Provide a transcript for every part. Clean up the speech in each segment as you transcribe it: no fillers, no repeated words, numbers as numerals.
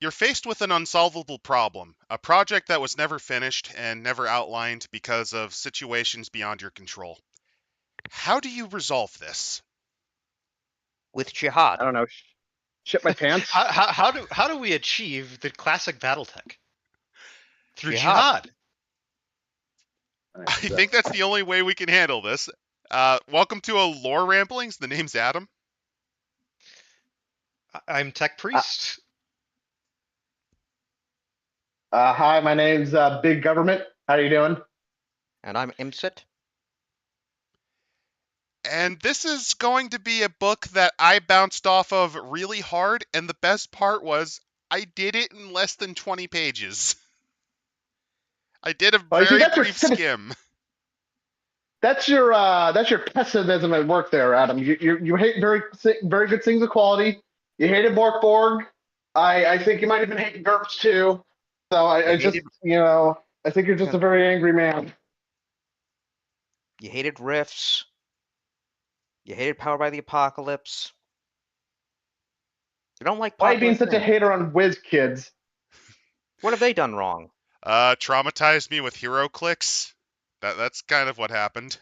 You're faced with an unsolvable problem, a project that was never finished and never outlined because of situations beyond your control. How do you resolve this? With jihad. I don't know. Shit my pants. How do we achieve the classic Battletech? Through Jihad. jihad. I think that's the only way we can handle this. Welcome to a lore ramblings. The name's Adam. I'm Tech Priest. Hi, my name's Big Government. How you doing? And I'm ImpCit. And this is going to be a book that I bounced off of really hard, and the best part was I did it in less than 20 pages. I did a Oh, you see, very that's your brief cynic- skim. That's your pessimism at work there, Adam. You hate very good things of quality. You hated Borg. I think you might have been hating GURPS too. So I just I think you're just a very angry man. You hated Rifts. You hated Powered by the Apocalypse. You don't like Why are you being popular such a things. hater on Whiz kids? What have they done wrong? Traumatized me with hero clicks. That's kind of what happened.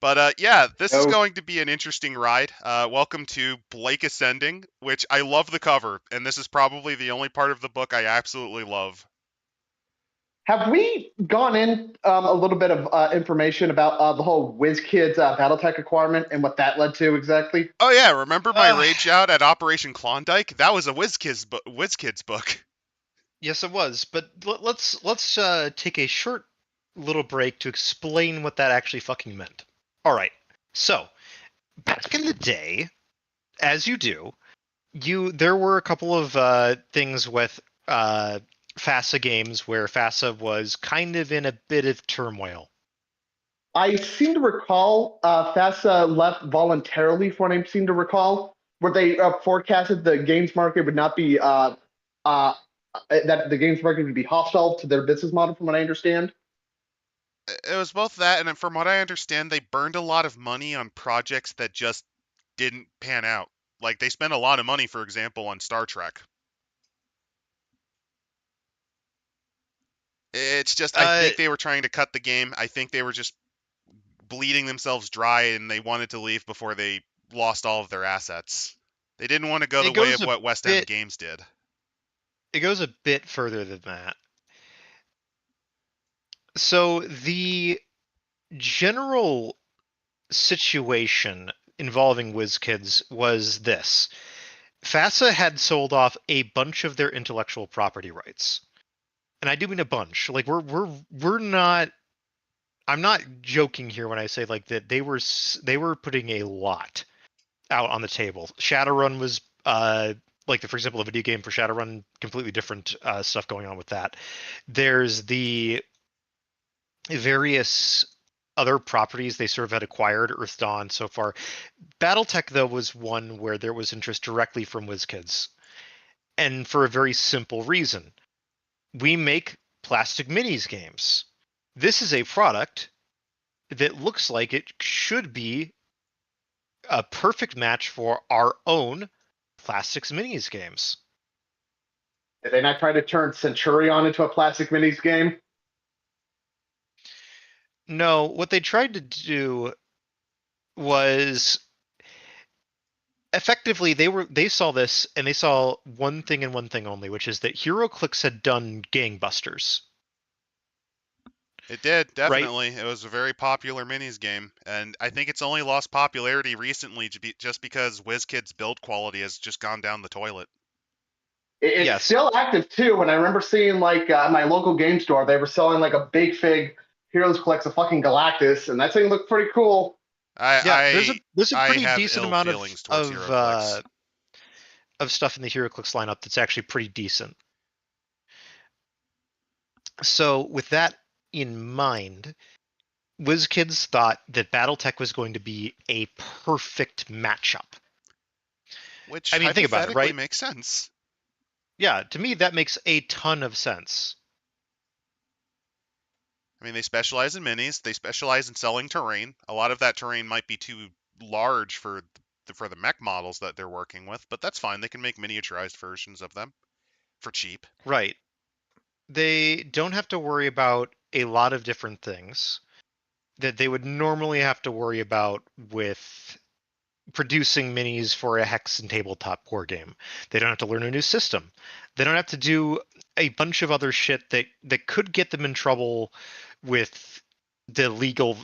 But yeah, this is going to be an interesting ride. Welcome to Blake Ascending, which I love the cover, and this is probably the only part of the book I absolutely love. Have we gone in a little bit of information about the whole WizKids Battletech acquirement and what that led to exactly? Oh yeah, remember my rage out at Operation Klondike? That was a WizKids book. Yes, it was. But let's take a short little break to explain what that actually fucking meant. All right. So back in the day, as you do, there were a couple of things with FASA games where FASA was kind of in a bit of turmoil. I seem to recall FASA left voluntarily, from what I seem to recall, where they forecasted the games market would not be that the games market would be hostile to their business model, from what I understand. It was both that, and from what I understand, they burned a lot of money on projects that just didn't pan out. Like, they spent a lot of money, for example, on Star Trek. It's just, I think they were trying to cut the game. I think they were just bleeding themselves dry, and they wanted to leave before they lost all of their assets. They didn't want to go the way of what West End Games did. It goes a bit further than that. So the general situation involving WizKids was this. FASA had sold off a bunch of their intellectual property rights. And I do mean a bunch. Like we're not I'm not joking here when I say like that they were putting a lot out on the table. Shadowrun was for example, a video game for Shadowrun, completely different stuff going on with that. There's the various other properties they sort of had acquired, Earth Dawn so far. Battletech, though, was one where there was interest directly from WizKids. And for a very simple reason. We make plastic minis games. This is a product that looks like it should be a perfect match for our own plastics minis games. Did they not try to turn Centurion into a plastic minis game? No, what they tried to do was effectively they saw this and they saw one thing and one thing only, which is that HeroClix had done gangbusters. It did, definitely. Right? It was a very popular minis game, and I think it's only lost popularity recently just because WizKids build quality has just gone down the toilet. It's still active too, and I remember seeing like my local game store, they were selling like a big fig HeroClix of fucking Galactus, and that thing looked pretty cool. There's a pretty decent amount of stuff in the HeroClix lineup that's actually pretty decent. So with that in mind, WizKids thought that Battletech was going to be a perfect matchup. Which, I mean, think about it, right? Makes sense. Yeah, to me that makes a ton of sense. I mean, they specialize in minis. They specialize in selling terrain. A lot of that terrain might be too large for for the mech models that they're working with, but that's fine. They can make miniaturized versions of them for cheap. Right. They don't have to worry about a lot of different things that they would normally have to worry about with producing minis for a hex and tabletop war game. They don't have to learn a new system. They don't have to do a bunch of other shit that could get them in trouble with the legal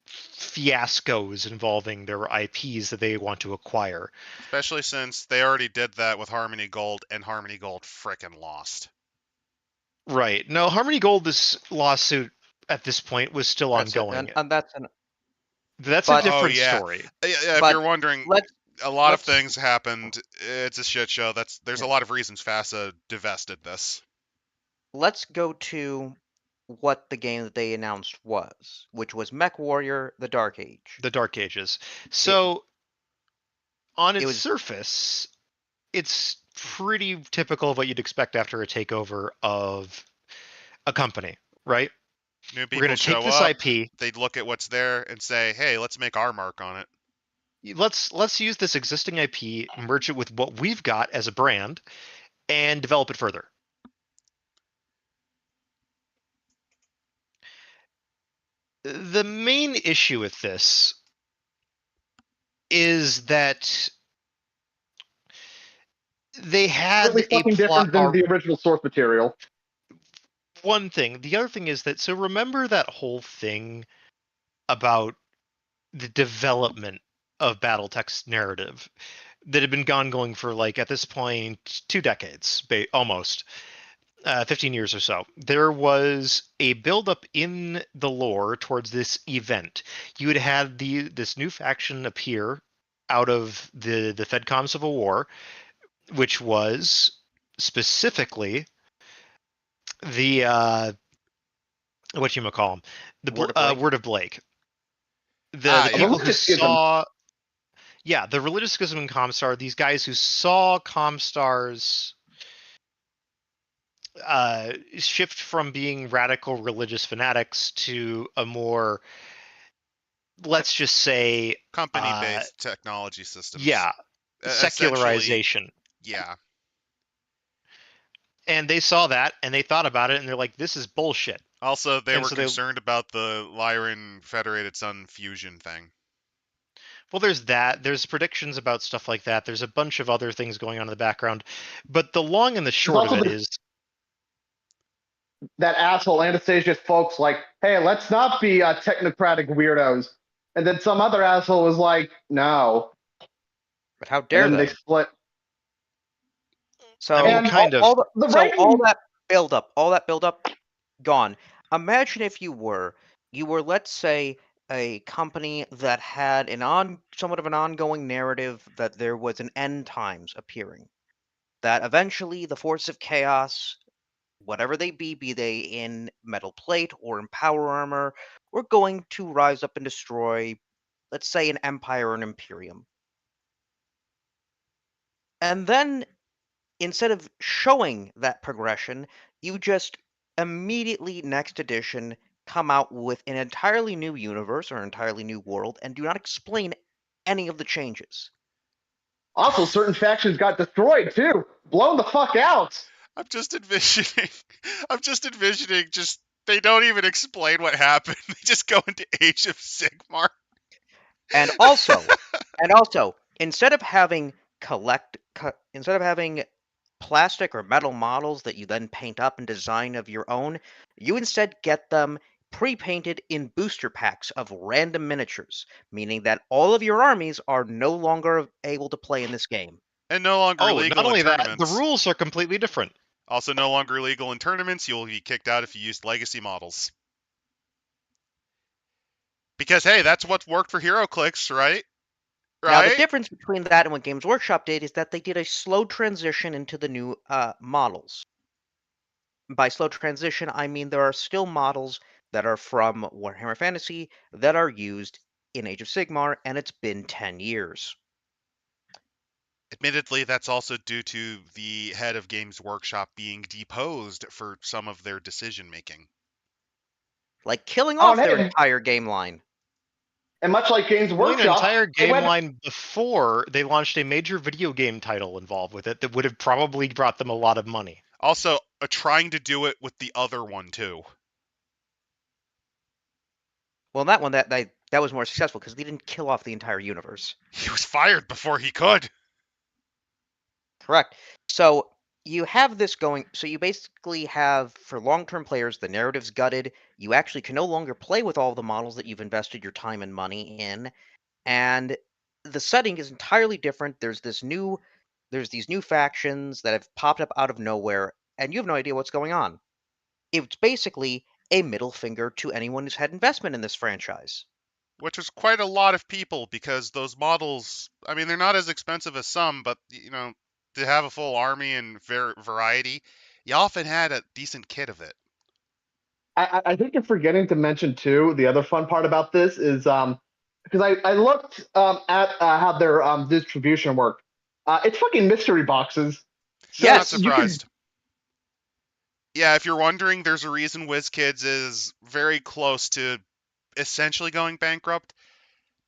fiascos involving their IPs that they want to acquire. Especially since they already did that with Harmony Gold, and Harmony Gold frickin' lost. Right. No, Harmony Gold, this lawsuit at this point was still ongoing. And that's a different story. If you're wondering, a lot of things happened. It's a shit show. There's a lot of reasons FASA divested this. Let's go to what the game that they announced was, which was Mech Warrior: The Dark Age. The Dark Ages. So, on its surface, it's pretty typical of what you'd expect after a takeover of a company, right? New people We're going to take this IP. They'd look at what's there and say, "Hey, let's make our mark on it. Let's use this existing IP, merge it with what we've got as a brand, and develop it further." The main issue with this is that they had a plot different than the original source material. One thing. The other thing is that, so remember that whole thing about the development of Battletech's narrative that had been going for, like, at this point, 2 decades, almost. 15 years or so. There was a buildup in the lore towards this event. You had this new faction appear out of the FedCom Civil War, which was specifically the whatchamacallit, the Word of Blake. The people who saw, the religious schism in ComStar, these guys who saw ComStar's shift from being radical religious fanatics to a more, let's just say, company-based technology systems. Yeah, secularization. Yeah. And they saw that, and they thought about it, and they're like, "This is bullshit." Also, they were concerned about the Lyran Federated Sun fusion thing. Well, there's that. There's predictions about stuff like that. There's a bunch of other things going on in the background. But the long and the short of it is that asshole Anastasia folks like, "Hey, let's not be technocratic weirdos." And then some other asshole was like, "No." But how dare they split. So all that build up, gone. Imagine if you were, let's say, a company that had somewhat of an ongoing narrative that there was an end times appearing, that eventually the force of chaos, whatever they be they in metal plate or in power armor, were going to rise up and destroy, let's say, an empire or an imperium. And then, instead of showing that progression, you just immediately, next edition, come out with an entirely new universe or an entirely new world and do not explain any of the changes. Also, certain factions got destroyed too. Blown the fuck out. I'm just envisioning they don't even explain what happened. They just go into Age of Sigmar. And also, instead of having plastic or metal models that you then paint up and design of your own, you instead get them pre-painted in booster packs of random miniatures, meaning that all of your armies are no longer able to play in this game. And no longer legal in tournaments. That, the rules are completely different. Also, no longer legal in tournaments. You'll be kicked out if you used legacy models. Because, hey, that's what worked for HeroClix, right? Now, the difference between that and what Games Workshop did is that they did a slow transition into the new models. By slow transition, I mean there are still models that are from Warhammer Fantasy that are used in Age of Sigmar, and it's been 10 years. Admittedly, that's also due to the head of Games Workshop being deposed for some of their decision-making. Like killing off their entire game line. And much like Games Workshop, an entire game line before they launched a major video game title involved with it that would have probably brought them a lot of money. Also, trying to do it with the other one too. Well, that one that was more successful because they didn't kill off the entire universe. He was fired before he could. Correct. So you have this going. So you basically have, for long-term players, the narrative's gutted. You actually can no longer play with all the models that you've invested your time and money in, and the setting is entirely different. There's these new factions that have popped up out of nowhere, and you have no idea what's going on. It's basically a middle finger to anyone who's had investment in this franchise. Which was quite a lot of people, because those models, I mean, they're not as expensive as some, but, to have a full army and variety, you often had a decent kit of it. I think you're forgetting to mention, too, the other fun part about this is, because I looked at how their distribution worked. It's fucking mystery boxes. So yeah, not surprised. Yeah, if you're wondering, there's a reason WizKids is very close to essentially going bankrupt.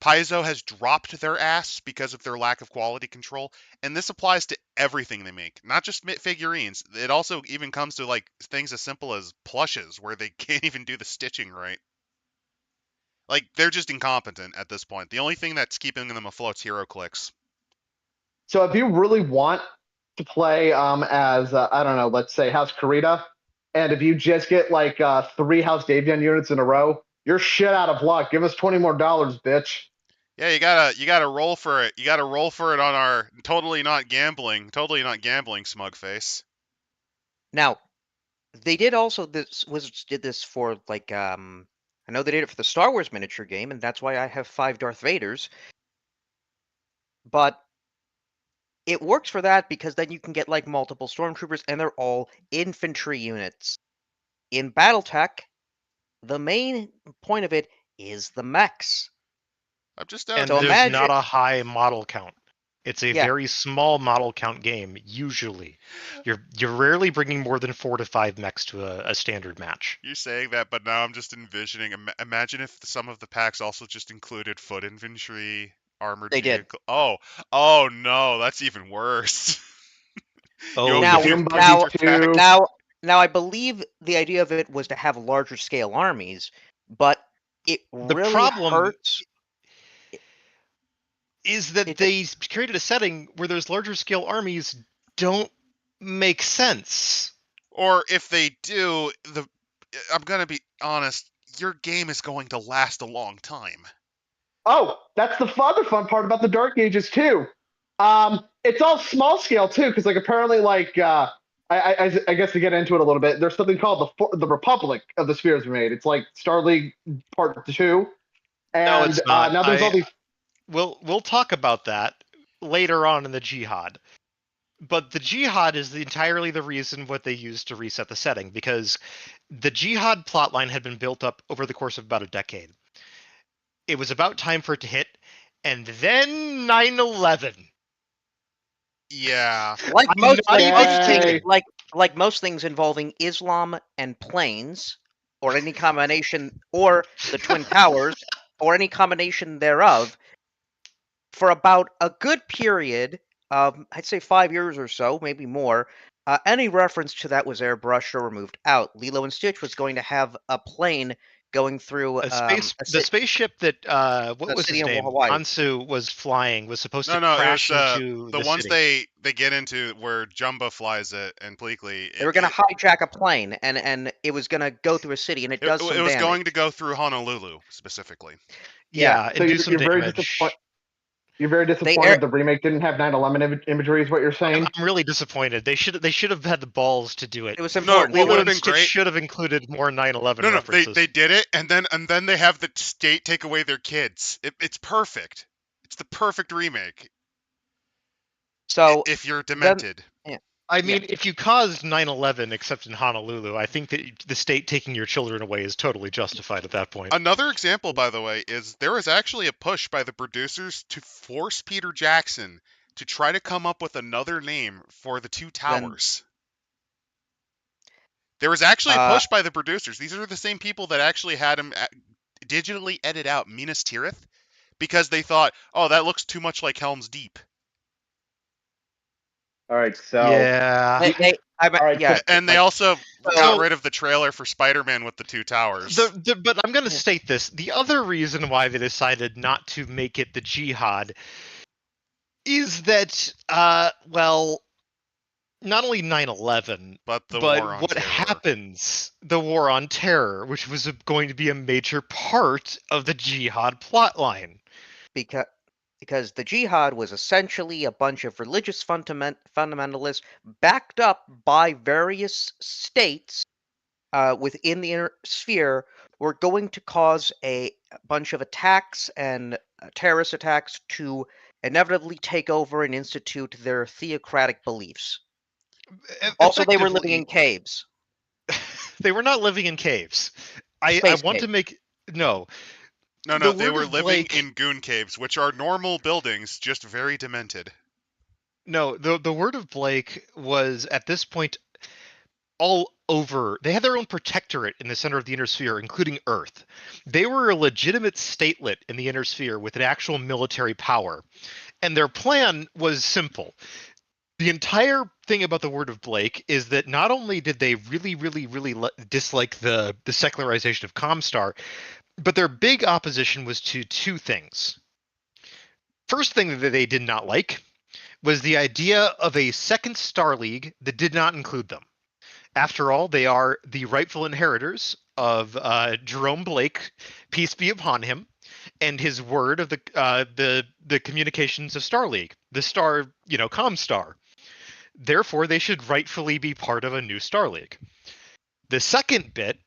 Paizo has dropped their ass because of their lack of quality control, and this applies to everything they make, not just figurines. It also even comes to like things as simple as plushes, where they can't even do the stitching right. Like, they're just incompetent at this point. The only thing that's keeping them afloat is hero clicks. So if you really want to play as, I don't know, let's say House Karita, and if you just get like 3 House Davion units in a row, you're shit out of luck. Give us $20 more, bitch. Yeah, you gotta roll for it. You gotta roll for it on our totally not gambling, smug face. Now, they did also Wizards did this for like I know they did it for the Star Wars miniature game, and that's why I have 5 Darth Vaders. But it works for that because then you can get like multiple stormtroopers, and they're all infantry units. In Battletech, the main point of it is the mechs. And there's not a high model count. It's a very small model count game. Usually, you're rarely bringing more than 4 to 5 mechs to a standard match. You're saying that, but now I'm just envisioning. Imagine if some of the packs also just included foot infantry, armored vehicle. Did. Oh no, that's even worse. Now I believe the idea of it was to have larger scale armies, but it really hurts. Is that they created a setting where those larger scale armies don't make sense. Or if they do, I'm going to be honest, your game is going to last a long time. Oh, that's the other fun part about the Dark Ages, too. It's all small scale, too, because like apparently, like, I guess to get into it a little bit, there's something called the Republic of the Spheres we made. It's like Star League Part 2. And no, it's not. Now there's all these... We'll talk about that later on in the Jihad. But the Jihad is entirely the reason what they used to reset the setting, because the Jihad plotline had been built up over the course of about a decade. It was about time for it to hit, and then 9/11. Yeah. Like most things involving Islam and planes, or any combination, or the Twin Towers, or any combination thereof, for about a good period, I'd say 5 years or so, maybe more, any reference to that was airbrushed or removed out. Lilo and Stitch was going to have a plane going through the spaceship that what was his name? Ansu was flying was supposed to crash into the ones city. they get into where Jumba flies it and Pleakley. They were going to hijack a plane, and it was going to go through a city, and it was going to go through Honolulu specifically. Yeah, so and do some damage. You're very disappointed the remake didn't have 9/11 imagery, is what you're saying? I'm really disappointed. They should have had the balls to do it. It was important. No, what would have been great should have included more 9/11 references. They did it, and then they have the state take away their kids. It's perfect. It's the perfect remake. So if you're demented. I mean, if you caused 9/11 except in Honolulu, I think that the state taking your children away is totally justified at that point. Another example, by the way, is there was actually a push by the producers to force Peter Jackson to try to come up with another name for the 2 towers. There was actually a push by the producers. These are the same people that actually had him digitally edit out Minas Tirith because they thought, oh, that looks too much like Helm's Deep. All right, so yeah. And they also got rid of the trailer for Spider-Man with the two towers. But I'm going to state this. The other reason why they decided not to make it the Jihad is that, well, not only 9/11, but what happens, the War on Terror, which was going to be a major part of the Jihad plotline. Because the Jihad was essentially a bunch of religious fundamentalists backed up by various states within the inner sphere were going to cause a bunch of attacks and terrorist attacks to inevitably take over and institute their theocratic beliefs. Also, they were living in caves. They were not living in caves. I want to make... No. No, they were living in goon caves, which are normal buildings, just very demented. No, the word of Blake was, at this point, all over. They had their own protectorate in the center of the inner sphere, including Earth. They were a legitimate statelet in the inner sphere with an actual military power. And their plan was simple. The entire thing about the word of Blake is that not only did they really, really, really dislike the secularization of ComStar, but their big opposition was to two things. First thing that they did not like was the idea of a second Star League that did not include them. After all, they are the rightful inheritors of Jerome Blake, peace be upon him, and his word of the communications of Star League, the Star, ComStar. Therefore, they should rightfully be part of a new Star League. The second bit,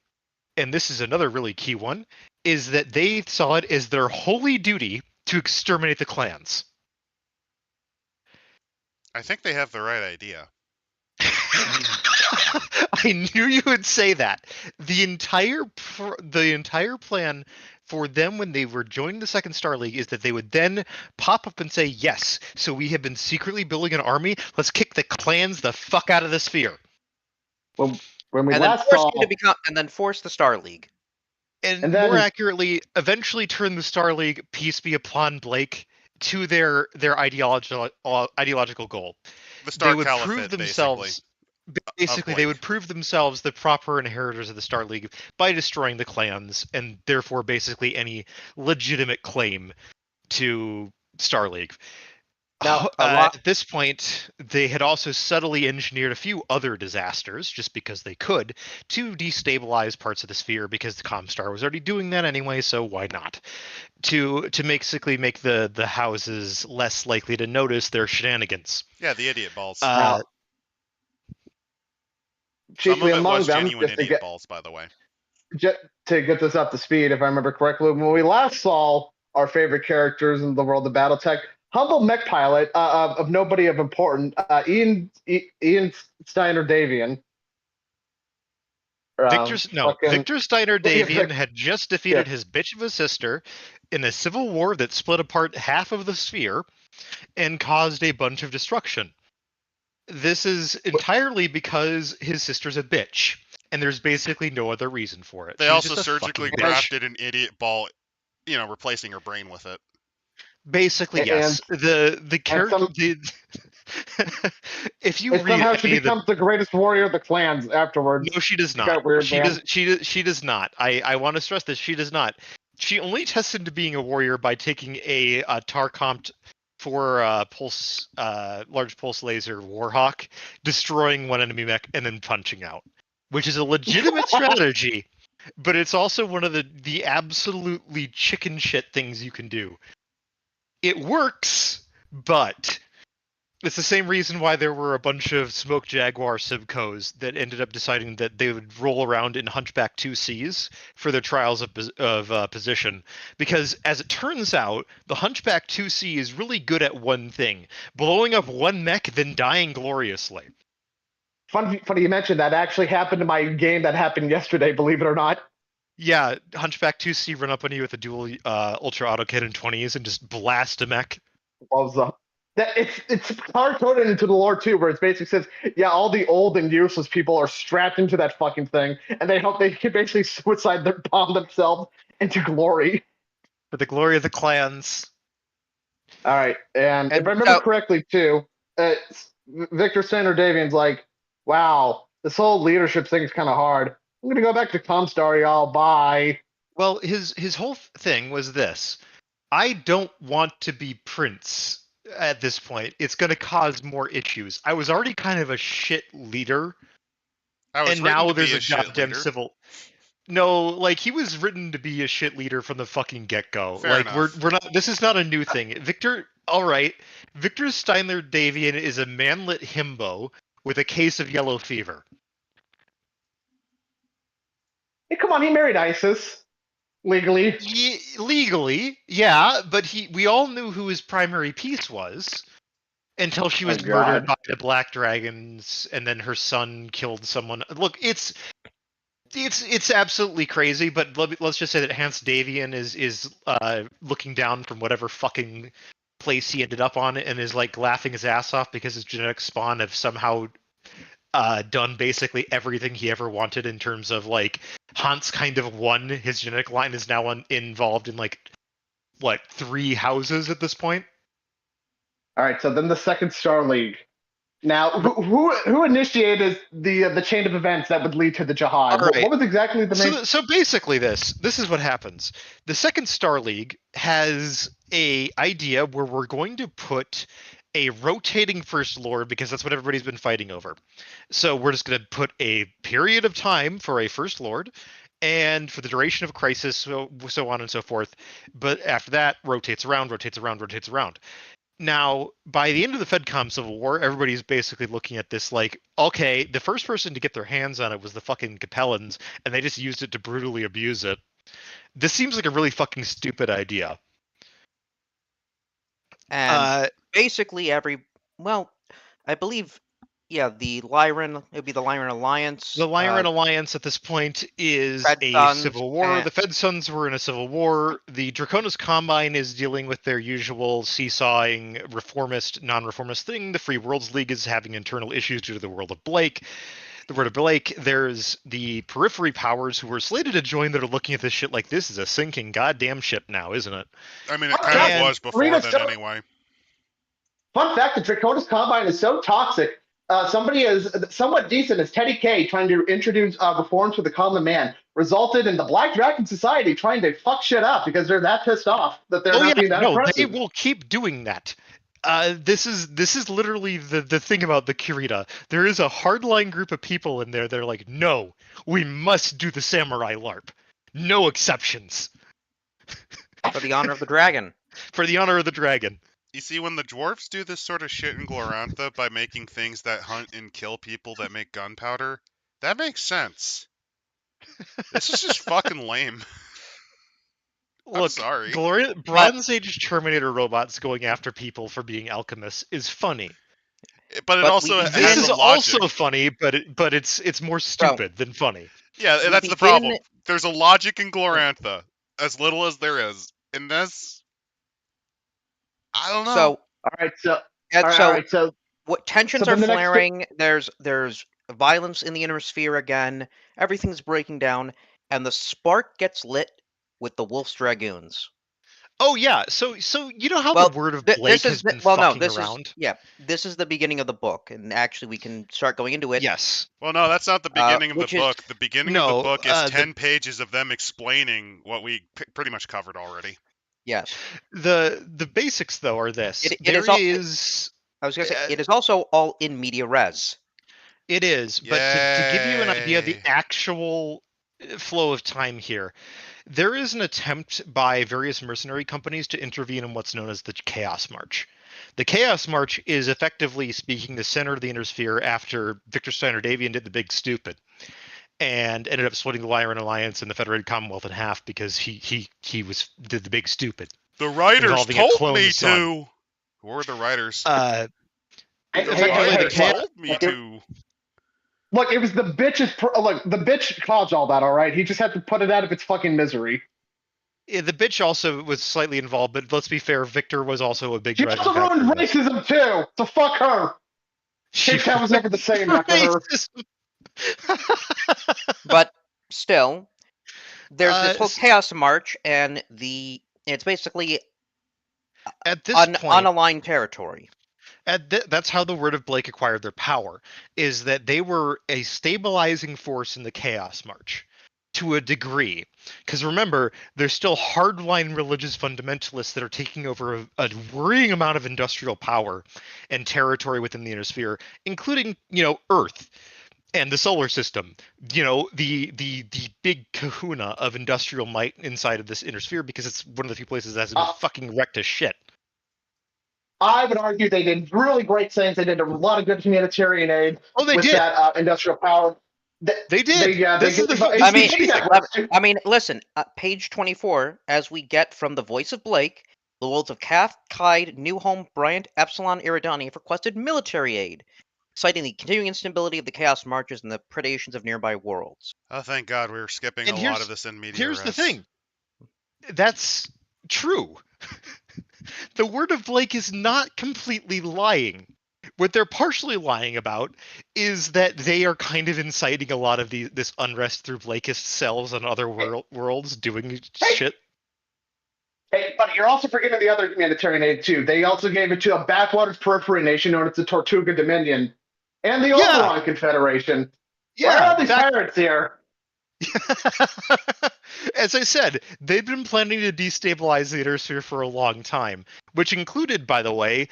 and this is another really key one, is that they saw it as their holy duty to exterminate the clans. I think they have the right idea. I knew you would say that. The entire plan for them when they were joining the Second Star League is that they would then pop up and say, yes, so we have been secretly building an army. Let's kick the clans the fuck out of the sphere. Well, when we and last then saw... and then force the Star League. And then, more accurately, eventually turn the Star League, peace be upon Blake, to their ideological goal. The Star they would Caliphate, prove themselves. Basically, they would prove themselves the proper inheritors of the Star League by destroying the clans, and therefore basically any legitimate claim to Star League. Now, at this point, they had also subtly engineered a few other disasters, just because they could, to destabilize parts of the sphere, because the ComStar was already doing that anyway, so why not? To basically make the houses less likely to notice their shenanigans. Yeah, the idiot balls. Chiefly some of it among was them, genuine idiot balls, by the way. To get this up to speed, if I remember correctly, when we last saw our favorite characters in the world of Battletech, humble mech pilot of nobody of importance, Ian Steiner Davian. Victor Steiner Davian had just defeated his bitch of a sister in a civil war that split apart half of the sphere and caused a bunch of destruction. This is entirely because his sister's a bitch, and there's basically no other reason for it. They also surgically grafted an idiot ball, replacing her brain with it. Basically, yes. The character did. If you read, somehow she becomes the greatest warrior of the clans afterwards. No, she does not. She does not. I want to stress this. She does not. She only tests into being a warrior by taking a Tarkad for large pulse laser Warhawk, destroying one enemy mech and then punching out, which is a legitimate strategy, but it's also one of the absolutely chicken shit things you can do. It works, but it's the same reason why there were a bunch of Smoke Jaguar Civcos that ended up deciding that they would roll around in Hunchback 2Cs for their trials of position. Because, as it turns out, the Hunchback 2C is really good at one thing, blowing up one mech, then dying gloriously. Funny you mentioned that. Actually happened in my game that happened yesterday, believe it or not. Yeah, Hunchback 2C run up on you with a dual Ultra Autocannon 20s and just blast a mech. It's hard-coded into the lore, too, where it basically says, yeah, all the old and useless people are strapped into that fucking thing, and they hope they can basically bomb themselves into glory. For the glory of the clans. All right, and if I remember correctly, too, Victor Sander Davian's like, wow, this whole leadership thing's kind of hard. I'm gonna go back to ComStar, y'all. Bye. Well, his whole thing was this: I don't want to be Prince at this point. It's going to cause more issues. I was already kind of a shit leader, and now there's a goddamn civil. No, like he was written to be a shit leader from the fucking get-go. Fair like enough. we're not. This is not a new thing. Victor, all right. Victor Steiner Davian is a manlit himbo with a case of yellow fever. Hey, come on, he married Isis. Legally. Legally, yeah, but we all knew who his primary piece was until she was murdered by the Black Dragons, and then her son killed someone. Look, it's absolutely crazy, but let's just say that Hans Davian is looking down from whatever fucking place he ended up on and is like laughing his ass off because his genetic spawn have somehow done basically everything he ever wanted in terms of like Hans kind of won. His genetic line is now involved in like what 3 houses at this point. All right, so then the Second Star League. Now, who initiated the chain of events that would lead to the jihad? Right. What was exactly the main? So basically, this is what happens. The Second Star League has a idea where we're going to put a rotating First Lord, because that's what everybody's been fighting over. So we're just going to put a period of time for a First Lord, and for the duration of a crisis, so on and so forth. But after that, rotates around. Now, by the end of the FedCom Civil War, everybody's basically looking at this like, okay, the first person to get their hands on it was the fucking Capellans, and they just used it to brutally abuse it. This seems like a really fucking stupid idea. And basically I believe, yeah, the Lyran, it would be the Lyran Alliance. The Lyran Alliance at this point is civil war. The Fed Sons were in a civil war. The Draconis Combine is dealing with their usual seesawing reformist, non-reformist thing. The Free Worlds League is having internal issues due to the World of Blake. There's the periphery powers who were slated to join that are looking at this shit like this is a sinking goddamn ship now, isn't it? I mean, it kind of was before then anyway. Fun fact, the Draconis Combine is so toxic. Somebody as somewhat decent as Teddy K trying to introduce reforms for the common man resulted in the Black Dragon Society trying to fuck shit up because they're that pissed off that they're not being that impressive. They will keep doing that. This is literally the thing about the Kirita. There is a hardline group of people in there that are like, no, we must do the samurai LARP. No exceptions. For the honor of the dragon. For the honor of the dragon. You see, when the dwarves do this sort of shit in Glorantha by making things that hunt and kill people that make gunpowder, that makes sense. This is just fucking lame. Look, sorry. Bronze Age Terminator robots going after people for being alchemists is funny. But it also has this is logic. Also funny, but it's more stupid than funny. Yeah, that's the problem. There's a logic in Glorantha, as little as there is. In this, I don't know. So, all right, so what tensions are flaring? There's violence in the inner sphere again. Everything's breaking down, and the spark gets lit with the Wolf's Dragoons. Oh yeah, so you know how the word of Blake has been fucking around? This is the beginning of the book, and actually we can start going into it. Yes. Well, no, that's not the beginning of the book. The beginning of the book is 10 pages of them explaining what we pretty much covered already. Yes. The basics though are this. I was going to say, it is also all in media res. It is, but to give you an idea of the actual flow of time here, there is an attempt by various mercenary companies to intervene in what's known as the Chaos March. The Chaos March is effectively speaking the center of the inner sphere after Victor Steiner Davian did the big stupid and ended up splitting the Lyran Alliance and the Federated Commonwealth in half because he did the big stupid. The writers told me to. Who were the writers? Told me to. Look, it was the bitch's. Look, the bitch caused all that. All right, he just had to put it out of its fucking misery. Yeah, the bitch also was slightly involved, but let's be fair, Victor was also a big. She also ruined racism too. So fuck her. That was never the same after her. But still, there's this whole Chaos March, and it's basically At this point, unaligned territory. That's how the Word of Blake acquired their power, is that they were a stabilizing force in the Chaos March, to a degree. Because remember, there's still hardline religious fundamentalists that are taking over a worrying amount of industrial power and territory within the Inner Sphere, including, Earth and the solar system, the big kahuna of industrial might inside of this Inner Sphere, because it's one of the few places that's been fucking wrecked to shit. I would argue they did really great things. They did a lot of good humanitarian aid with that industrial power. They did. I mean, listen, page 24, as we get from the voice of Blake, the worlds of Kath, Kide, Newhome, Bryant, Epsilon, Iridani have requested military aid, citing the continuing instability of the Chaos Marches and the predations of nearby worlds. Oh, thank God we were skipping a lot of this in media. Here's the thing. That's true. The Word of Blake is not completely lying. What they're partially lying about is that they are kind of inciting a lot of this unrest through Blakist cells on other worlds doing shit. Hey, but you're also forgetting the other humanitarian aid, too. They also gave it to a backwaters periphery nation known as the Tortuga Dominion and the Oberon Confederation. Where are these pirates here? As I said, they've been planning to destabilize the Inner Sphere for a long time, which included, by the way,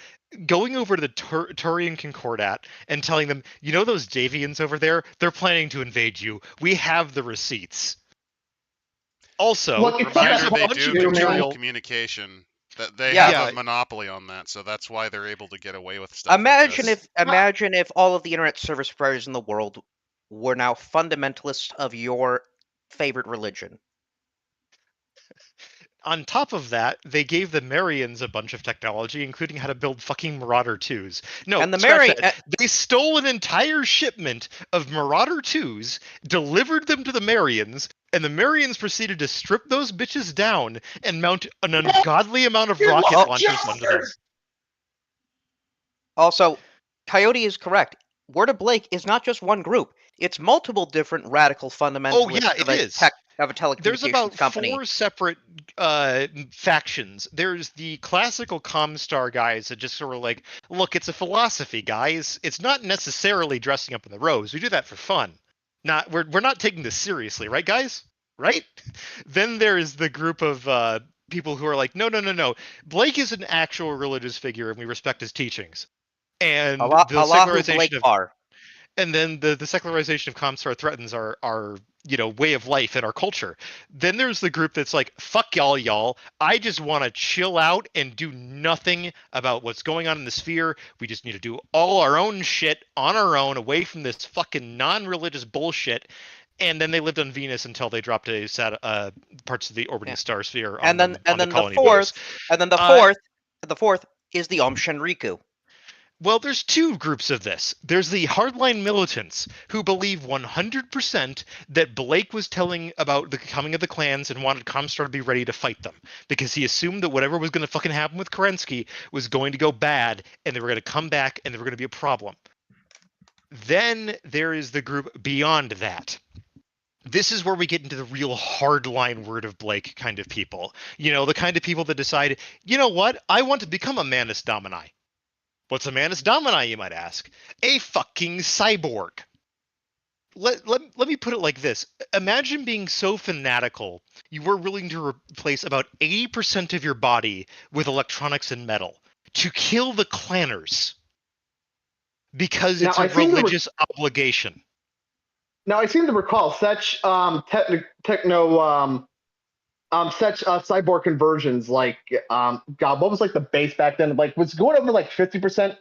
going over to the Torian Concord and telling them, those Davians over there, they're planning to invade you. We have the receipts. Also, reminder, they do control communication. They have a monopoly on that, so that's why they're able to get away with stuff. Imagine if all of the internet service providers in the world were now fundamentalists of your favorite religion. On top of that, they gave the Marians a bunch of technology, including how to build fucking Marauder 2s. No, and they stole an entire shipment of Marauder 2s, delivered them to the Marians, and the Marians proceeded to strip those bitches down and mount an ungodly amount of rocket launchers onto them. Also, Coyote is correct. Word of Blake is not just one group. It's multiple different radical fundamentalists of a telecommunications There's about company. 4 separate factions. There's the classical ComStar guys that just sort of like, look, it's a philosophy, guys. It's not necessarily dressing up in the robes. We do that for fun. We're not taking this seriously, right, guys? Right? Then there's the group of people who are like, no. Blake is an actual religious figure, and we respect his teachings. And the secularization and then the secularization of ComStar threatens our way of life and our culture. Then there's the group that's like, fuck y'all. I just want to chill out and do nothing about what's going on in the sphere. We just need to do all our own shit on our own, away from this fucking non-religious bullshit. And then they lived on Venus until they dropped parts of the orbiting star sphere. The fourth is the Shenriku. Well, there's 2 groups of this. There's the hardline militants who believe 100% that Blake was telling about the coming of the clans and wanted ComStar to be ready to fight them, because he assumed that whatever was going to fucking happen with Kerensky was going to go bad, and they were going to come back, and they were going to be a problem. Then there is the group beyond that. This is where we get into the real hardline Word of Blake kind of people. The kind of people that decide, what? I want to become a Manus Domini. What's a Manus Domini, you might ask? A fucking cyborg. Let me put it like this. Imagine being so fanatical, you were willing to replace about 80% of your body with electronics and metal to kill the clanners. Because it's a religious obligation. Now, I seem to recall such cyborg conversions, like what was like the base back then? Like, was going over like 50%?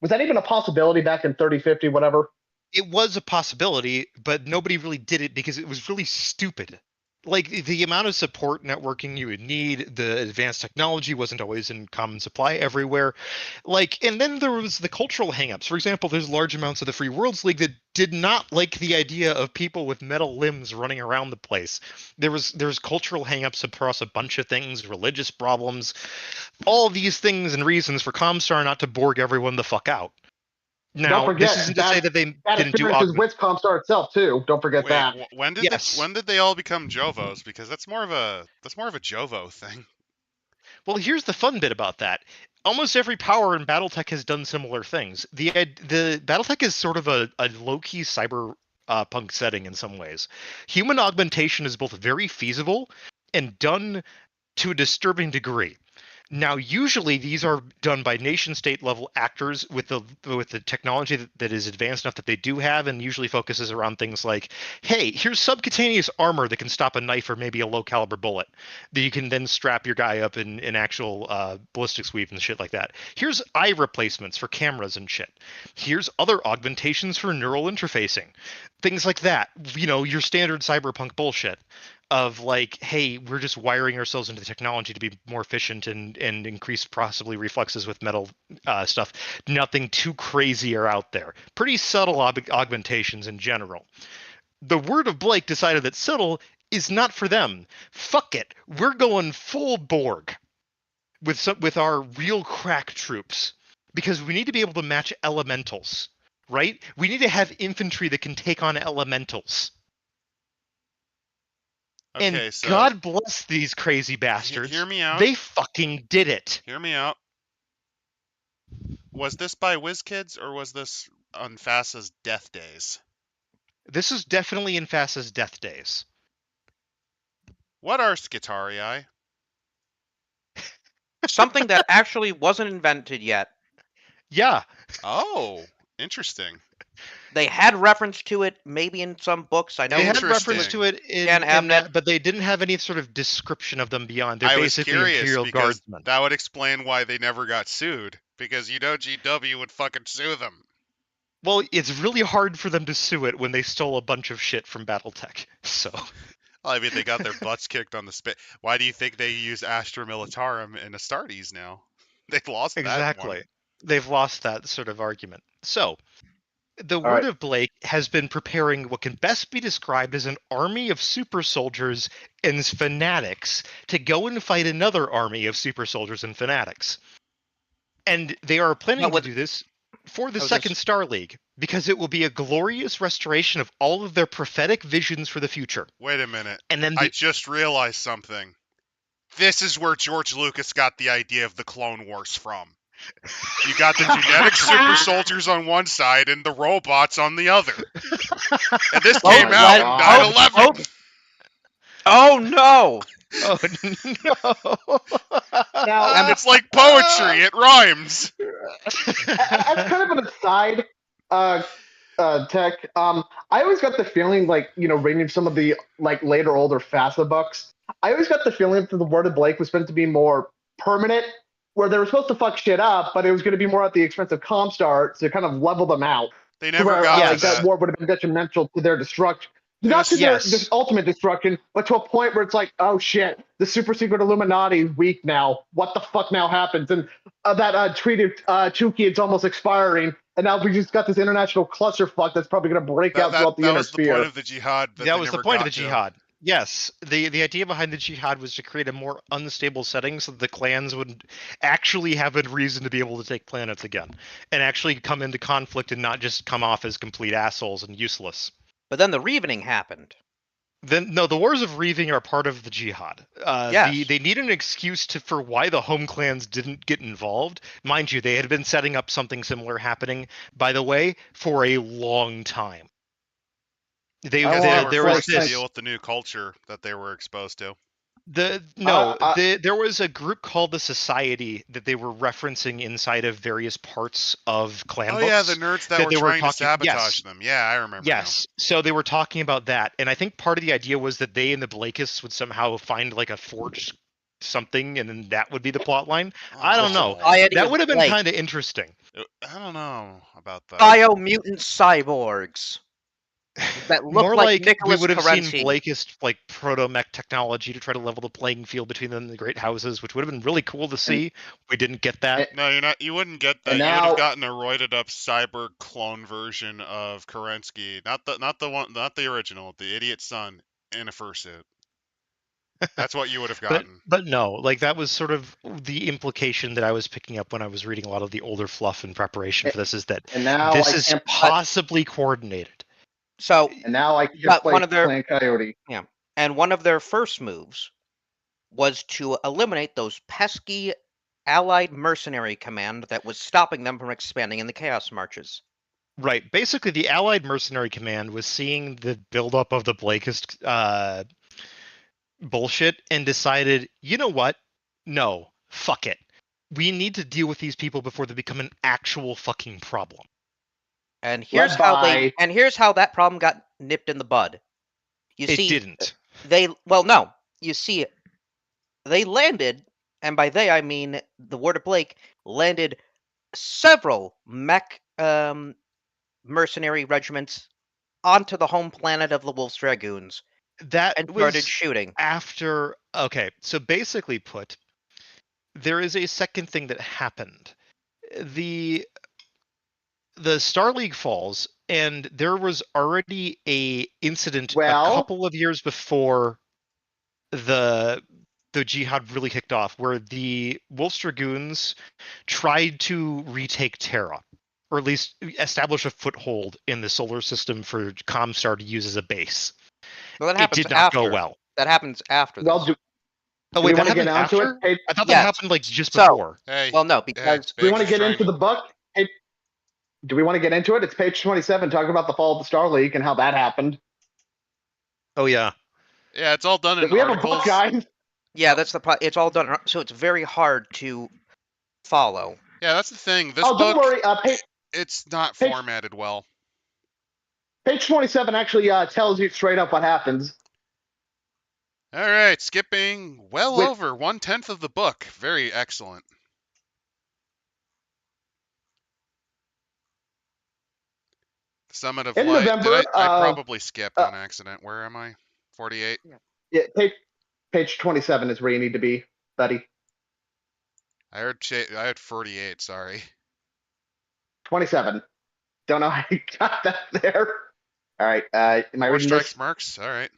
Was that even a possibility back in 3050, whatever? It was a possibility, but nobody really did it because it was really stupid. Like, the amount of support networking you would need, the advanced technology wasn't always in common supply everywhere. And then there was the cultural hangups. For example, there's large amounts of the Free Worlds League that did not like the idea of people with metal limbs running around the place. There's cultural hangups across a bunch of things, religious problems, all these things and reasons for ComStar not to Borg everyone the fuck out. Now, don't forget, this isn't to say that they didn't do augment. With ComStar itself too. Don't forget that. When did they all become Jovos? Because that's more of a Jovo thing. Well, here's the fun bit about that. Almost every power in Battletech has done similar things. The Battletech is sort of a low-key cyber punk setting in some ways. Human augmentation is both very feasible and done to a disturbing degree. Now, usually these are done by nation-state level actors with the technology that is advanced enough that they do have, and usually focuses around things like, hey, here's subcutaneous armor that can stop a knife or maybe a low-caliber bullet that you can then strap your guy up in actual ballistics weave and shit like that. Here's eye replacements for cameras and shit. Here's other augmentations for neural interfacing. Things like that. You know, your standard cyberpunk bullshit. Of like, hey, we're just wiring ourselves into the technology to be more efficient and increase possibly reflexes with metal stuff. Nothing too crazy or out there. Pretty subtle augmentations in general. The Word of Blake decided that subtle is not for them. Fuck it. We're going full Borg with our real crack troops because we need to be able to match elementals, right? We need to have infantry that can take on elementals. Okay, and so God bless these crazy bastards. Hear me out. They fucking did it. Hear me out. Was this by Whiz Kids or was this on FASA's death days? This is definitely in FASA's death days. What are Skitarii? Something that actually wasn't invented yet. Yeah. Oh, interesting. They had reference to it, maybe in some books. I know they had reference to it in that, but they didn't have any sort of description of them beyond. They're basically Imperial Guardsmen. That would explain why they never got sued, because you know GW would fucking sue them. Well, it's really hard for them to sue it when they stole a bunch of shit from Battletech. So, well, I mean, they got their butts kicked on the spit. Why do you think they use Astra Militarum in Astartes now? They've lost that exactly. one. They've lost that sort of argument. So. The Word of Blake has been preparing what can best be described as an army of super soldiers and fanatics to go and fight another army of super soldiers and fanatics. And they are planning to do this for the Second Star League, because it will be a glorious restoration of all of their prophetic visions for the future. Wait a minute. And then I just realized something. This is where George Lucas got the idea of the Clone Wars from. You got the genetic super soldiers on one side and the robots on the other. And this came out in 9/11. Oh no! Oh no! Now, and it's like poetry. It rhymes. As kind of an aside, Tech, I always got the feeling, like, you know, reading some of the like later older FASA books, I always got the feeling that the Word of Blake was meant to be more permanent, where they were supposed to fuck shit up, but it was going to be more at the expense of ComStar to kind of level them out. They never got that war would have been detrimental to their destruction. Not to their ultimate destruction, but to a point where it's like, oh shit, the super secret Illuminati is weak now. What the fuck now happens? And that treaty of two kids almost expiring, and now we just got this international clusterfuck that's probably going to break out throughout the inner sphere. That was the point of the jihad. That was the point of the jihad. Yes, the idea behind the jihad was to create a more unstable setting so that the clans would actually have a reason to be able to take planets again, and actually come into conflict and not just come off as complete assholes and useless. But then the Reavening happened. Then no, the Wars of Reaving are part of the jihad. Yes. They need an excuse for why the home clans didn't get involved. Mind you, they had been setting up something similar happening, by the way, for a long time. There was to deal with the new culture that they were exposed to. There was a group called the Society that they were referencing inside of various parts of clan books. Oh yeah, the nerds that were trying to sabotage them. Yeah, I remember. Yes, so they were talking about that, and I think part of the idea was that they and the Blakists would somehow find like a forged something, and then that would be the plot line. I don't know. That would have been kind of interesting. I don't know about that. Biomutant cyborgs. That look more like Nicholas we would have Carenti. seen Blakist like proto-mech technology to try to level the playing field between them and the great houses, which would have been really cool to see. We didn't get that. No, you wouldn't get that. You would have gotten a roided up cyber clone version of Kerensky, not the original, the idiot son in a fursuit. That's what you would have gotten. But no, like that was sort of the implication that I was picking up when I was reading a lot of the older fluff in preparation for this, is that this is possibly coordinated. So and now I can play one of their Clan Coyote. Yeah, and one of their first moves was to eliminate those pesky Allied Mercenary Command that was stopping them from expanding in the Chaos Marches. Right. Basically, the Allied Mercenary Command was seeing the buildup of the Blakist bullshit and decided, you know what? No, fuck it. We need to deal with these people before they become an actual fucking problem. And here's how that problem got nipped in the bud. You see, didn't. You see, they landed, and by they I mean the Ward of Blake landed several mech mercenary regiments onto the home planet of the Wolf's Dragoons. That and started shooting. After, okay, so basically put, there is a second thing that happened. The Star League falls, and there was already a incident a couple of years before the jihad really kicked off, where the Wolf's Dragoons tried to retake Terra, or at least establish a foothold in the solar system for ComStar to use as a base. Well, that happens it did not go well. That happens after. Well, this. Do we want to get onto it? I thought that happened like just before. Well, no, because do we want to get into the book? Hey, do we want to get into it? It's page 27, talking about the fall of the Star League and how that happened. Oh yeah, yeah, it's all done in we articles. Have a book, guys. Yeah, that's it's all done, so it's very hard to follow. Yeah, that's the thing. This book, don't worry. It's not formatted well. Page 27 actually tells you straight up what happens. All right, skipping over 1/10 of the book. Very excellent. Summit of in Light. November, I probably skipped on accident. Where am I? 48? Yeah, page 27 is where you need to be, buddy. I heard 48, sorry. 27. Don't know how you got that there. All right. Am I War reading Strikes this? Mercs. All right.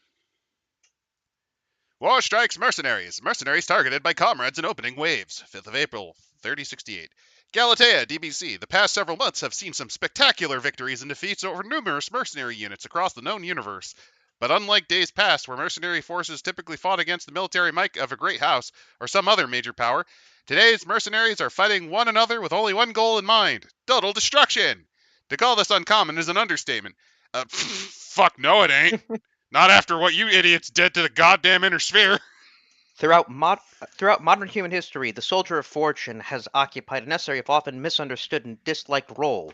War Strikes Mercenaries. Mercenaries targeted by comrades in opening waves. 5th of April, 3068. Galatea, DBC. The past several months have seen some spectacular victories and defeats over numerous mercenary units across the known universe. But unlike days past, where mercenary forces typically fought against the military might of a great house or some other major power, today's mercenaries are fighting one another with only one goal in mind: total destruction. To call this uncommon is an understatement. Fuck no, it ain't. Not after what you idiots did to the goddamn inner sphere. Throughout modern human history, the soldier of fortune has occupied a necessary, if often misunderstood and disliked role.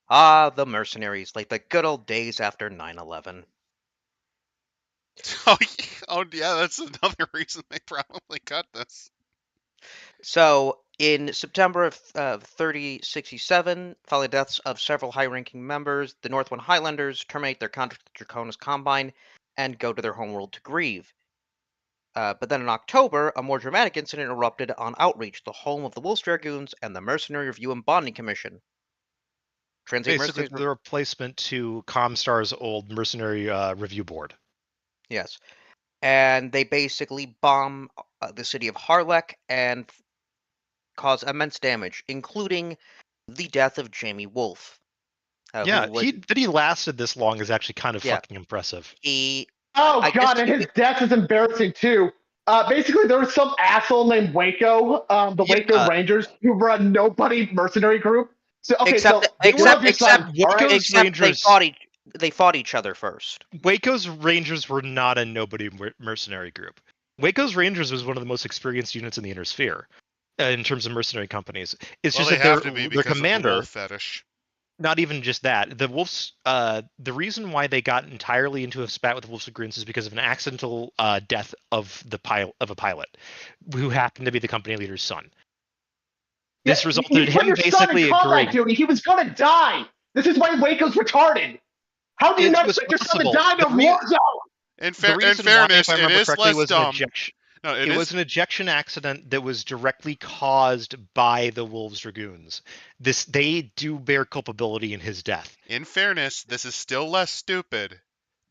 Ah, the mercenaries, like the good old days after 9/11. Oh yeah, that's another reason they probably cut this. So, in September of 3067, following the deaths of several high-ranking members, the Northwind Highlanders terminate their contract with Draconis Combine and go to their homeworld to grieve. But then in October, a more dramatic incident erupted on Outreach, the home of the Wolf's Dragoons and the Mercenary Review and Bonding Commission. Basically, the replacement to ComStar's old Mercenary Review Board. Yes. And they basically bomb the city of Harlech and cause immense damage, including the death of Jamie Wolf. That he lasted this long is actually kind of fucking impressive. God, and his death is embarrassing too. Basically, there was some asshole named Waco, the Waco Rangers, who were a nobody mercenary group. So except they fought each other first. Waco's Rangers were not a nobody mercenary group. Waco's Rangers was one of the most experienced units in the Inner Sphere in terms of mercenary companies. It's just that their commander. Of the wolf fetish. Not even just that. The Wolves. The reason why they got entirely into a spat with the Wolf's Dragoons is because of an accidental death of a pilot, who happened to be the company leader's son. This resulted in him basically agreeing. He was gonna die. This is why Waco's retarded. How do you not expect your son to die in a war zone? In fairness, it is less dumb. No, it was an ejection accident that was directly caused by the Wolves Dragoons. They do bear culpability in his death. In fairness, this is still less stupid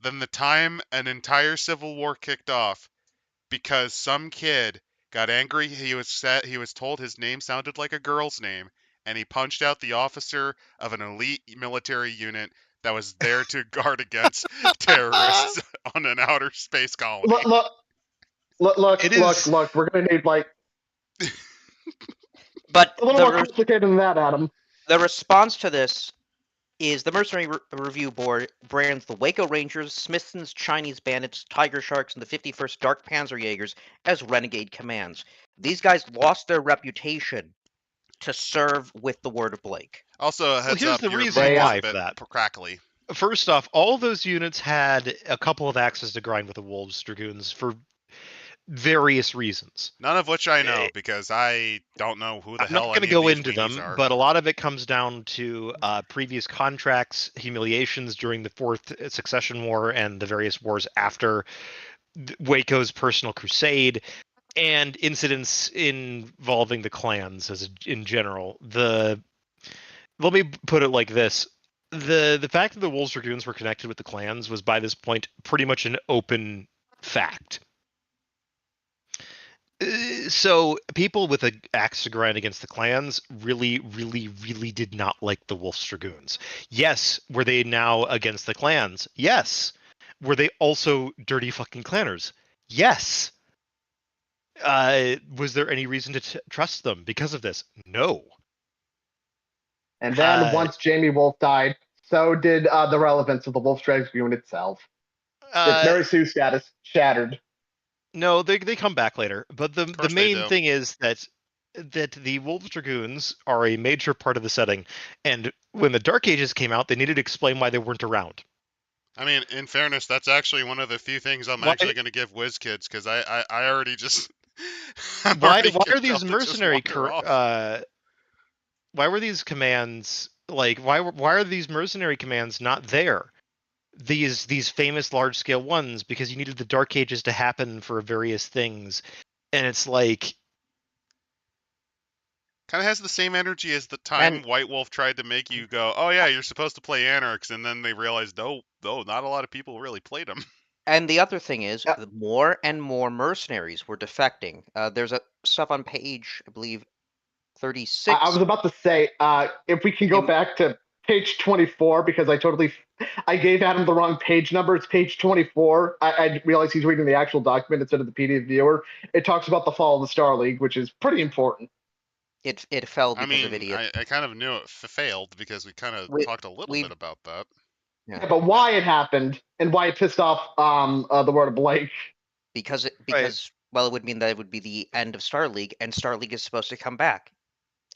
than the time an entire civil war kicked off because some kid got angry. He was told his name sounded like a girl's name, and he punched out the officer of an elite military unit that was there to guard against terrorists on an outer space colony. Look, we're going to need, like... But a little more complicated than that, Adam. The response to this is the Mercenary Review Board brands the Waco Rangers, Smithson's Chinese Bandits, Tiger Sharks, and the 51st Dark Panzerjägers as renegade commands. These guys lost their reputation to serve with the Word of Blake. Also, heads here's up, the your reason mic is why a bit for that. crackly. First off, all those units had a couple of axes to grind with the Wolves Dragoons for various reasons. None of which I know, because I don't know who the I'm hell not going to any of go these into weenies them, are. but a lot of it comes down to previous contracts, humiliations during the Fourth Succession War and the various wars after Waco's personal crusade, and incidents involving the clans in general. Let me put it like this. The fact that the Wolves Dragoons were connected with the clans was by this point pretty much an open fact. So people with an axe to grind against the clans really, really, really did not like the Wolves Dragoons. Yes, were they now against the clans? Yes. Were they also dirty fucking clanners? Yes. Was there any reason to trust them because of this? No. And then once Jamie Wolf died, so did the relevance of the Wolf Dragoon itself. Its Mary Sue status shattered. No, they come back later. But the main thing is that the Wolves Dragoons are a major part of the setting, and when the Dark Ages came out, they needed to explain why they weren't around. I mean, in fairness, that's actually one of the few things I'm actually going to give Whiz Kids, because I already just... why are these mercenary... why were these commands... Like, why are these mercenary commands not there? These famous large-scale ones, because you needed the Dark Ages to happen for various things. And it's like... Kind of has the same energy as the time White Wolf tried to make you go, oh yeah, you're supposed to play Anarchs, and then they realized, no, not a lot of people really played them. And the other thing is, more and more mercenaries were defecting. There's stuff on page, I believe, 36. I was about to say, if we can go back to page 24, because I gave Adam the wrong page number. It's page 24. I realized he's reading the actual document instead of the PDF viewer. It talks about the fall of the Star League, which is pretty important. It fell because of idiot. I kind of knew it failed because we kind of talked a little bit about that. Yeah, but why it happened and why it pissed off the Word of Blake? Because well, it would mean that it would be the end of Star League, and Star League is supposed to come back.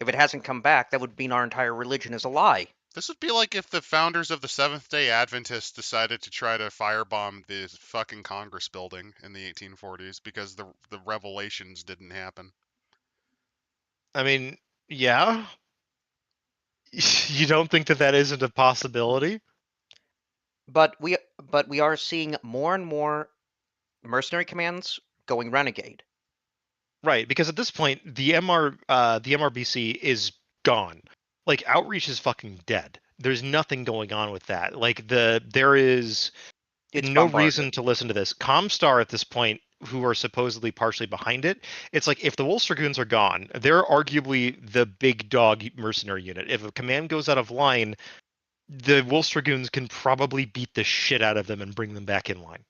If it hasn't come back, that would mean our entire religion is a lie. This would be like if the founders of the Seventh-day Adventists decided to try to firebomb the fucking Congress building in the 1840s because the revelations didn't happen. I mean, yeah. You don't think that isn't a possibility? But we are seeing more and more mercenary commands going renegade. Right, because at this point, the MRBC is gone. Like, Outreach is fucking dead. There's nothing going on with that. Like, there is no reason to listen to this. ComStar at this point, who are supposedly partially behind it, it's like, if the Wolves Dragoons are gone, they're arguably the big dog mercenary unit. If a command goes out of line, the Wolves Dragoons can probably beat the shit out of them and bring them back in line.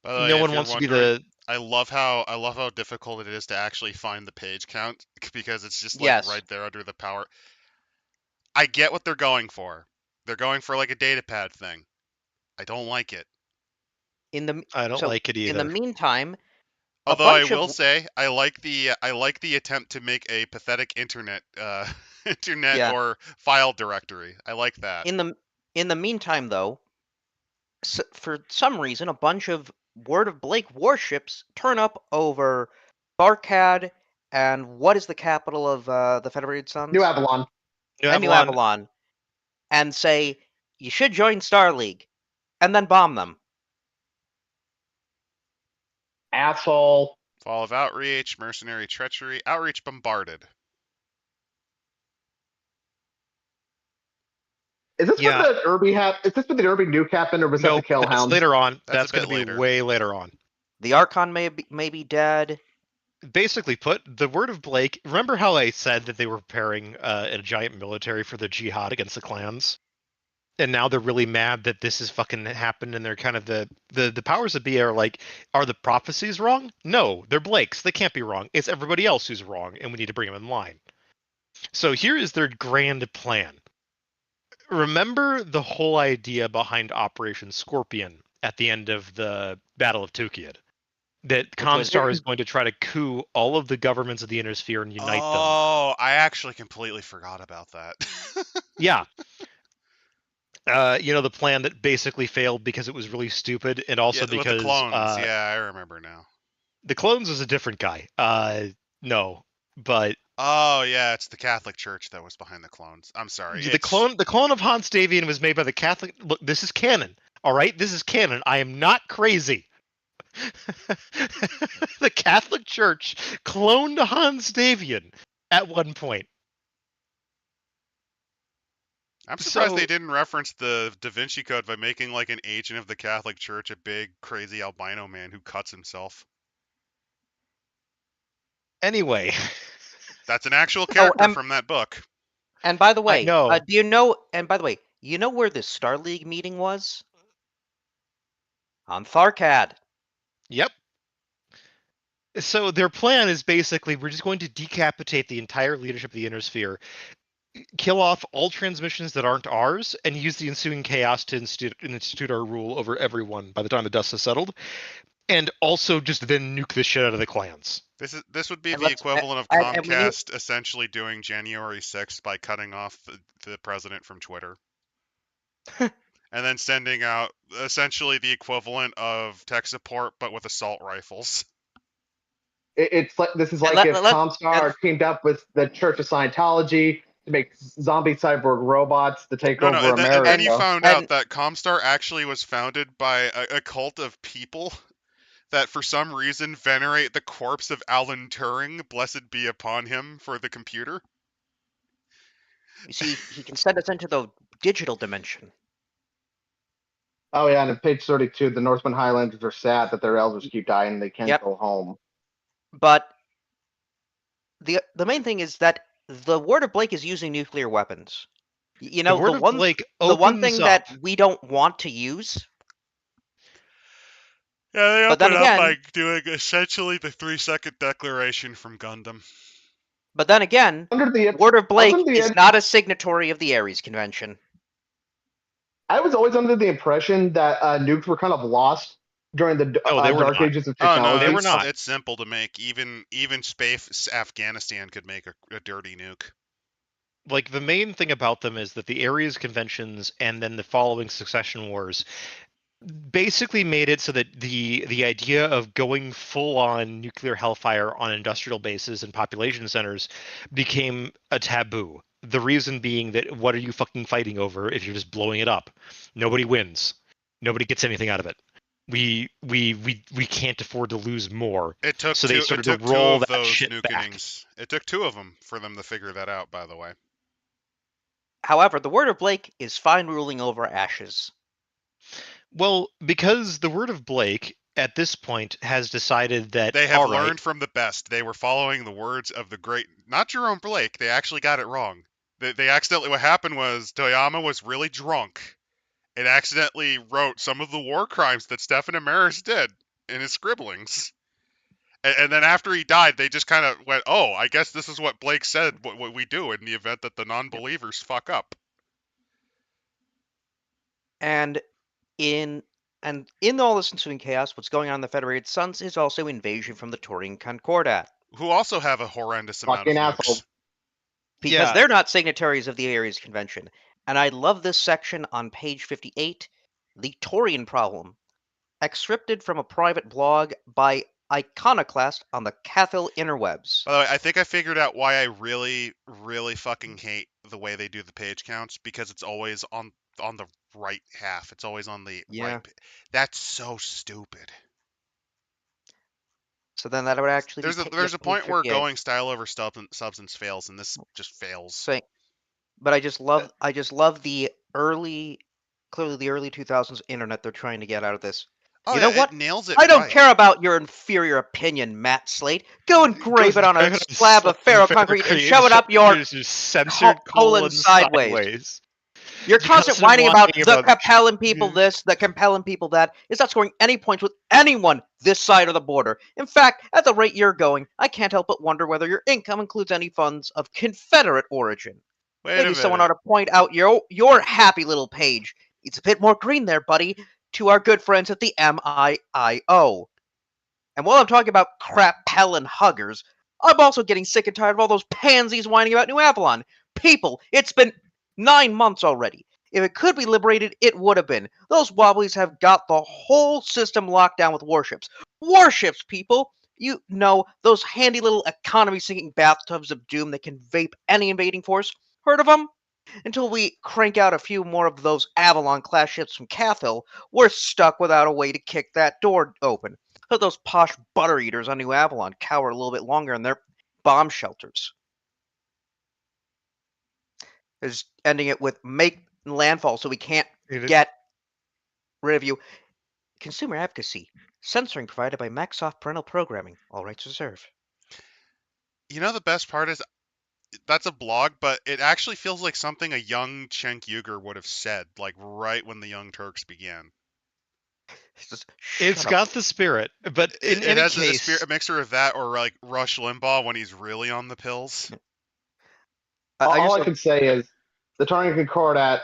No one wants to be the... I love how difficult it is to actually find the page count, because it's just like right there under the power. I get what they're going for. They're going for like a data pad thing. I don't like it. I don't like it either. In the meantime, although I will say I like the attempt to make a pathetic internet or file directory. I like that. In the meantime, though, for some reason, a bunch of Word of Blake warships turn up over Tharkad and what is the capital of the Federated Suns? New Avalon. New Avalon. And say, you should join Star League. And then bomb them. Asshole. Fall of Outreach, Mercenary Treachery, Outreach bombarded. Is this what the Irby Is this what the Irby nuke happened, or was that the Kill Hound? Later on. That's going to be way later on. The Archon may be dead. Basically put, the Word of Blake... Remember how I said that they were preparing a giant military for the jihad against the clans? and now they're really mad that this has fucking happened, and they're kind of the powers that be are like, are the prophecies wrong? No, they're Blake's. They can't be wrong. It's everybody else who's wrong, and we need to bring them in line. So here is their grand plan. Remember the whole idea behind Operation Scorpion at the end of the Battle of Tukid? That ComStar is going to try to coup all of the governments of the Inner Sphere and unite them. Oh, I actually completely forgot about that. Yeah. The plan that basically failed because it was really stupid, and also because with the clones. Yeah, I remember now. The clones was a different guy. No, but oh yeah, it's the Catholic Church that was behind the clones. I'm sorry. The clone of Hans Davian was made by the Catholic. Look, this is canon. All right, this is canon. I am not crazy. The Catholic Church cloned Hans Davian at one point. I'm surprised they didn't reference the Da Vinci Code by making like an agent of the Catholic Church a big, crazy albino man who cuts himself. Anyway. That's an actual character from that book. And by the way, do you know, and by the way, you know where the Star League meeting was? On Tharkad. Yep. So their plan is basically, we're just going to decapitate the entire leadership of the Inner Sphere, kill off all transmissions that aren't ours, and use the ensuing chaos to institute our rule over everyone by the time the dust has settled, and also just then nuke the shit out of the clans. This would be the equivalent of Comcast essentially doing January 6th by cutting off the president from Twitter. And then sending out essentially the equivalent of tech support, but with assault rifles. It's like if ComStar teamed up with the Church of Scientology to make zombie cyborg robots to take over America. And then you found out that ComStar actually was founded by a cult of people that for some reason venerate the corpse of Alan Turing, blessed be upon him, for the computer. You see, he can send us into the digital dimension. Oh yeah, and on page 32, the Northman Highlanders are sad that their elders keep dying and they can't go home. But the main thing is that the Word of Blake is using nuclear weapons. You know, the one thing that we don't want to use. Yeah, they open up by doing essentially the 3-second declaration from Gundam. But then again, Word of Blake is not a signatory of the Ares Convention. I was always under the impression that nukes were kind of lost during the dark ages of technology. Oh, no, they were not. It's simple to make. Even space Afghanistan could make a dirty nuke. Like, the main thing about them is that the Ares Conventions and then the following succession wars basically made it so that the idea of going full-on nuclear hellfire on industrial bases and population centers became a taboo. The reason being that what are you fucking fighting over if you're just blowing it up? Nobody wins. Nobody gets anything out of it. We can't afford to lose more. It took so they started to roll that shit back. It took 2 of them for them to figure that out, by the way. However, the Word of Blake is fine ruling over Ashes. Well, because the Word of Blake at this point has decided that they have learned from the best. They were following the words of the great, not Jerome Blake. They actually got it wrong. They accidentally, what happened was Toyama was really drunk and accidentally wrote some of the war crimes that Stefan Amaris did in his scribblings. And then after he died, they just kind of went, oh, I guess this is what Blake said, what we do in the event that the non-believers fuck up. And in all this ensuing chaos, what's going on in the Federated Suns is also invasion from the Torian Concord, who also have a horrendous amount of nukes. Because they're not signatories of the Ares Convention. And I love this section on page 58, the Torian problem, excerpted from a private blog by Iconoclast on the Cathil interwebs. By the way, I think I figured out why I really, really fucking hate the way they do the page counts, because it's always on the right half. It's always on the right. That's so stupid. So then that would actually there's a point where going style over substance fails, and this just fails. But I just love the early 2000s internet they're trying to get out of this. Oh, you know what? It nails it. I don't care about your inferior opinion, Matt Slate. Go and grave it on a slab of ferroconcrete and shove it up your censored colon sideways. Your constant whining about the compelling people this, the compelling people that, is not scoring any points with anyone this side of the border. In fact, at the rate you're going, I can't help but wonder whether your income includes any funds of Confederate origin. Maybe someone ought to point out your happy little page. It's a bit more green there, buddy, to our good friends at the MIIO. And while I'm talking about crap-pelling huggers, I'm also getting sick and tired of all those pansies whining about New Avalon. People, it's been 9 months already. If it could be liberated, it would have been. Those wobblies have got the whole system locked down with warships. Warships, people! You know, those handy little economy-sinking bathtubs of doom that can vape any invading force. Heard of them? Until we crank out a few more of those Avalon-class ships from Cathil, we're stuck without a way to kick that door open. Let those posh butter eaters on New Avalon cower a little bit longer in their bomb shelters. Is ending it with make landfall so we can't get rid of you. Consumer advocacy. Censoring provided by Microsoft Parental Programming. All rights reserved. You know, the best part is that's a blog, but it actually feels like something a young Cenk Uygur would have said, like right when the Young Turks began. It's got the spirit, but in it any has case, a mixture of that or like Rush Limbaugh when he's really on the pills. All I can say is the Torian Concord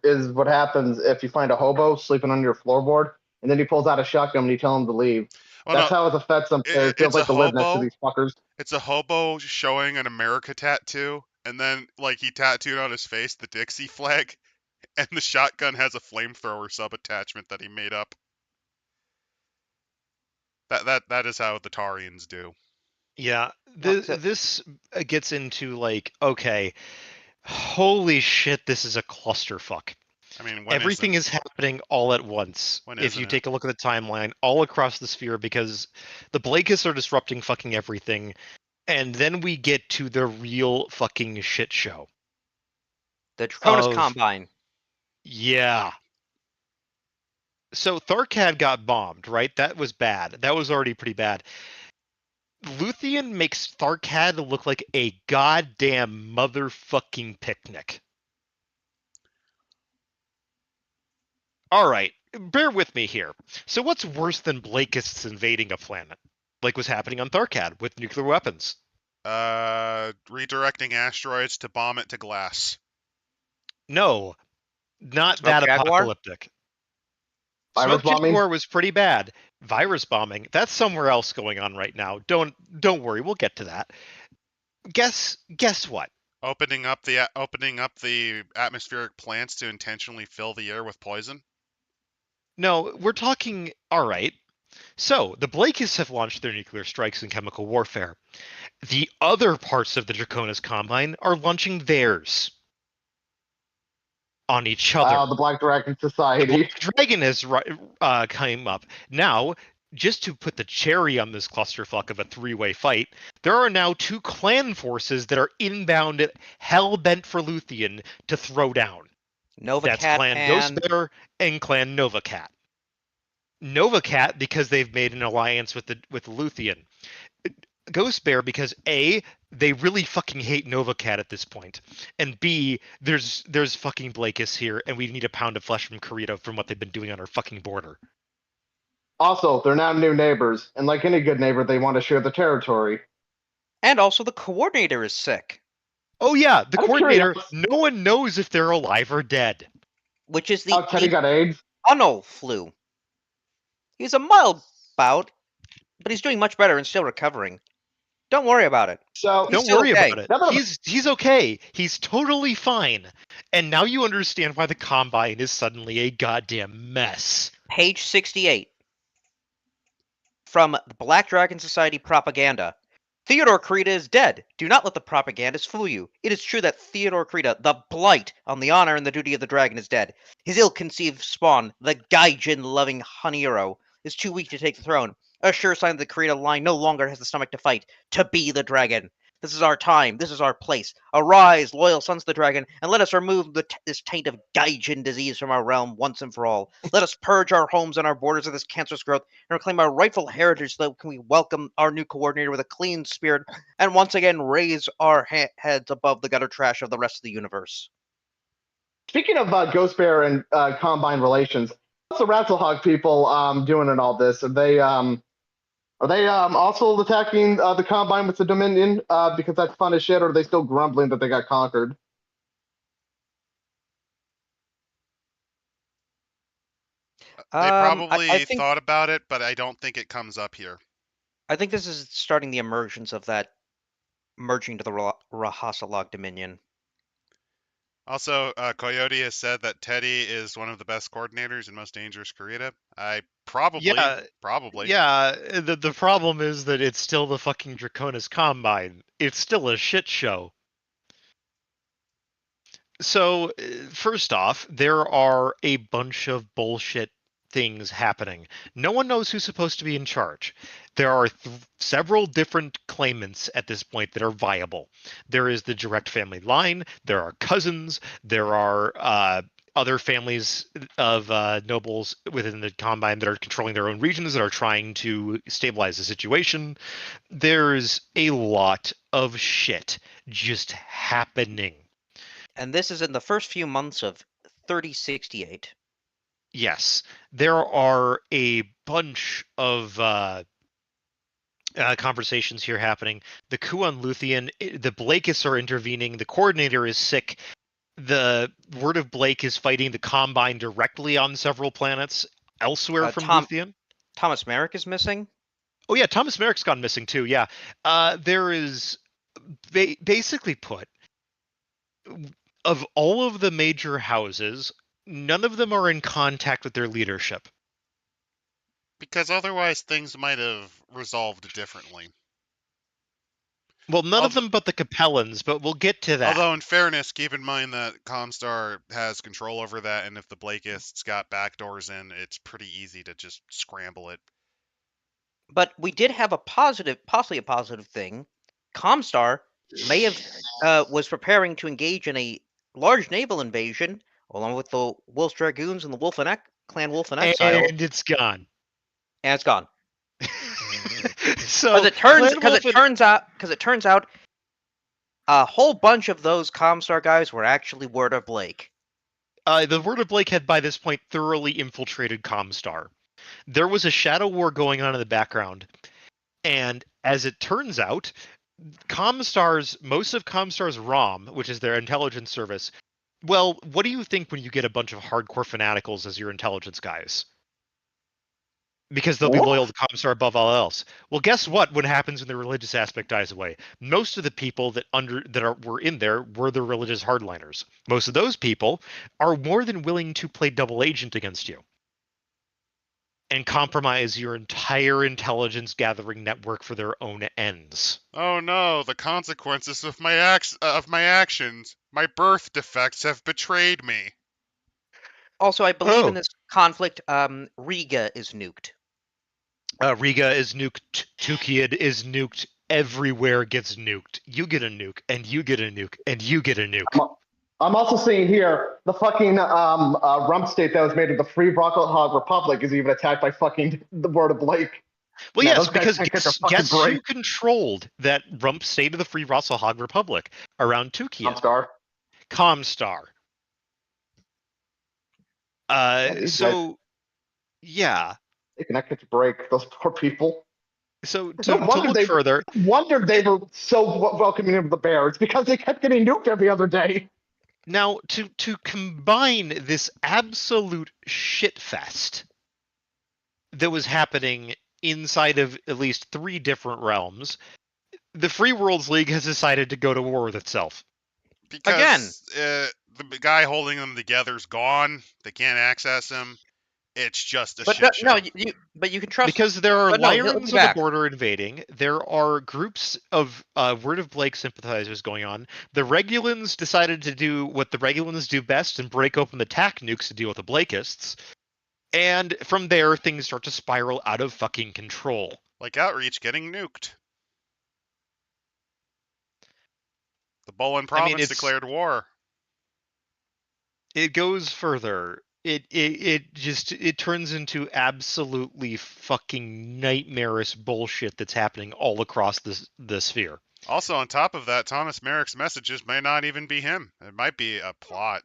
is what happens if you find a hobo sleeping on your floorboard, and then he pulls out a shotgun and you tell him to leave. Well, that's how it affects them. It feels like to live next to these fuckers. It's a hobo showing an America tattoo, and then like he tattooed on his face the Dixie flag, and the shotgun has a flamethrower sub-attachment that he made up. That is how the Tarians do. Yeah, this gets into like, okay, holy shit, this is a clusterfuck. I mean, everything is happening all at once. If you take a look at the timeline, all across the sphere, because the Blakists are disrupting fucking everything, and then we get to the real fucking shit show. The Draconis Combine. Yeah. So Tharkad got bombed, right? That was bad. That was already pretty bad. Luthien makes Tharkad look like a goddamn motherfucking picnic. All right, bear with me here. So what's worse than Blakists invading a planet, like was happening on Tharkad with nuclear weapons? Redirecting asteroids to bomb it to glass. No, not that apocalyptic. Virus bombing? Jaguar was pretty bad. Virus bombing, that's somewhere else going on right now. Don't worry, we'll get to that. Guess what? Opening up the atmospheric plants to intentionally fill the air with poison? No, we're talking. All right. So the Blakists have launched their nuclear strikes and chemical warfare. The other parts of the Draconis Combine are launching theirs on each other. The Black Dragon Society. The Black Dragon has came up. Now, just to put the cherry on this clusterfuck of a three-way fight, there are now 2 clan forces that are inbound, hell-bent for Luthien to throw down. That's Clan Ghostbear and Clan Novacat. Novacat because they've made an alliance with Luthien. Ghostbear because A, they really fucking hate Novacat at this point, and B, there's fucking Blakists here, and we need a pound of flesh from Korea from what they've been doing on our fucking border. Also, they're now new neighbors, and like any good neighbor, they want to share the territory. And also, the coordinator is sick. Oh yeah, the coordinator. No one knows if they're alive or dead. Which is the Teddy got AIDS. Tunnel flu. He's a mild bout, but he's doing much better and still recovering. Don't worry about it. So don't worry about it. He's okay. He's totally fine. And now you understand why the Combine is suddenly a goddamn mess. Page 68. From the Black Dragon Society propaganda. Theodore Krita is dead. Do not let the propagandists fool you. It is true that Theodore Krita, the blight on the honor and the duty of the dragon, is dead. His ill-conceived spawn, the Gaijin-loving Haniro, is too weak to take the throne. A sure sign that the Krita line no longer has the stomach to fight, to be the dragon. This is our time. This is our place. Arise, loyal sons of the dragon, and let us remove this taint of Gaijin disease from our realm once and for all. Let us purge our homes and our borders of this cancerous growth and reclaim our rightful heritage so that we welcome our new coordinator with a clean spirit and once again raise our heads above the gutter trash of the rest of the universe. speaking of Ghost Bear and Combine relations, what's the Rattlehog people doing in all this? Are they also attacking the Combine with the Dominion because that's fun as shit, or are they still grumbling that they got conquered? They probably thought about it, but I don't think it comes up here. I think this is starting the emergence of that merging to the Rahasalog Dominion. Also, Coyote has said that Teddy is one of the best coordinators and most dangerous Kurita. Probably. Yeah, the problem is that it's still the fucking Draconis Combine. It's still a shit show. So, first off, there are a bunch of bullshit things happening. No one knows who's supposed to be in charge. There are several different claimants at this point that are viable. There is the direct family line, there are cousins, there are other families of nobles within the Combine that are controlling their own regions, that are trying to stabilize the situation. There's a lot of shit just happening. And this is in the first few months of 3068. Yes, there are a bunch of conversations here happening. The coup on Luthien, the Blakeists are intervening. The coordinator is sick. The Word of Blake is fighting the Combine directly on several planets elsewhere from Luthien. Thomas Merrick is missing? Oh yeah, Thomas Merrick's gone missing too, yeah. There is, basically put, of all of the major houses, none of them are in contact with their leadership. Because otherwise things might have resolved differently. Well, none of them but the Capellans, but we'll get to that. Although, in fairness, keep in mind that ComStar has control over that, and if the Blakeists got backdoors in, it's pretty easy to just scramble it. But we did have possibly a positive thing. ComStar may have was preparing to engage in a large naval invasion, along with the Wolf's Dragoons and the Clan Wolf in Exile. And it's gone. And it's gone. So because it turns out a whole bunch of those ComStar guys were actually Word of Blake. The Word of Blake had by this point thoroughly infiltrated ComStar. There was a shadow war going on in the background, and as it turns out, most of ComStar's ROM, which is their intelligence service. Well, what do you think when you get a bunch of hardcore fanaticals as your intelligence guys? Because they'll be loyal to ComStar above all else. Well, guess what? What happens when the religious aspect dies away? Most of the people were in there were the religious hardliners. Most of those people are more than willing to play double agent against you and compromise your entire intelligence gathering network for their own ends. Oh no, the consequences of my actions. My birth defects have betrayed me. Also, I believe in this conflict, Riga is nuked. Riga is nuked. Tukiad is nuked. Everywhere gets nuked. You get a nuke, and you get a nuke, and you get a nuke. I'm also seeing here the fucking rump state that was made of the Free Rockahog Republic is even attacked by fucking the Word of Blake. Well, yes, because guess who controlled that rump state of the Free Rockahog Republic around Tukiad? ComStar. Yeah. They can catch a break, those poor people. So to look further, wondered they were so welcoming of the Bears because they kept getting nuked every other day. Now, to combine this absolute shitfest that was happening inside of at least 3 different realms, the Free Worlds League has decided to go to war with itself. Because the guy holding them together is gone. They can't access him. It's just a shit show. No, but you can trust... Because there are Lyrans of the border invading. There are groups of Word of Blake sympathizers going on. The Regulans decided to do what the Regulans do best and break open the TAC nukes to deal with the Blakeists. And from there, things start to spiral out of fucking control. Like Outreach getting nuked. The Bolin province declared war. It goes further. It turns into absolutely fucking nightmarish bullshit that's happening all across the sphere. Also, on top of that, Thomas Merrick's messages may not even be him. It might be a plot.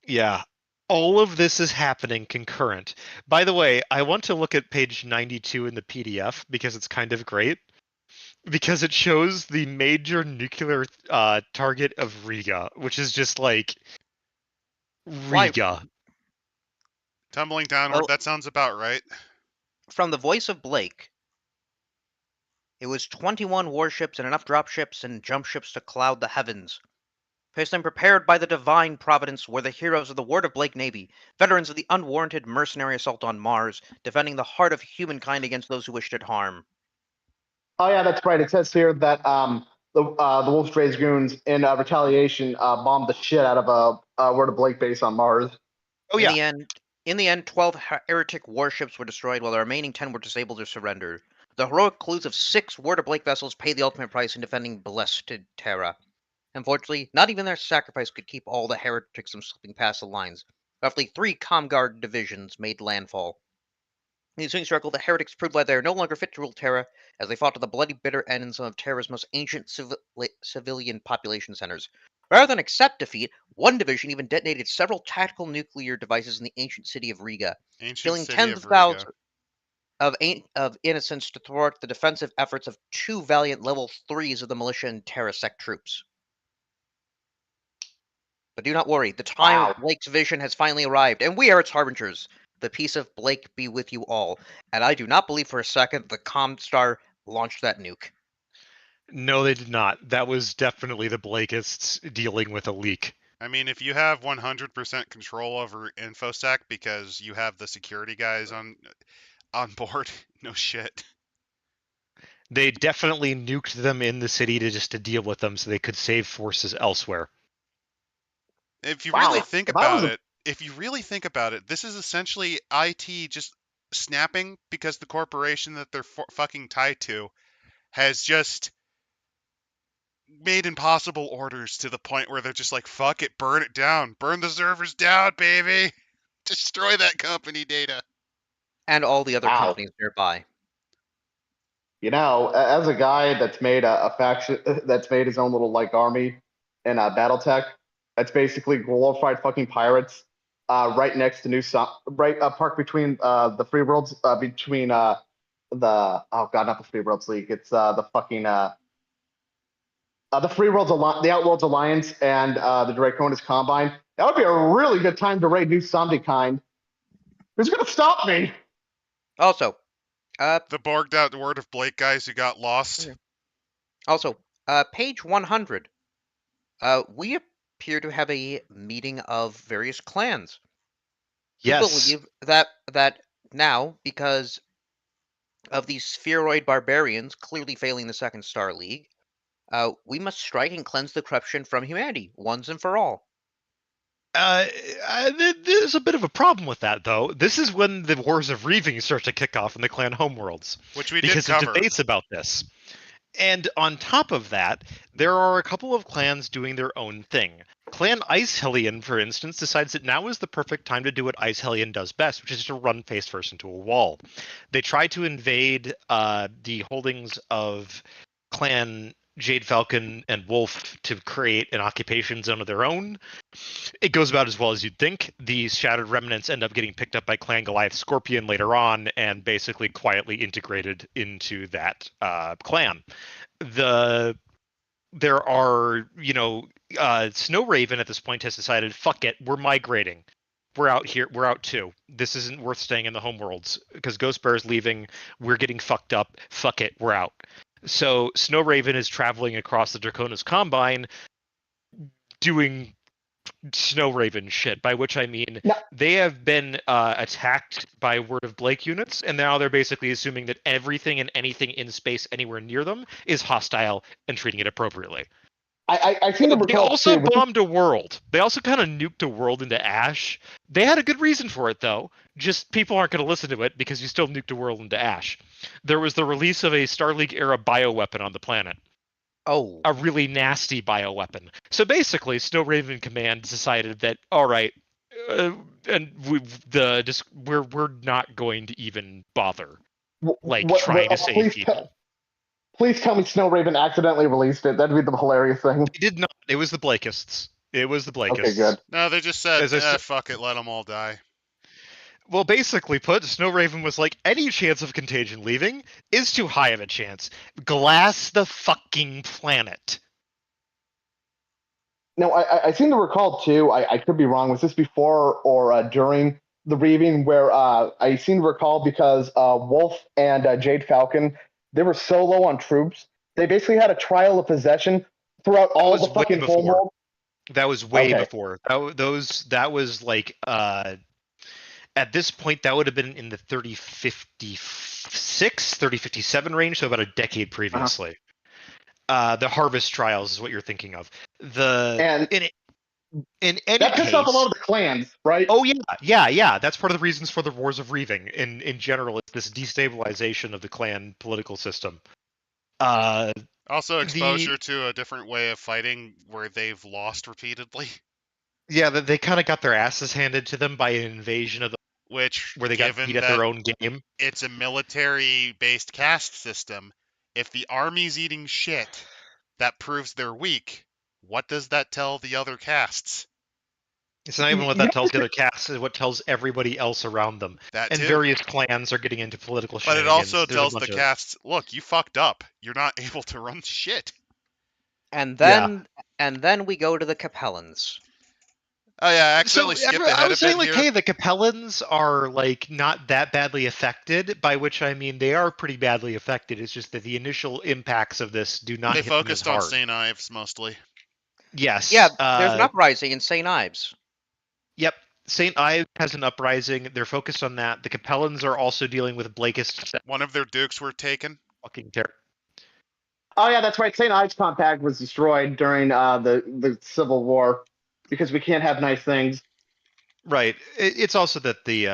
Yeah. All of this is happening concurrent. By the way, I want to look at page 92 in the PDF because it's kind of great. Because it shows the major nuclear target of Riga, which is just like Riga. Tumbling downward, that sounds about right. From the voice of Blake, it was 21 warships and enough dropships and jump ships to cloud the heavens. Person prepared by the divine providence were the heroes of the Word of Blake Navy, veterans of the unwarranted mercenary assault on Mars, defending the heart of humankind against those who wished it harm. Oh yeah, that's right. It says here that the Wolf's Dragoons in retaliation bombed the shit out of a Word of Blake base on Mars. Oh yeah. In the end, 12 heretic warships were destroyed, while the remaining 10 were disabled or surrendered. The heroic crews of 6 Word of Blake vessels paid the ultimate price in defending blessed Terra. Unfortunately, not even their sacrifice could keep all the heretics from slipping past the lines. Roughly 3 ComGuard divisions made landfall. In the ensuing struggle, the heretics proved that they are no longer fit to rule Terra, as they fought to the bloody bitter end in some of Terra's most ancient civilian population centers. Rather than accept defeat, one division even detonated several tactical nuclear devices in the ancient city of Riga, killing tens of thousands of innocents to thwart the defensive efforts of 2 valiant level 3s of the militia and Terra sect troops. But do not worry, the time of Blake's vision has finally arrived, and we are its harbingers. The peace of Blake be with you all. And I do not believe for a second the ComStar launched that nuke. No, they did not. That was definitely the Blakeists dealing with a leak. I mean, if you have 100% control over InfoSec because you have the security guys on board, no shit. They definitely nuked them in the city to deal with them so they could save forces elsewhere. If you really think about it, this is essentially IT just snapping because the corporation that they're fucking tied to has just made impossible orders to the point where they're just like, fuck it, burn it down. Burn the servers down, baby. Destroy that company data. And all the other companies nearby. You know, as a guy that's made a faction, that's made his own little like army in Battletech, that's basically glorified fucking pirates. Right next to parked between the Free Worlds, between not the Free Worlds League. It's the fucking the Free Worlds the Outworlds Alliance and the Draconis Combine. That would be a really good time to raid New Somnikind. Who's gonna stop me? Also, the borged out Word of Blake guys who got lost. Also, page 100. We appear to have a meeting of various clans. Yes. We believe that now, because of these spheroid barbarians clearly failing the Second Star League, we must strike and cleanse the corruption from humanity, once and for all. There's a bit of a problem with that, though. This is when the Wars of Reaving start to kick off in the clan homeworlds. Which we because did cover. Of debates about this. And on top of that, there are a couple of clans doing their own thing. Clan Ice Hellion, for instance, decides that now is the perfect time to do what Ice Hellion does best, which is to run face first into a wall. They try to invade the holdings of Clan Jade Falcon and Wolf to create an occupation zone of their own. It goes about as well as you'd think. These shattered remnants end up getting picked up by Clan Goliath Scorpion later on and basically quietly integrated into that clan. There are, Snow Raven at this point has decided, fuck it, we're migrating. We're out here. We're out too. This isn't worth staying in the homeworlds because Ghost Bear's leaving. We're getting fucked up. Fuck it, we're out. So Snow Raven is traveling across the Draconis Combine doing Snow Raven shit, by which I mean they have been attacked by Word of Blake units, and now they're basically assuming that everything and anything in space anywhere near them is hostile and treating it appropriately. I seem to recall they also too, bombed a world. They also kind of nuked a world into ash. They had a good reason for it, though. Just people aren't going to listen to it because you still nuked a world into ash. There was the release of a Star League-era bioweapon on the planet. Oh. A really nasty bioweapon. So basically, Snow Raven Command decided that, all right, and we're not going to even bother trying to save people. Please tell me Snow Raven accidentally released it. That'd be the hilarious thing. It did not. It was the Blakeists. It was the Blakists. Okay, good. No, they just said, fuck it, let them all die. Well, basically put, Snow Raven was like, any chance of contagion leaving is too high of a chance. Glass the fucking planet. Now, I seem to recall, too, I could be wrong, was this before or during the Reaving, where I seem to recall because Wolf and Jade Falcon, they were so low on troops, they basically had a trial of possession throughout all the fucking homeworld. That was way before. That was like, at this point, that would have been in the 3056, 3057 range, so about a decade previously. The Harvest Trials is what you're thinking of. In any that pissed case, off a lot of the clans, right? Oh yeah. That's part of the reasons for the Wars of Reaving. In general, it's this destabilization of the clan political system. Also, exposure to a different way of fighting where they've lost repeatedly. Yeah, they kind of got their asses handed to them by an invasion of the where they got beat at their own game. It's a military-based caste system. If the army's eating shit, that proves they're weak. What does that tell the other castes? It's not even what that tells the other castes, it's what tells everybody else around them. That and too. Various clans are getting into political shenanigans. But it also tells the castes, look, you fucked up. You're not able to run shit. And then we go to the Capellans. Oh yeah, I accidentally skipped ahead a bit. I was saying, like, here. hey, the Capellans are like not that badly affected. By which I mean they are pretty badly affected. It's just that the initial impacts of this do not. They hit them focused as hard. on St. Ives mostly. Yes. Yeah, there's an uprising in St. Ives. Yep, St. Ives has an uprising. They're focused on that. The Capellans are also dealing with Blakists. One of their dukes were taken. Fucking terrible. Oh yeah, that's right. St. Ives Compact was destroyed during the Civil War because we can't have nice things. Right. It's also that the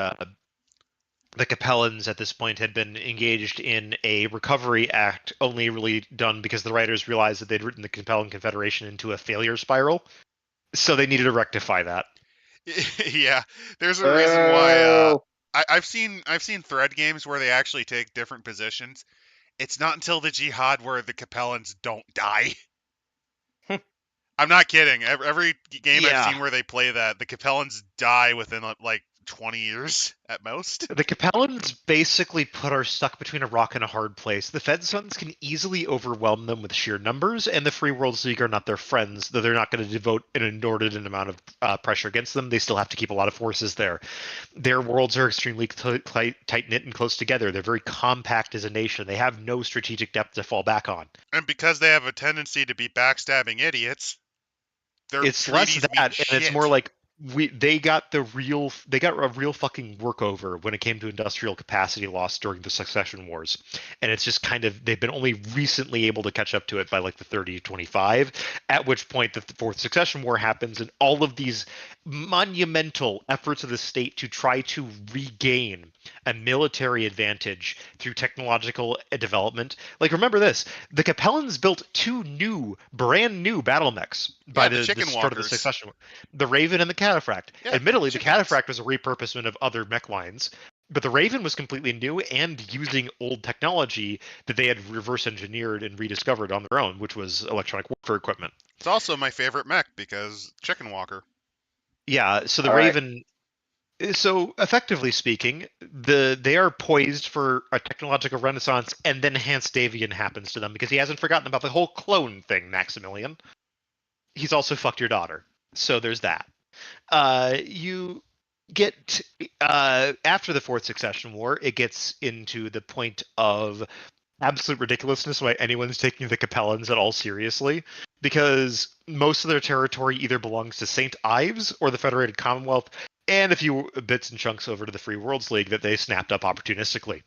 Capellans at this point had been engaged in a recovery act, only really done because the writers realized that they'd written the Capellan Confederation into a failure spiral, so they needed to rectify that. Yeah, there's a reason why. I've seen thread games where they actually take different positions. It's not until the Jihad where the Capellans don't die. I'm not kidding. Every game I've seen where they play that, the Capellans die within like 20 years at most. The Capellans basically are stuck between a rock and a hard place. The Fed Sons can easily overwhelm them with sheer numbers, and the Free World League are not their friends, though they're not going to devote an inordinate amount of pressure against them. They still have to keep a lot of forces there. Their worlds are extremely tight-knit and close together. They're very compact as a nation. They have no strategic depth to fall back on. And because they have a tendency to be backstabbing idiots, it's less that, and it's more like they got a real fucking workover when it came to industrial capacity loss during the succession wars, and it's just kind of they've been only recently able to catch up to it by like the 30-25, at which point the fourth succession war happens, and all of these monumental efforts of the state to try to regain a military advantage through technological development. Like, remember this: the Capellans built two brand new battle mechs by the start of the succession war. The Raven and the Cataphract. Yeah, admittedly, the Cataphract was a repurposement of other mech lines, but the Raven was completely new and using old technology that they had reverse engineered and rediscovered on their own, which was electronic warfare equipment. It's also my favorite mech because Chicken Walker. Yeah, so the Raven. Right. So effectively speaking, they are poised for a technological renaissance, and then Hans Davian happens to them because he hasn't forgotten about the whole clone thing, Maximilian. He's also fucked your daughter, so there's that. You get after the fourth succession war, it gets into the point of absolute ridiculousness why anyone's taking the Capellans at all seriously, because most of their territory either belongs to St. Ives or the Federated Commonwealth, and a few bits and chunks over to the Free Worlds League that they snapped up opportunistically.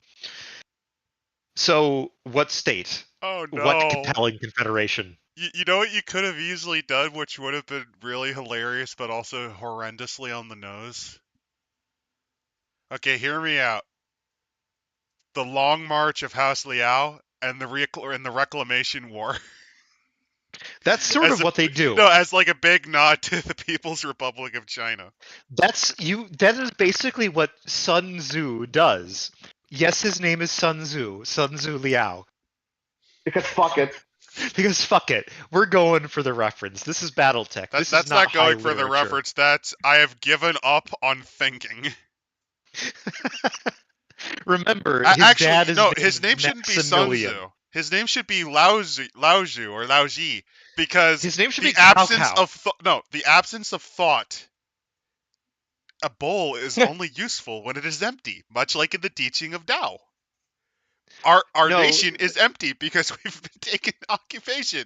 So, what state? Oh no! What Capellan Confederation? You know what you could have easily done, which would have been really hilarious, but also horrendously on the nose? Okay, hear me out. The Long March of House Liao and the Reclamation War. That's sort of what they do. No, as like a big nod to the People's Republic of China. That is basically what Sun Tzu does. Yes, his name is Sun Tzu Liao. Because fuck it. Because fuck it, we're going for the reference. This is Battletech. That's is not going for literature. the reference. That's I have given up on thinking. Remember, his dad is his name shouldn't be Sun Tzu. His name should be Lao Zhu or Lao Ji, because his name should the be absence Cao. of the absence of thought. A bowl is only useful when it is empty, much like in the teaching of Tao. Our nation is empty because we've been taken occupation.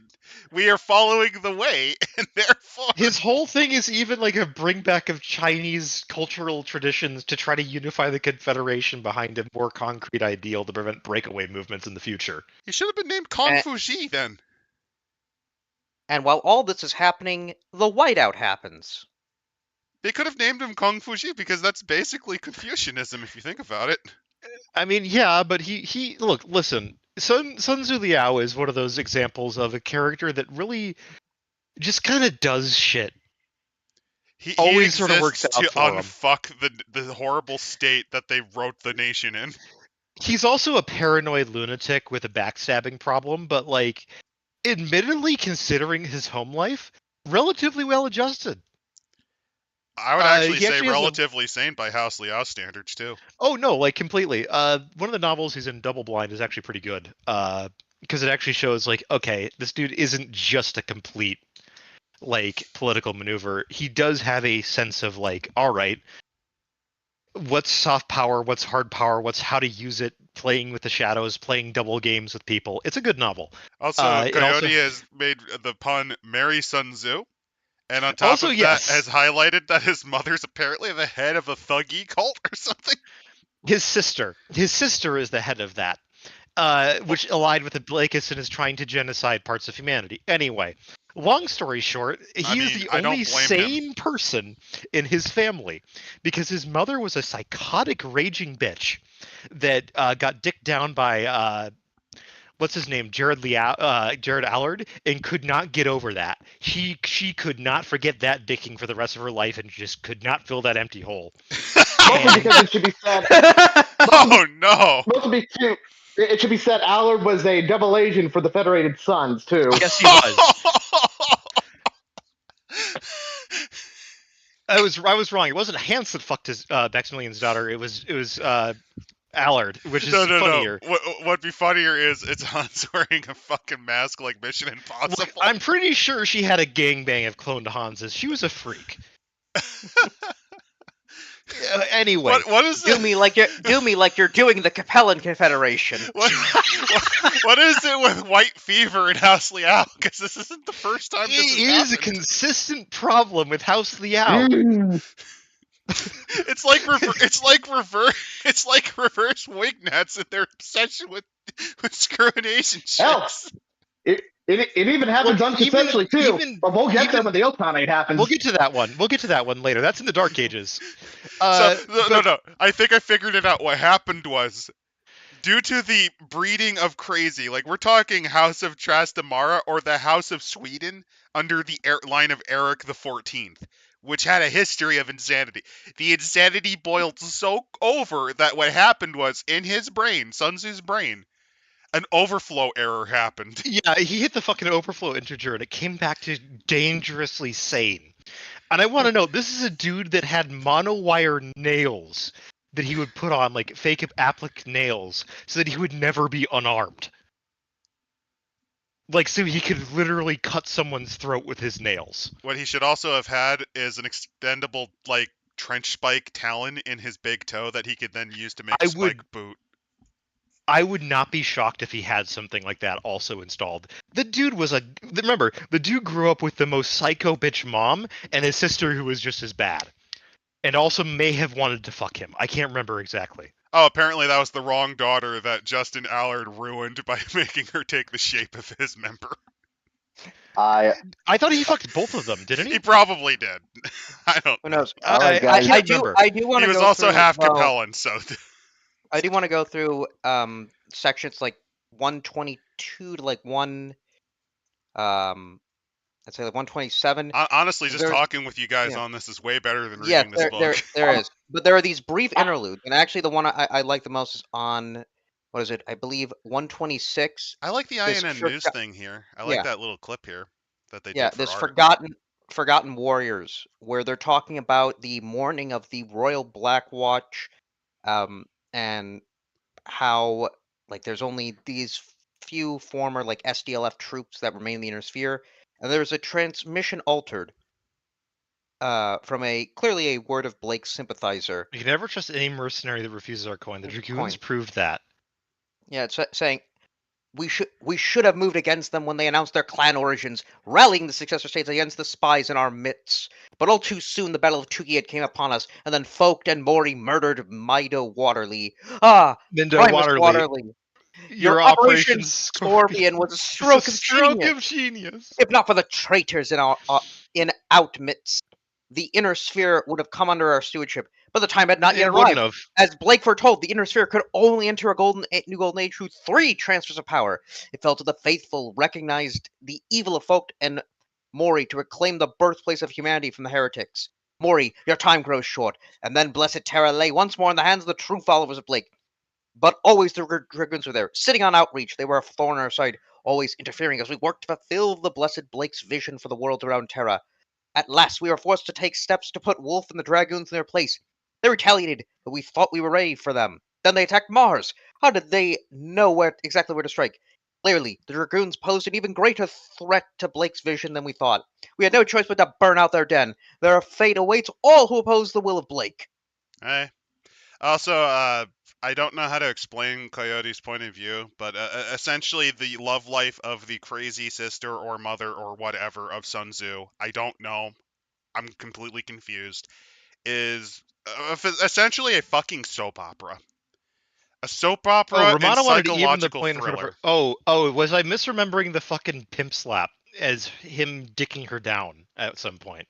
We are following the way, and therefore his whole thing is even like a bringback of Chinese cultural traditions to try to unify the Confederation behind a more concrete ideal to prevent breakaway movements in the future. He should have been named Kung Fu Xi then. And while all this is happening, the whiteout happens. They could have named him Kung Fu Xi because that's basically Confucianism if you think about it. I mean, yeah, but he look, listen, Sun Tzu Liao is one of those examples of a character that really just kind of does shit. He always sort of works out to for him. unfuck the horrible state that they wrote the nation in. He's also a paranoid lunatic with a backstabbing problem, but like, admittedly, considering his home life, relatively well adjusted. I would actually say relatively sane by House Liao standards, too. Oh, no, like, completely. One of the novels he's in, Double Blind, is actually pretty good. Because it actually shows, like, okay, this dude isn't just a complete, like, political maneuver. He does have a sense of, like, all right, what's soft power, what's hard power, what's how to use it, playing with the shadows, playing double games with people. It's a good novel. Also, Coyote has made the pun marry Sun Tzu. And on top of that, has highlighted that his mother's apparently the head of a thuggy cult or something. His sister is the head of that, which allied with the Blakis and is trying to genocide parts of humanity. Anyway, long story short, he's the only sane person in his family because his mother was a psychotic, raging bitch that got dicked down by what's his name, Jared Allard, and could not get over that. She could not forget that dicking for the rest of her life and just could not fill that empty hole. Mostly because it should be said. Oh no! It should be said Allard was a double agent for the Federated Sons too. Yes, he was. I was wrong. It wasn't Hans that fucked his Maximilian's daughter. It was Allard, which is funnier. No. What'd be funnier is it's Hans wearing a fucking mask like Mission Impossible. Look, I'm pretty sure she had a gangbang of cloned Hanses. She was a freak. Anyway, what is do me like you're doing the Capellan Confederation. What is it with white fever in House Liao? Because this isn't the first time this has happened. A consistent problem with House Liao. It's like reverse Wignats and their obsession with screwing Asian chicks. It even happens unconsensually too. But we'll get there when the Ilkhanate happens. We'll get to that one. We'll get to that one later. That's in the Dark Ages. No. I think I figured it out. What happened was, due to the breeding of crazy, like we're talking House of Trastamara or the House of Sweden under the line of Eric the 14th. Which had a history of insanity. The insanity boiled so over that what happened was, in his brain, Sun Tzu's brain, an overflow error happened. Yeah, he hit the fucking overflow integer and it came back to dangerously sane. And I want to know, this is a dude that had monowire nails that he would put on, like fake applique nails, so that he would never be unarmed. Like, so he could literally cut someone's throat with his nails. What he should also have had is an extendable, like, trench spike talon in his big toe that he could then use to make a spike boot. I would not be shocked if he had something like that also installed. The dude was remember, the dude grew up with the most psycho bitch mom and his sister who was just as bad. And also may have wanted to fuck him. I can't remember exactly. Oh, apparently that was the wrong daughter that Justin Allard ruined by making her take the shape of his member. I thought he fucked both of them, didn't he? He probably did. I don't know. Who knows? I do want to. He was also half Capellan, so. I do want to go through sections like 122 to like I'd say like 127. Honestly, just talking with you guys on this is way better than reading this book. There is. But there are these brief interludes, and actually the one I like the most is on what is it? I believe 126. I like the INN news thing here. I like that little clip here that they did for this art. Forgotten Warriors, where they're talking about the morning of the Royal Black Watch, and how like there's only these few former like SDLF troops that remain in the inner sphere, and there's a transmission altered from clearly a Word of Blake sympathizer. You can never trust any mercenary that refuses our coin. The Dragoons proved that. Yeah, it's saying we should have moved against them when they announced their clan origins, rallying the successor states against the spies in our midst. But all too soon the Battle of Tukiyat came upon us, and then Vogt and Mori murdered Mido Waterley. Mindo Waterley. Your Operation Scorpion was a stroke of genius. If not for the traitors in out midst, the inner sphere would have come under our stewardship, but the time had not yet arrived. As Blake foretold, the inner sphere could only enter a new golden age through 3 transfers of power. It fell to the faithful, recognized the evil of Vogt and Mori to reclaim the birthplace of humanity from the heretics. Mori, your time grows short, and then blessed Terra lay once more in the hands of the true followers of Blake. But always the Dragoons were there, sitting on outreach. They were a thorn on our side, always interfering as we worked to fulfill the blessed Blake's vision for the world around Terra. At last, we were forced to take steps to put Wolf and the Dragoons in their place. They retaliated, but we thought we were ready for them. Then they attacked Mars. How did they know exactly where to strike? Clearly, the Dragoons posed an even greater threat to Blake's vision than we thought. We had no choice but to burn out their den. Their fate awaits all who oppose the will of Blake. Hey. Also, I don't know how to explain Coyote's point of view, but essentially the love life of the crazy sister or mother or whatever of Sun Tzu, I don't know, I'm completely confused, is essentially a fucking soap opera. A soap opera and psychological thriller. Was I misremembering the fucking pimp slap as him dicking her down at some point?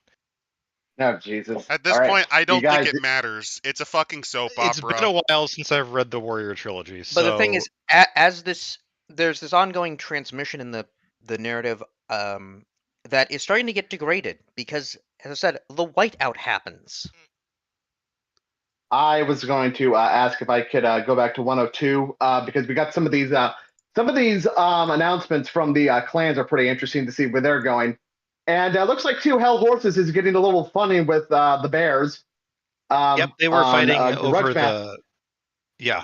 No, Jesus. At this point, I don't think it matters. It's a fucking soap opera. It's been a while since I've read the Warrior trilogy. But the thing is, there's this ongoing transmission in the narrative that is starting to get degraded because, as I said, the whiteout happens. I was going to ask if I could go back to 102 because we got some of these announcements from the clans are pretty interesting to see where they're going. And it looks like 2 Hell Horses is getting a little funny with the Bears. Yep, they were fighting over the... Yeah.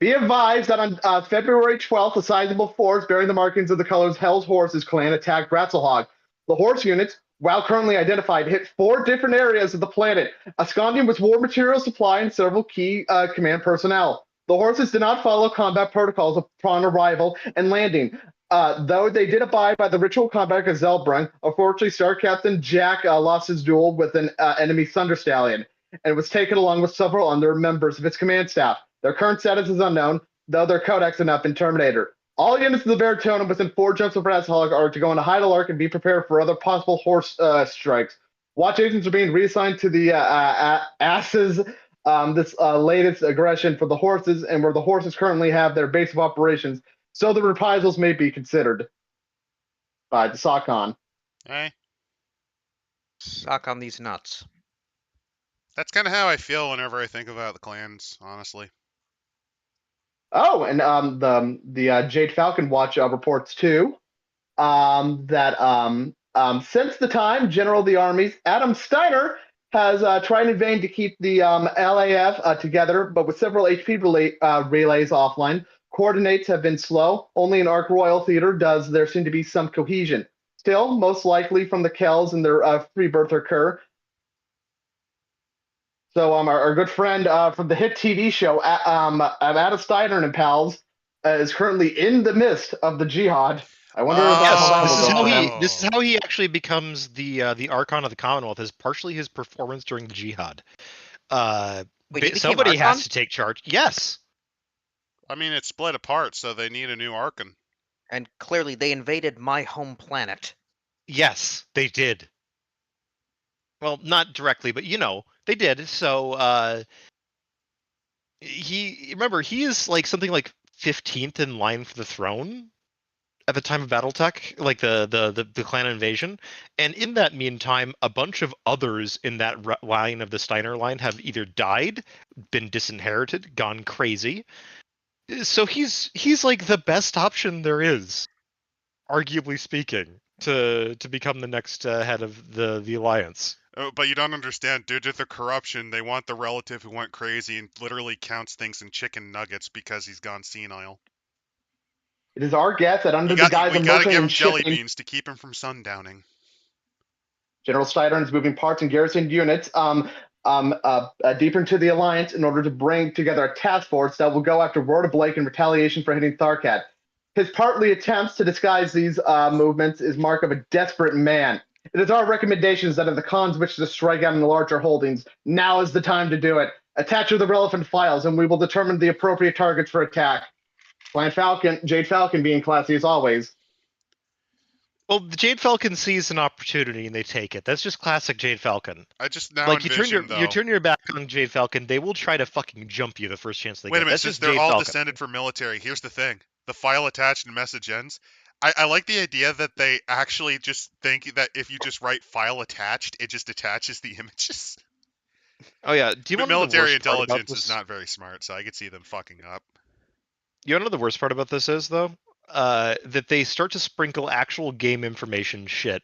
Be advised that on February 12th, a sizable force bearing the markings of the colors Hell's Horses clan attacked Ratzelhog. The horse units, while currently identified, hit 4 different areas of the planet, absconding with war material supply and several key command personnel. The horses did not follow combat protocols upon arrival and landing. Though they did abide by the ritual combat of Zelbrun, unfortunately, Star Captain Jack lost his duel with an enemy Thunder Stallion and was taken along with several other members of its command staff. Their current status is unknown, though their codex have not been terminated. All units of the Baritona within 4 jumps of Razhog are to go into hide alert and be prepared for other possible horse strikes. Watch agents are being reassigned to the asses. This latest aggression for the horses, and where the horses currently have their base of operations. So the reprisals may be considered by the Sakon. Hey. Sock on these nuts. That's kind of how I feel whenever I think about the clans, honestly. Oh, and the Jade Falcon Watch reports too that since the time General of the Armies Adam Steiner has tried in vain to keep the LAF together, but with several HP relays offline. Coordinates have been slow. Only in Ark Royal Theater does there seem to be some cohesion. Still, most likely from the Kells and their free birth occur. So our good friend from the hit TV show, Adam Steiner and pals, is currently in the midst of the jihad. I wonder this is how he actually becomes the Archon of the Commonwealth, is partially his performance during the jihad. Somebody has to take charge. Yes. I mean, it's split apart, so they need a new Archon. And clearly, they invaded my home planet. Yes, they did. Well, not directly, but they did. So he is like something like 15th in line for the throne at the time of Battletech, like the clan invasion. And in that meantime, a bunch of others in that line of the Steiner line have either died, been disinherited, gone crazy. So he's like the best option there is, arguably speaking, to become the next head of the alliance. But you don't understand, due to the corruption, they want the relative who went crazy and literally counts things in chicken nuggets because he's gone senile. It is our guess that under the guise we of gotta mercenary give him and jelly shipping, beans to keep him from sundowning. General Stidern's moving parts and garrison units deeper into the alliance in order to bring together a task force that will go after Word of Blake in retaliation for hitting Tharkad. His partly attempts to disguise these movements is mark of a desperate man. It is our recommendations that if the cons wish to strike out in the larger holdings, now is the time to do it. Attach the relevant files, and we will determine the appropriate targets for attack. Jade Falcon being classy as always. Well, the Jade Falcon sees an opportunity and they take it. That's just classic Jade Falcon. I just now envision, you turn your back on Jade Falcon, they will try to fucking jump you the first chance they get. Wait a minute, That's since just they're Jade all Falcon. descended from military, here's the thing. The file attached and message ends. I like the idea that they actually just think that if you just write file attached, it just attaches the images. Oh yeah, do you want military the worst part about intelligence this? is not very smart, so I could see them fucking up. You know the worst part about this is, though? That they start to sprinkle actual game information shit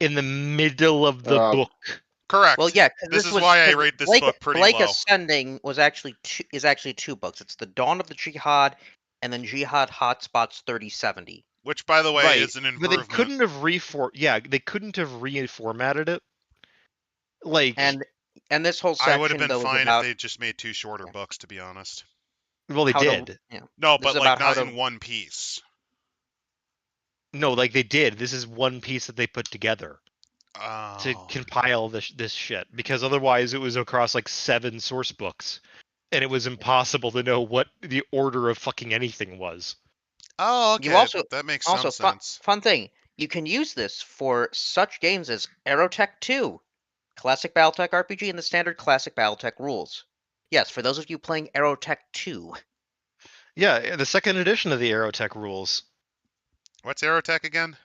in the middle of the book. Correct. Well, yeah, this is why I rate this book pretty Blake low. Ascending was actually two books. It's the Dawn of the Jihad and then Jihad Hotspots 3070. Which, by the way, is an improvement. But they couldn't have they couldn't have reformatted it. Like, and this whole section, I would have been fine if they just made two shorter books, to be honest. Well, they did. No, but like not in one piece. No, like they did. This is one piece that they put together to Oh. compile this shit, because otherwise it was across like 7 source books, and it was impossible to know what the order of fucking anything was. Oh, okay. That makes some sense. Fun thing, you can use this for such games as Aerotech 2, Classic Battletech RPG, and the standard Classic Battletech rules. Yes, for those of you playing Aerotech 2. Yeah, the second edition of the Aerotech rules. What's Aerotech again?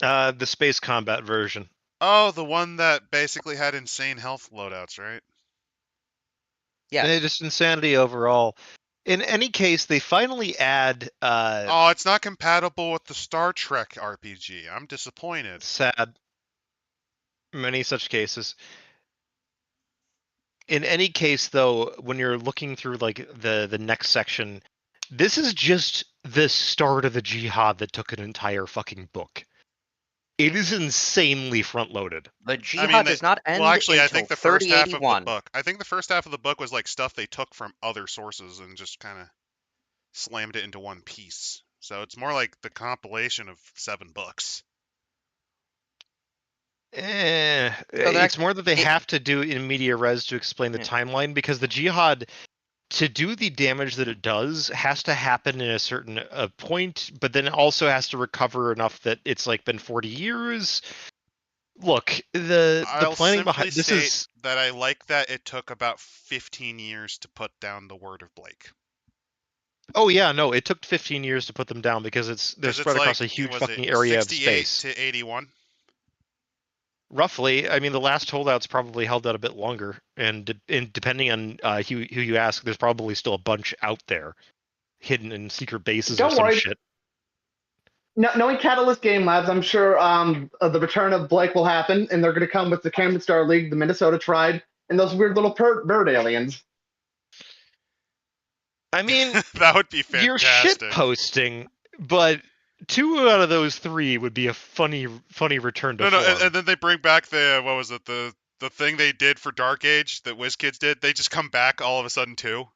The space combat version. Oh, the one that basically had insane health loadouts, right? Yeah. Just insanity overall. In any case, they finally add... oh, it's not compatible with the Star Trek RPG. I'm disappointed. Sad. Many such cases. In any case, though, when you're looking through like the next section, this is just the start of the jihad that took an entire fucking book. It is insanely front-loaded. The jihad does not end. Well, actually, I think the first half of the book. I think the first half of the book was like stuff they took from other sources and just kind of slammed it into one piece. So it's more like the compilation of 7 books. It's more that they have to do in media res to explain the timeline, because the jihad, to do the damage that it does, has to happen in a certain point, but then also has to recover enough that it's like been 40 years. Look, the planning behind this is that I like that it took about 15 years to put down the Word of Blake. Oh yeah, no, it took 15 years to put them down because they're spread across a huge fucking area of space. 68 to 81. Roughly, I mean, the last holdouts probably held out a bit longer, and depending on who you ask, there's probably still a bunch out there, hidden in secret bases or some shit. Knowing Catalyst Game Labs, I'm sure the return of Blake will happen, and they're going to come with the ComStar League, the Minnesota Tribe, and those weird little bird aliens. I mean, that would be fantastic. You're shit posting, but 2 out of those 3 would be a funny return to form. And then they bring back the thing they did for Dark Age that Whiz Kids did. They just come back all of a sudden too.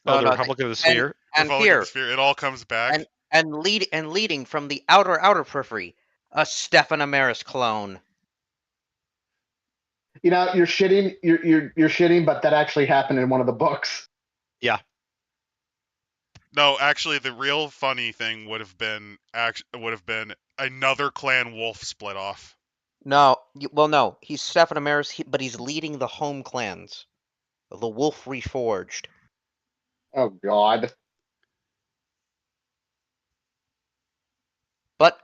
The Republic of the Sphere. And here, of the Sphere, it all comes back. And leading from the outer periphery, a Stefan Amaris clone. You know, you're shitting. You're shitting, but that actually happened in one of the books. Yeah. No, actually, the real funny thing would have been another clan wolf split off. No, no, he's Stefan Amaris, but he's leading the home clans, the Wolf Reforged. Oh God! But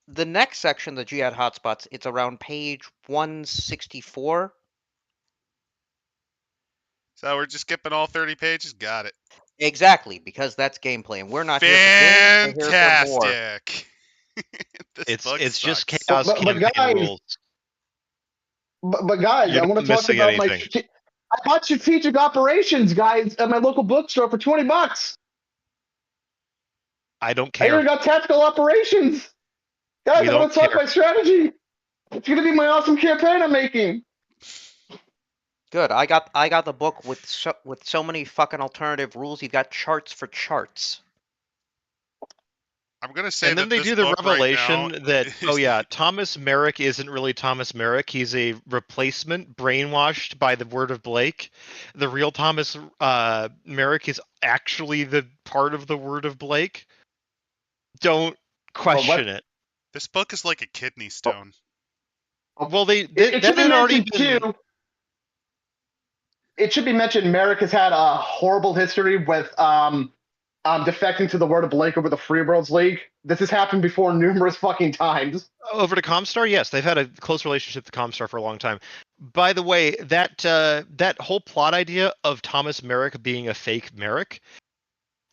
the next section, the Jihad Hotspots, it's around page 164. So we're just skipping all 30 pages. Got it. Exactly, because that's gameplay, and we're not here for games. We're here for more. Fantastic. It's just sucks. chaos But campaign guys, rules. But guys, You're I not want to talk missing about anything. I bought strategic operations, guys, at my local bookstore for $20. I don't I care. even got tactical operations. Guys, We I want to don't talk care. my strategy. It's gonna be my awesome campaign I'm making. Good. I got the book with so many fucking alternative rules. You've got charts for charts. I'm gonna say And then that they this do the book revelation right now that, oh is- yeah, Thomas Merrick isn't really Thomas Merrick. He's a replacement brainwashed by the word of Blake. The real Thomas Merrick is actually the part of the word of Blake. Don't question it. This book is like a kidney stone. Well, It that should be had already mentioned been. too. It should be mentioned. Merrick has had a horrible history with defecting to the word of Blake over the Free Worlds League. This has happened before numerous fucking times. Over to ComStar, yes, they've had a close relationship with ComStar for a long time. By the way, that whole plot idea of Thomas Merrick being a fake Merrick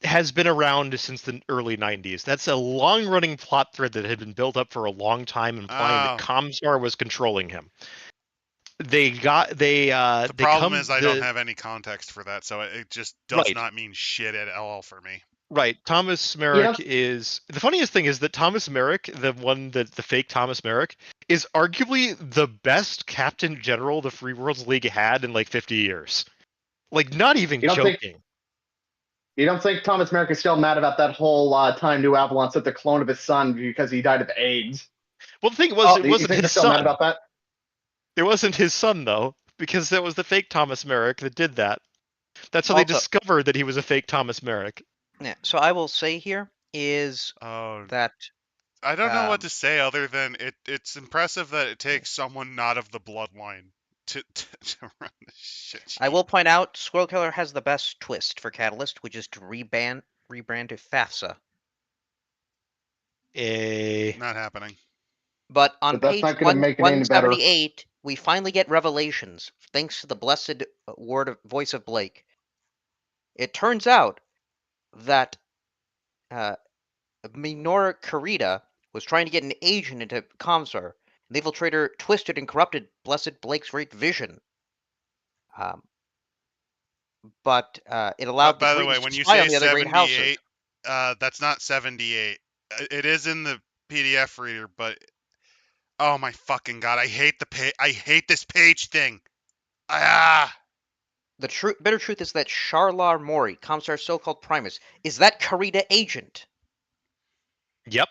has been around since the early 90s. That's a long-running plot thread that had been built up for a long time, implying that ComStar was controlling him. The problem is I don't have any context for that, so it just does not mean shit at all for me. Right. Thomas Merrick is... The funniest thing is that Thomas Merrick, the fake Thomas Merrick, is arguably the best Captain General the Free Worlds League had in like 50 years. Like, not even joking. You don't think Thomas Merrick is still mad about that whole time New Avalon sent the clone of his son because he died of AIDS? Well, the thing was, it wasn't his son. Mad about that? It wasn't his son, though, because that was the fake Thomas Merrick that did that. That's how they discovered that he was a fake Thomas Merrick. Yeah, so I will say here is that... I don't know what to say other than it's impressive that it takes someone not of the bloodline to run this shit. I will point out, Squirrel Killer has the best twist for Catalyst, which is to rebrand to FAFSA. Not happening. But on page 178, we finally get revelations, thanks to the blessed voice of Blake. It turns out that Minora Karita was trying to get an agent into ComStar. The infiltrator twisted and corrupted Blessed Blake's great vision. But it allowed by the way, when you say 78, that's not 78. It is in the PDF reader, but oh my fucking god, I hate the page. I hate this page thing. Ah. The bitter truth is that Sharlar Mori, ComStar's so-called Primus, is that Karita agent. Yep.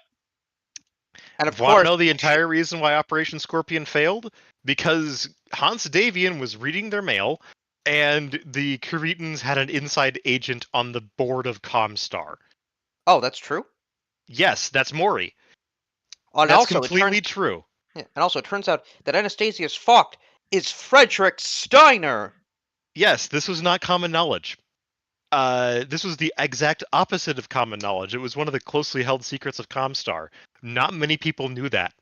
And of course, want to know the entire reason why Operation Scorpion failed? Because Hans Davian was reading their mail, and the Karitans had an inside agent on the board of ComStar. Oh, that's true? Yes, that's Mori. And that's also, completely true. Yeah, and also, it turns out that Anastasius Vogt is Frederick Steiner. Yes, this was not common knowledge. This was the exact opposite of common knowledge. It was one of the closely held secrets of ComStar. Not many people knew that.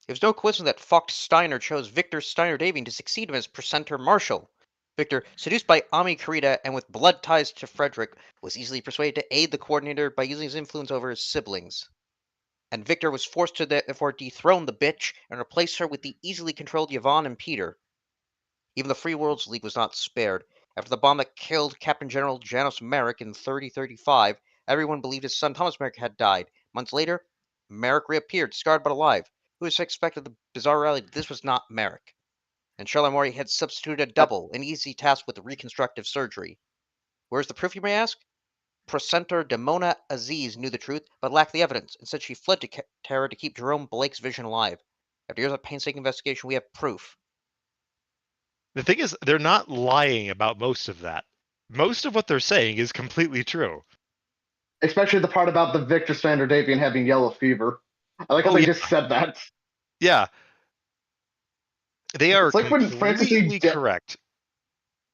It was no coincidence that Vogt Steiner chose Victor Steiner Davian to succeed him as Presenter Marshal. Victor, seduced by Ami Karita and with blood ties to Frederick, was easily persuaded to aid the coordinator by using his influence over his siblings. And Victor was forced to therefore dethrone the bitch and replace her with the easily controlled Yvonne and Peter. Even the Free Worlds League was not spared. After the bomb that killed Captain General Janos Merrick in 3035, everyone believed his son Thomas Merrick had died. Months later, Merrick reappeared, scarred but alive. Who would have expected the bizarre reality that this was not Merrick? And Sharlar Mori had substituted a double, an easy task with reconstructive surgery. Where's the proof, you may ask? Presenter Demona Aziz knew the truth, but lacked the evidence. Instead, she fled to Terra to keep Jerome Blake's vision alive. After years of painstaking investigation, we have proof. The thing is, they're not lying about most of that. Most of what they're saying is completely true. Especially the part about the Victor Steiner Davian having yellow fever. I like how they just said that. Yeah. They are completely correct.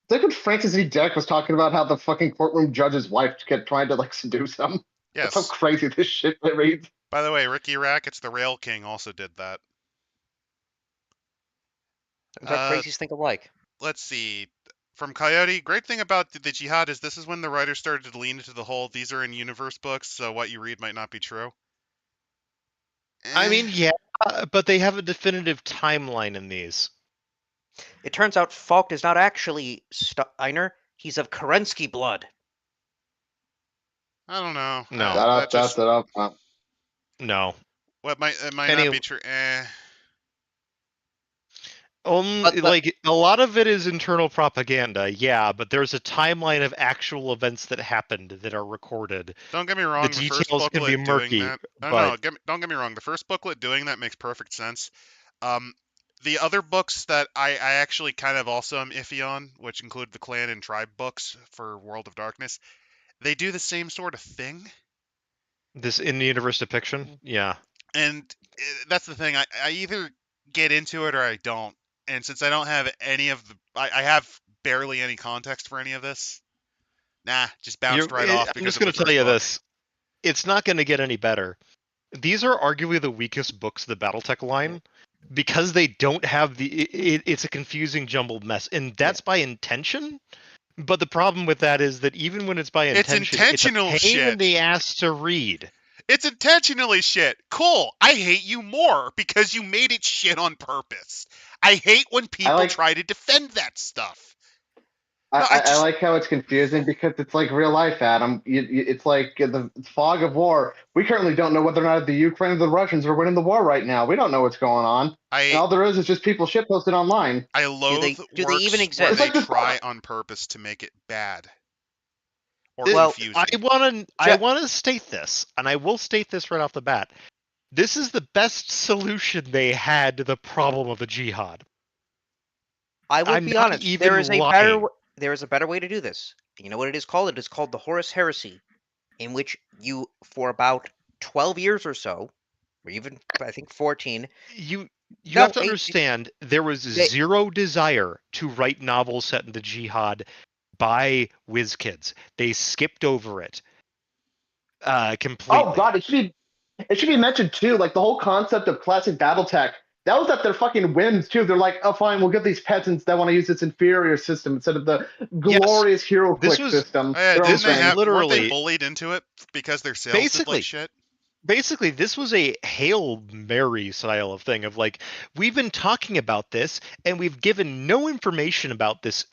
It's like when Francis E. Deck was talking about how the fucking courtroom judge's wife kept trying to seduce him. Yes. That's how crazy this shit reads. By the way, Ricky Rackets, the Rail King, also did that. In fact, crazies think alike. Let's see. From Coyote, great thing about the Jihad is this is when the writers started to lean into the whole these are in universe books, so what you read might not be true. I mean, yeah, but they have a definitive timeline in these. It turns out Falk is not actually Steiner. He's of Kerensky blood. I don't know. No. No. What it might not be true. Like a lot of it is internal propaganda, yeah, but there's a timeline of actual events that happened that are recorded. Don't get me wrong. The details can be murky. Don't get me wrong. The first booklet doing that makes perfect sense. The other books that I actually kind of also am iffy on, which include the Clan and Tribe books for World of Darkness, they do the same sort of thing. This in the universe depiction, yeah. And that's the thing. I either get into it or I don't. And since I don't have any of the, I have barely any context for any of this. Nah, just bounced right off. I'm just going to tell you this: it's not going to get any better. These are arguably the weakest books of the BattleTech line because they don't have the. It's a confusing, jumbled mess, and that's by intention. But the problem with that is that even when it's by intention, it's intentional it's a pain shit in the ass to read. It's intentionally shit. Cool. I hate you more because you made it shit on purpose. I hate when people try to defend that stuff. I like how it's confusing because it's like real life, Adam. It's like the fog of war. We currently don't know whether or not the Ukraine or the Russians are winning the war right now. We don't know what's going on. And all there is just people shitposted online. I loathe do they even exist? Where they try on purpose to make it bad. Confusing. I want to state this, and I will state this right off the bat. This is the best solution they had to the problem of the jihad. I will be honest. There is a better way to do this. You know what it is called? It is called the Horus Heresy, in which you, for about 12 years or so, or even I think 14. You have to understand there was zero desire to write novels set in the jihad by Whiz kids. They skipped over it completely. Oh god, it should be mentioned too. Like the whole concept of classic BattleTech, that was at their fucking whims too. They're like, oh fine, we'll get these peasants that want to use this inferior system instead of the glorious hero click system. Didn't they weren't they bullied into it because their sales did like shit? Basically, this was a Hail Mary style of thing of like, we've been talking about this and we've given no information about this.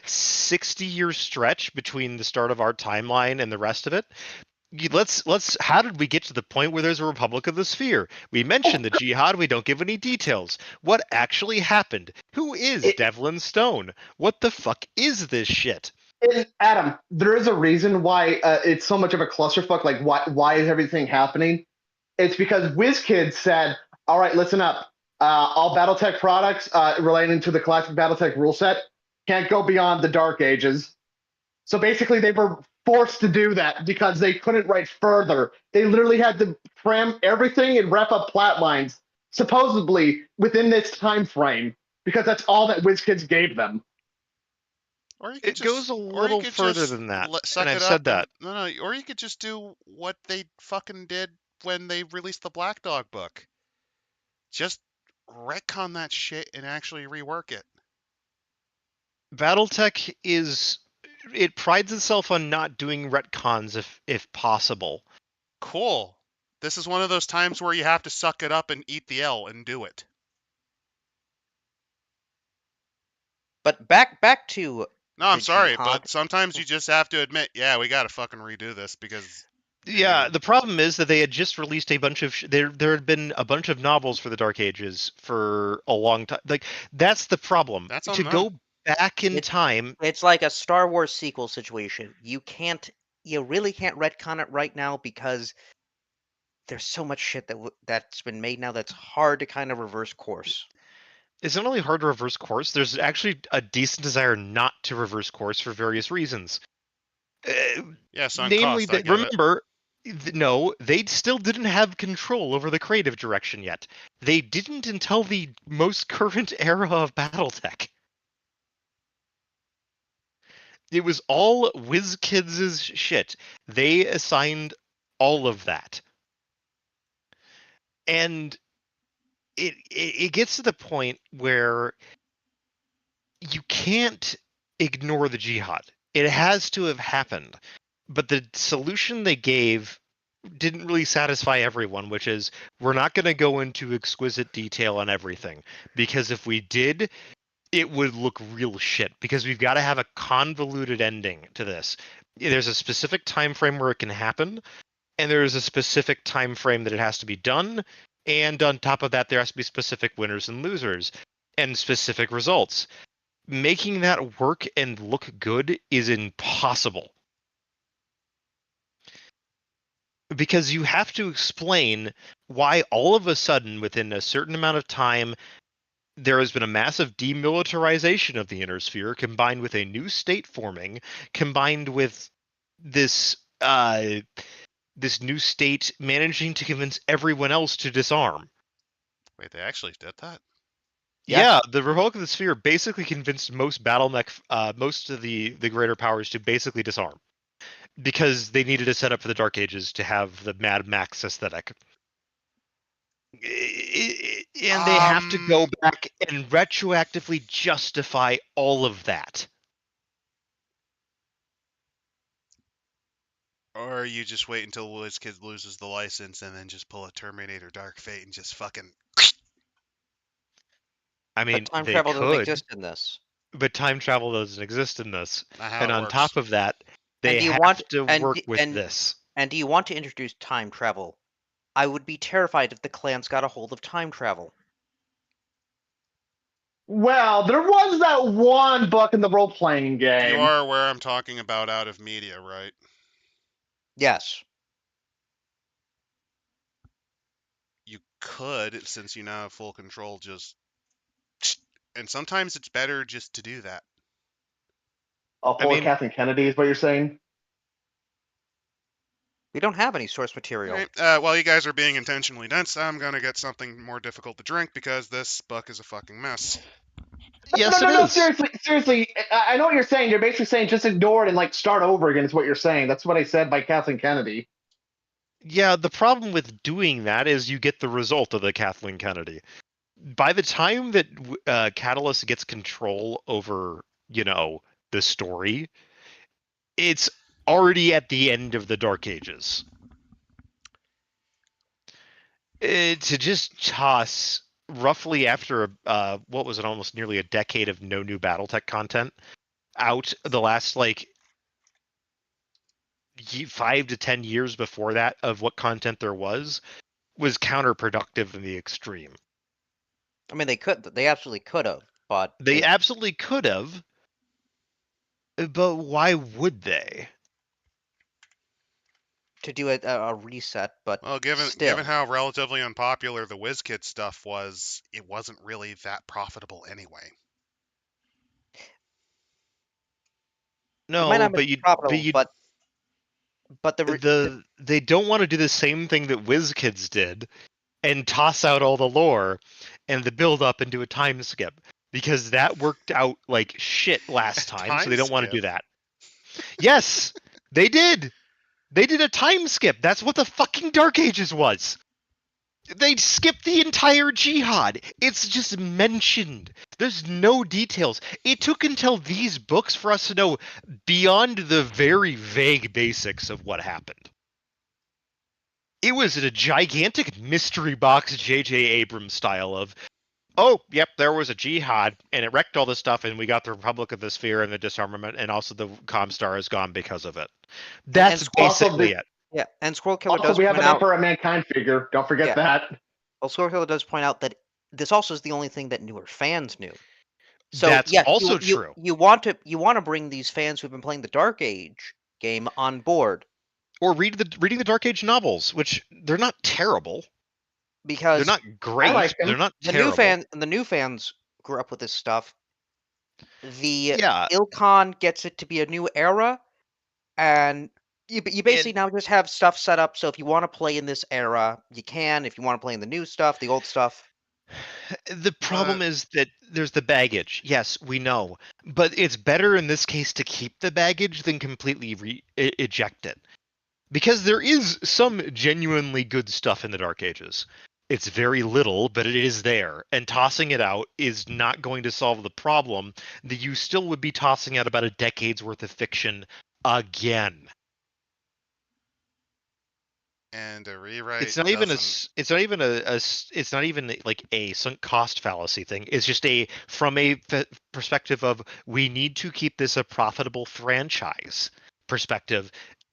60-year stretch between the start of our timeline and the rest of it. How did we get to the point where there's a Republic of the Sphere? We mentioned the jihad, we don't give any details. What actually happened? Who is Devlin Stone? What the fuck is this shit? Adam, there is a reason why it's so much of a clusterfuck. Like, why is everything happening? It's because WizKids said, all right, listen up. All BattleTech products relating to the classic BattleTech rule set can't go beyond the Dark Ages. So basically, they were forced to do that because they couldn't write further. They literally had to cram everything and wrap up plot lines, supposedly within this time frame, because that's all that WizKids gave them. It goes a little further than that, and I've said that. No, or you could just do what they fucking did when they released the Black Dog book. Just retcon that shit and actually rework it. BattleTech it prides itself on not doing retcons if possible. Cool. This is one of those times where you have to suck it up and eat the L and do it. But back to no, I'm sorry, but sometimes you just have to admit, yeah, we got to fucking redo this because. Yeah, the problem is that they had just released a bunch of there had been a bunch of novels for the Dark Ages for a long time. Like that's the problem. That's to go back in time. It's like a Star Wars sequel situation. You really can't retcon it right now because there's so much shit that's been made now that's hard to kind of reverse course. It's not only hard to reverse course. There's actually a decent desire not to reverse course for various reasons. Namely, remember. No, they still didn't have control over the creative direction yet. They didn't until the most current era of BattleTech. It was all WizKids' shit. They assigned all of that. And it gets to the point where you can't ignore the jihad. It has to have happened. But the solution they gave didn't really satisfy everyone, which is we're not going to go into exquisite detail on everything, because if we did, it would look real shit, because we've got to have a convoluted ending to this. There's a specific time frame where it can happen, and there's a specific time frame that it has to be done, and on top of that there has to be specific winners and losers and specific results. Making that work and look good is impossible, because you have to explain why all of a sudden within a certain amount of time there has been a massive demilitarization of the inner sphere, combined with a new state forming, combined with this this new state managing to convince everyone else to disarm. Wait, they actually did that? Yes. Yeah, the Republic of the Sphere basically convinced most most of the greater powers to basically disarm, because they needed a setup for the Dark Ages to have the Mad Max aesthetic. And they have to go back and retroactively justify all of that. Or you just wait until WizKids loses the license and then just pull a Terminator Dark Fate and just fucking... I mean, But time they travel doesn't could, exist in this. but time travel doesn't exist in this. Not how And it on works. top of that, they have to work with this. And do you want to introduce time travel? I would be terrified if the clans got a hold of time travel. Well, there was that one book in the role-playing game. You are aware I'm talking about out of media, right? Yes. You could, since you now have full control, just... And sometimes it's better just to do that. I'll pull a Kathleen Kennedy is what you're saying? We don't have any source material. Right. While you guys are being intentionally dense, I'm going to get something more difficult to drink because this book is a fucking mess. Yes, no, seriously. I know what you're saying. You're basically saying just ignore it and like start over again is what you're saying. That's what I said by Kathleen Kennedy. Yeah, the problem with doing that is you get the result of the Kathleen Kennedy. By the time that Catalyst gets control over, the story, it's already at the end of the Dark Ages. To just toss roughly after what was it, almost nearly a decade of no new Battletech content out, the last 5 to 10 years before that of what content there was counterproductive in the extreme. I mean, they absolutely could have, but they absolutely could have, but why would they? To do a reset, but well, given how relatively unpopular the WizKid stuff was, it wasn't really that profitable anyway. No, but they don't want to do the same thing that WizKids did and toss out all the lore and the build up and do a time skip, because that worked out like shit last time, so they don't want to do that. Yes, they did. They did a time skip. That's what the fucking Dark Ages was. They skipped the entire jihad. It's just mentioned. There's no details. It took until these books for us to know beyond the very vague basics of what happened. It was a gigantic mystery box J.J. Abrams style of, oh, yep, there was a jihad, and it wrecked all this stuff, and we got the Republic of the Sphere and the disarmament, and also the ComStar is gone because of it. That's basically it. Yeah, and Squirrel Killer also, we have an Emperor of Mankind figure. Don't forget that. Well, Squirrel Killer does point out that this also is the only thing that newer fans knew. So that's also true. You want to bring these fans who've been playing the Dark Age game on board, or reading the Dark Age novels, which they're not terrible. Because they're not great. They're not terrible. The new fans grew up with this stuff. The Ilkhan gets it to be a new era, and you basically now just have stuff set up. So if you want to play in this era, you can. If you want to play in the new stuff, the old stuff. The problem is that there's the baggage. Yes, we know, but it's better in this case to keep the baggage than completely eject it, because there is some genuinely good stuff in the Dark Ages. It's very little, but it is there. And tossing it out is not going to solve the problem. You still would be tossing out about a decade's worth of fiction again. And a rewrite. It's not even it's not even like a sunk cost fallacy thing. It's just from a perspective of we need to keep this a profitable franchise perspective.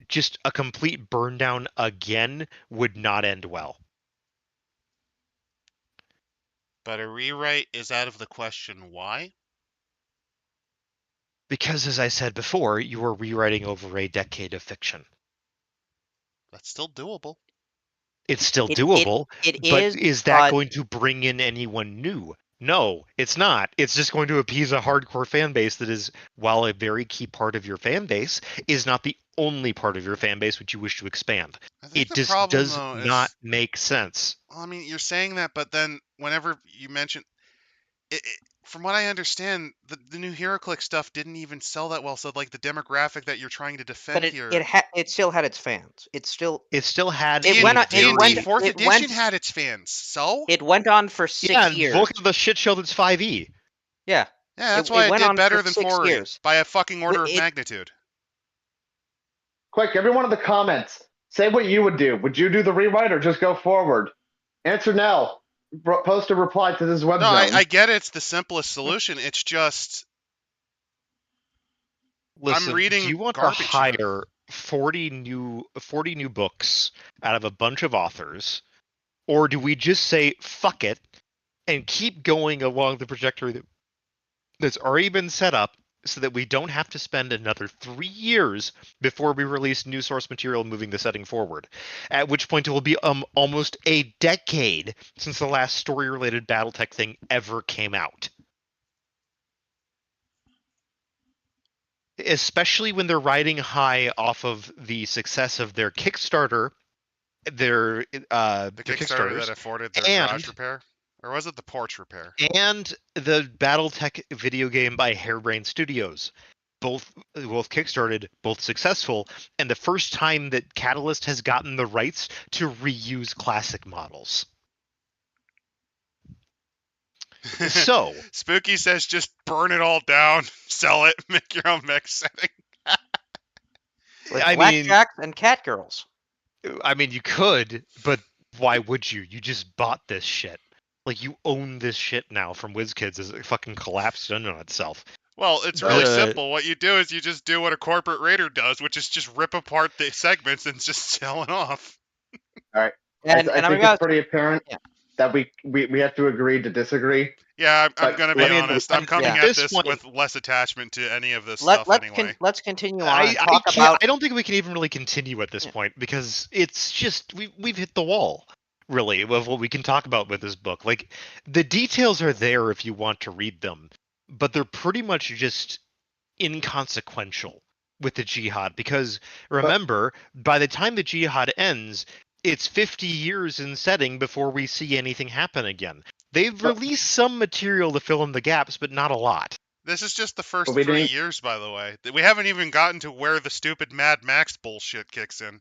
Just a complete burn down again would not end well. But a rewrite is out of the question. Why? Because, as I said before, you are rewriting over a decade of fiction. That's still doable. It's still doable, but is that going to bring in anyone new? No, it's not. It's just going to appease a hardcore fan base that is, while a very key part of your fan base, is not the only part of your fan base which you wish to expand. It just does not make sense. Well, I mean, you're saying that, but then whenever you mention it, from what I understand, the new HeroClix stuff didn't even sell that well. So, like, the demographic that you're trying to defend here, it still had its fans. It still had. D&D 4th edition had its fans. So it went on for 6 years. Look at the shit show that's 5e. Yeah, that's why it did better than 4e by a fucking order of magnitude. Quick, everyone in the comments, say what you would do. Would you do the rewrite or just go forward? Answer now. Post a reply to this website. No, I get it's the simplest solution. It's just, listen, I'm reading. Do you want to hire 40 new books out of a bunch of authors, or do we just say fuck it and keep going along the trajectory that's already been set up, so that we don't have to spend another 3 years before we release new source material moving the setting forward? At which point it will be almost a decade since the last story-related Battletech thing ever came out. Especially when they're riding high off of the success of their Kickstarter, the Kickstarter that afforded their garage repair. Or was it the porch repair? And the Battletech video game by Harebrained Studios. Both kickstarted, both successful, and the first time that Catalyst has gotten the rights to reuse classic models. So Spooky says just burn it all down, sell it, make your own mech setting. Blackjacks and cat girls. I mean, you could, but why would you? You just bought this shit. Like, you own this shit now from WizKids as it fucking collapsed in on itself. Well, it's really simple. What you do is you just do what a corporate raider does, which is just rip apart the segments and just sell it off. All right. And I think it's pretty apparent that we have to agree to disagree. Yeah, I'm going to be honest. I'm coming at this with less attachment to any of this stuff anyway. Let's continue on. I don't think we can even really continue at this point, because it's just, we've hit the wall. Really, of what we can talk about with this book. Like, the details are there if you want to read them, but they're pretty much just inconsequential with the Jihad, because remember, by the time the Jihad ends, it's 50 years in setting before we see anything happen again. They've released some material to fill in the gaps, but not a lot. This is just the first 3 years, by the way. We haven't even gotten to where the stupid Mad Max bullshit kicks in.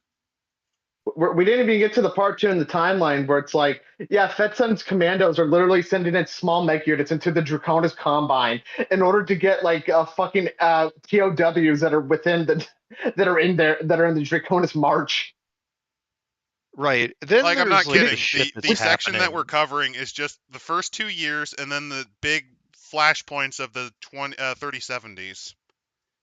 We didn't even get to the part 2 in the timeline where it's like, yeah, Fetson's commandos are literally sending in small mech units into the Draconis Combine in order to get like fucking POWs that are that are in the Draconis March. Right. Then like, I'm not kidding. The section that we're covering is just the first 2 years and then the big flashpoints of the 3070s.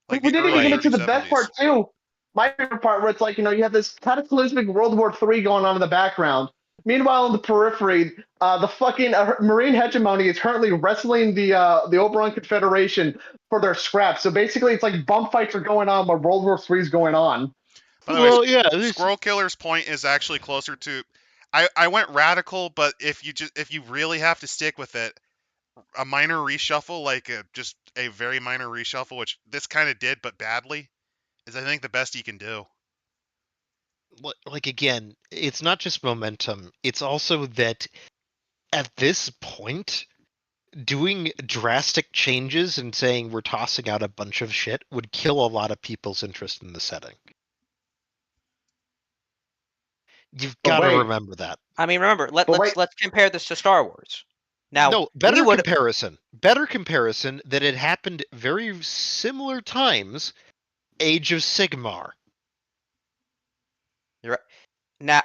Like, we didn't even get to the best part too. My favorite part, where it's like, you have this cataclysmic World War III going on in the background. Meanwhile, in the periphery, the fucking Marine hegemony is currently wrestling the Oberon Confederation for their scraps. So basically, it's like bump fights are going on while World War III is going on. By the way, Squirrel Killer's point is actually closer to. I went radical, but if you really have to stick with it, a minor reshuffle, like just a very minor reshuffle, which this kind of did, but badly, is I think the best you can do. Like, again, it's not just momentum. It's also that at this point, doing drastic changes and saying we're tossing out a bunch of shit would kill a lot of people's interest in the setting. You've got to remember that. I mean, remember, let's compare this to Star Wars. Now, no, better comparison that it happened very similar times. Age of Sigmar. You're right. Now,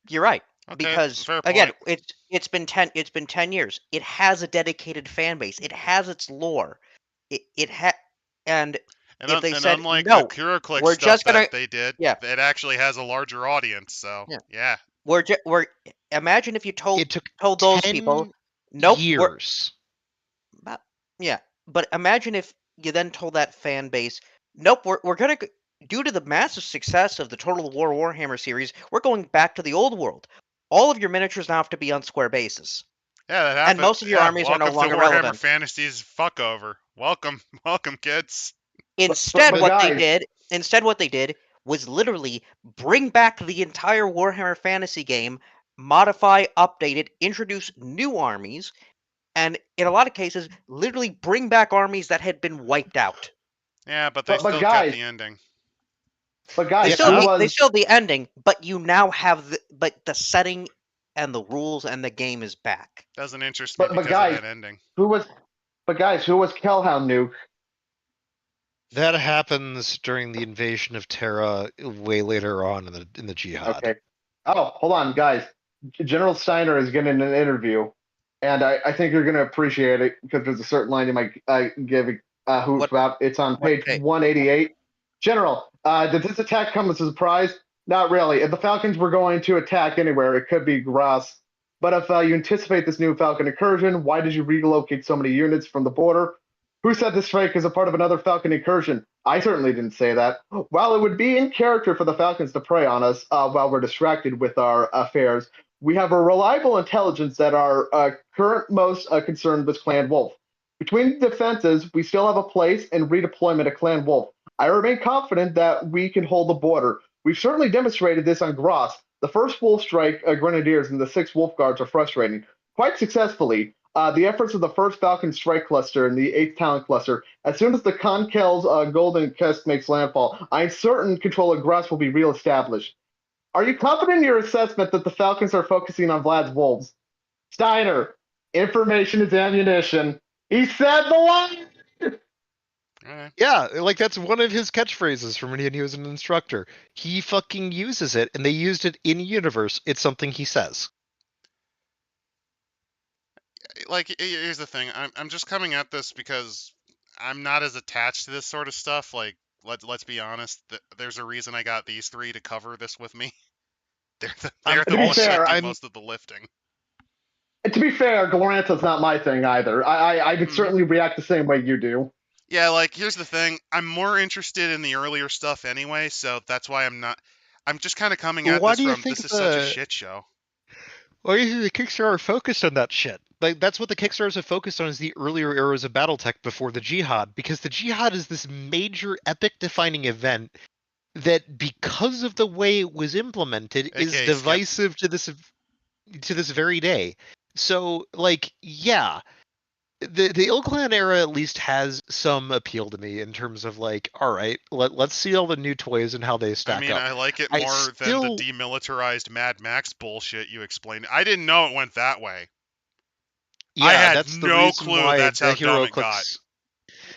you're right. Okay, because again, it's been 10 years. It has a dedicated fan base. It has its lore. And if they said unlike no, the HeroClix we're stuff just gonna, that they did, it actually has a larger audience. So yeah. We're imagine if you told those people, nope, years. But imagine if you then told that fan base, nope, we're gonna, due to the massive success of the Total War Warhammer series, we're going back to the old world. All of your miniatures now have to be on square bases. Yeah, that happened. And most of your armies are no longer relevant. Warhammer Fantasy's fuck over. Welcome, kids. Instead, what they did was literally bring back the entire Warhammer Fantasy game, modify, update it, introduce new armies, and in a lot of cases, literally bring back armies that had been wiped out. Yeah, but they still kept the ending. But guys, they still the ending, but you now have the setting and the rules and the game is back. Doesn't interest me because of that ending. Who was Kelhound Nuke? That happens during the invasion of Terra way later on in the Jihad. Okay. Oh, hold on, guys. General Steiner is getting an interview, and I think you're going to appreciate it because there's a certain line you might give who's about. It's on page 188. General, did this attack come as a surprise? Not really. If the Falcons were going to attack anywhere, it could be Grass. But if you anticipate this new Falcon incursion, why did you relocate so many units from the border? Who said this strike is a part of another Falcon incursion? I certainly didn't say that. While it would be in character for the Falcons to prey on us while we're distracted with our affairs, we have a reliable intelligence that our current most concerned was Clan Wolf. Between defenses, we still have a place and redeployment of Clan Wolf. I remain confident that we can hold the border. We've certainly demonstrated this on Gross. The first Wolf Strike Grenadiers and the 6 Wolf Guards are frustrating. Quite successfully, the efforts of the 1st Falcon Strike Cluster and the 8th Talent Cluster, as soon as the Conkel's Golden Kest makes landfall, I'm certain control of Gross will be reestablished. Are you confident in your assessment that the Falcons are focusing on Vlad's Wolves? Steiner, information is ammunition. He said the line! Yeah, like that's one of his catchphrases from when he was an instructor. He fucking uses it, and they used it in universe. It's something he says. Like, here's the thing. I'm just coming at this because I'm not as attached to this sort of stuff. Like, let's be honest. There's a reason I got these 3 to cover this with me. They're the ones that do most of the lifting. To be fair, Gloranta's not my thing either. I would certainly react the same way you do. Yeah, like, here's the thing. I'm more interested in the earlier stuff anyway, so that's why I'm just kind of coming at this from, this is such a shit show. Why do you think the Kickstarter are focused on that shit? Like, that's what the Kickstarters have focused on, is the earlier eras of Battletech before the Jihad, because the Jihad is this major epic-defining event that, because of the way it was implemented, is divisive to this very day. So, like, yeah, the Ilclan era at least has some appeal to me in terms of, like, all right, let's see all the new toys and how they stack up. I mean, I like it more than the demilitarized Mad Max bullshit you explained. I didn't know it went that way. Yeah, I had no clue that's how dumb it got.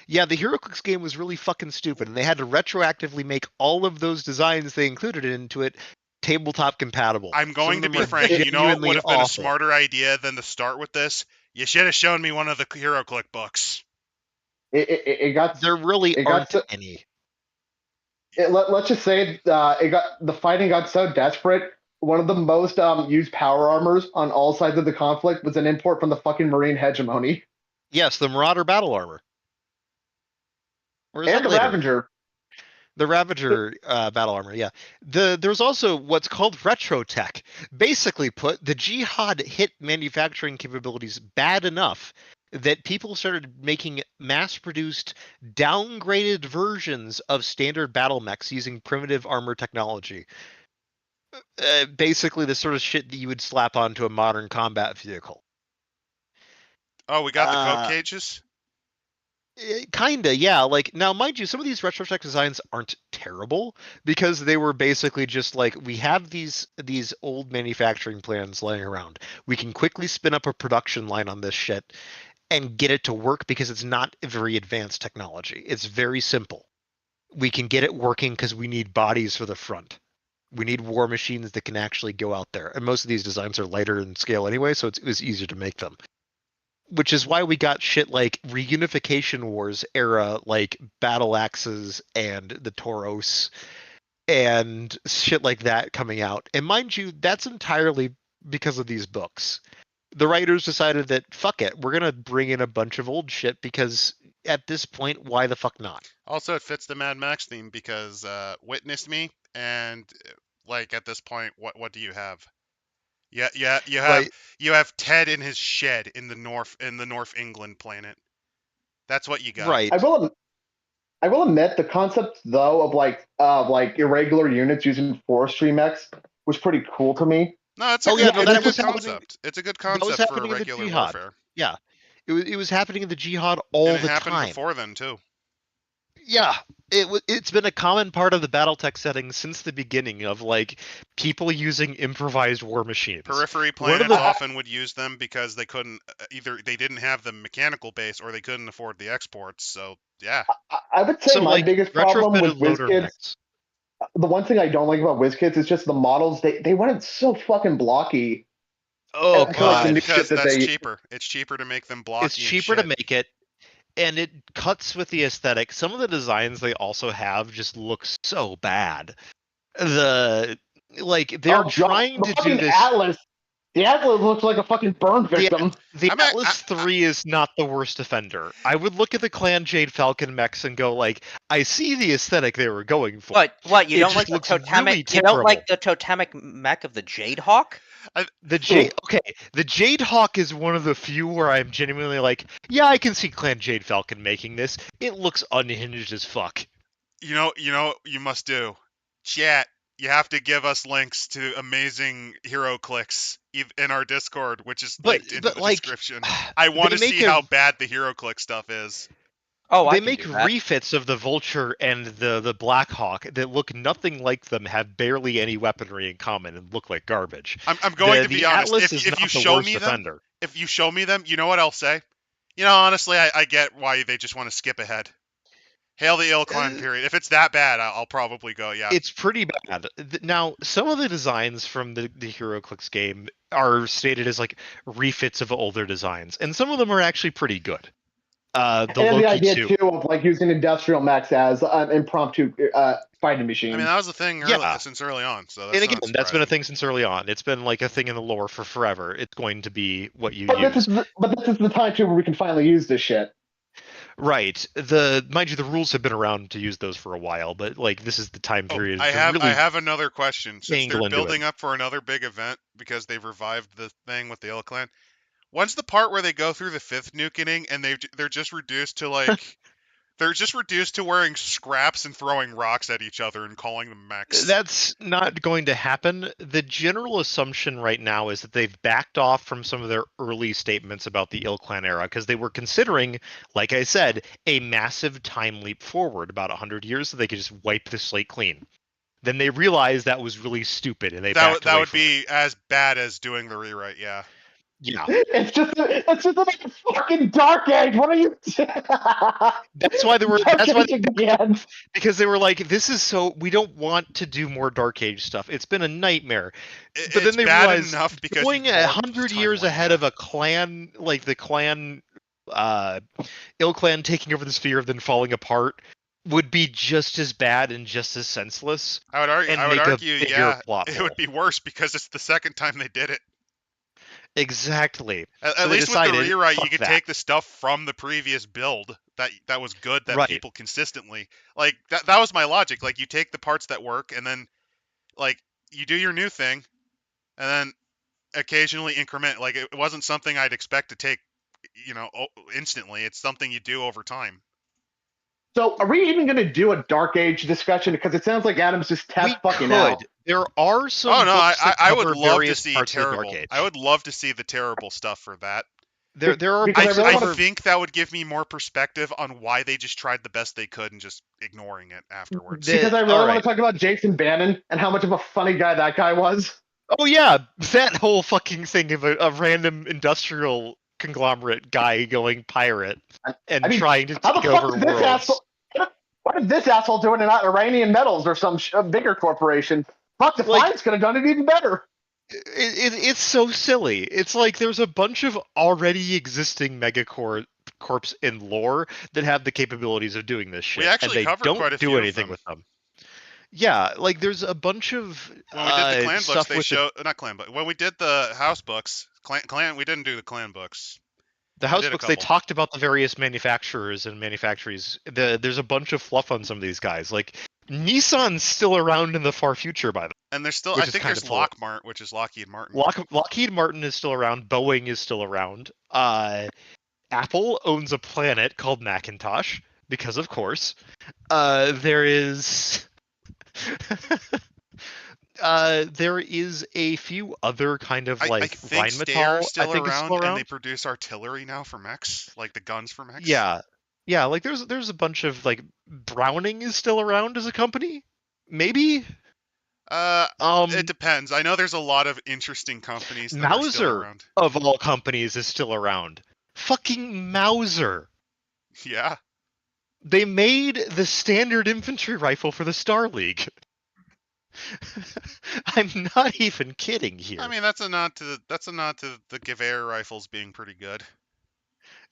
Yeah, the HeroClix game was really fucking stupid, and they had to retroactively make all of those designs they included into it tabletop compatible. I'm going to be frank, you know what would have been a smarter idea than to start with this? You should have shown me one of the HeroClix books. There really aren't any. Let's just say the fighting got so desperate. One of the most used power armors on all sides of the conflict was an import from the fucking Marine hegemony. Yes, the Marauder battle armor. And the Ravager. The Ravager battle armor, yeah. There's also what's called retro tech. Basically put, the Jihad hit manufacturing capabilities bad enough that people started making mass-produced, downgraded versions of standard battle mechs using primitive armor technology. Basically the sort of shit that you would slap onto a modern combat vehicle. Oh, we got the coat cages? Kinda, yeah. Like, now, mind you, some of these RetroTech designs aren't terrible because they were basically just like, we have these old manufacturing plans laying around. We can quickly spin up a production line on this shit and get it to work because it's not very advanced technology. It's very simple. We can get it working because we need bodies for the front. We need war machines that can actually go out there. And most of these designs are lighter in scale anyway, so it was easier to make them. Which is why we got shit like Reunification Wars era, like battle axes and the Tauros and shit like that coming out. And mind you, that's entirely because of these books. The writers decided that, fuck it, we're going to bring in a bunch of old shit because at this point, why the fuck not? Also, it fits the Mad Max theme because Witness Me, and like at this point, what do you have? Yeah, you have Ted in his shed in the North England planet. That's what you got. Right. I will admit the concept though of like irregular units using forestry mechs was pretty cool to me. No, it's a good concept. It's a good concept for regular warfare. Yeah, it was happening in the Jihad all the time. It happened before then too. Yeah, it's been a common part of the Battletech setting since the beginning of like people using improvised war machines. Periphery planets often would use them because they couldn't either they didn't have the mechanical base or they couldn't afford the exports. So yeah, I would say my biggest problem with WizKids. The one thing I don't like about WizKids is just the models. They went so fucking blocky. Oh god, because that's cheaper. It's cheaper to make them blocky. It's cheaper to make it. And it cuts with the aesthetic. Some of the designs they also have just look so bad. They're trying to do this. Atlas. The Atlas looks like a fucking burn victim. The Atlas 3 is not the worst offender. I would look at the Clan Jade Falcon mechs and go like, I see the aesthetic they were going for. What you don't like the totemic? You don't like the totemic mech of the Jade Hawk? The Jade Hawk is one of the few where I'm genuinely like, yeah, I can see Clan Jade Falcon making this. It looks unhinged as fuck. You know what you must do? Chat, you have to give us links to amazing hero clicks in our Discord, which is linked in the description. I want to see how bad the hero click stuff is. Oh, they make refits of the Vulture and the Black Hawk that look nothing like them, have barely any weaponry in common, and look like garbage. I'm going to be honest. If you show me them, you know what I'll say? You know, honestly, I get why they just want to skip ahead. Hail the ill climb period. If it's that bad, I'll probably go, yeah. It's pretty bad. Now, some of the designs from the HeroClix game are stated as like refits of older designs, and some of them are actually pretty good. The idea too of like using industrial mechs as impromptu fighting machines. I mean, that was a thing since early on. So that's been a thing since early on. It's been like a thing in the lore for forever. It's going to be what you use. But this is the time too where we can finally use this shit. Right. Mind you, the rules have been around to use those for a while, but like this is the time period. I have another question. Since they're building up for another big event because they've revived the thing with the Ill Clan. When's the part where they go through the 5th nuking and they're just reduced to like they're just reduced to wearing scraps and throwing rocks at each other and calling them mechs? That's not going to happen. The general assumption right now is that they've backed off from some of their early statements about the Ill Clan era because they were considering, like I said, a massive time leap forward about 100 years so they could just wipe the slate clean. Then they realized that was really stupid and they backed away that would be as bad as doing the rewrite, yeah. Yeah, it's just like a fucking Dark Age. What are you? That's why they were. Because they were like, "This is so. We don't want to do more Dark Age stuff. It's been a nightmare." But then they realized going 100 years ahead of a clan, like the clan, Ill Clan taking over the sphere, then falling apart, would be just as bad and just as senseless. I would argue, it would be worse because it's the second time they did it. Exactly. At least with the rewrite, you could take the stuff from the previous build that was good that people consistently like. That was my logic. Like you take the parts that work, and then like you do your new thing, and then occasionally increment. Like it wasn't something I'd expect to take, instantly. It's something you do over time. So, are we even going to do a Dark Age discussion? Because it sounds like Adam's just fucking out. There are some. Oh no, I would love to see terrible. I would love to see the terrible stuff for that. There are. I think that would give me more perspective on why they just tried the best they could and just ignoring it afterwards. Because I really want to talk about Jason Bannon and how much of a funny guy that guy was. Oh yeah, that whole fucking thing of a random industrial conglomerate guy going pirate and trying to take over worlds. What is this asshole doing in Iranian Metals or some bigger corporation? Fuck, the Defiance could have done it even better. It's so silly. It's like there's a bunch of already existing megacorps in lore that have the capabilities of doing this shit, and they don't do anything with them. Yeah, like there's a bunch of when we did the clan books, they show not clan book. When we did the house books, clan we didn't do the clan books. The house books, they talked about the various manufacturers and manufactories. There's a bunch of fluff on some of these guys. Like Nissan's still around in the far future, by the way. And there's still, I think there's Lockmart, which is Lockheed Martin. Lockheed Martin is still around. Boeing is still around. Apple owns a planet called Macintosh, because of course. There is a few other kind of like I think Rheinmetall. Still around, and they produce artillery now for mechs, like the guns for mechs. Yeah, like there's a bunch of like Browning is still around as a company, maybe. It depends. I know there's a lot of interesting companies. Mauser of all companies is still around. Fucking Mauser. Yeah. They made the standard infantry rifle for the Star League. I'm not even kidding here. I mean, that's a nod to the Gewehr rifles being pretty good.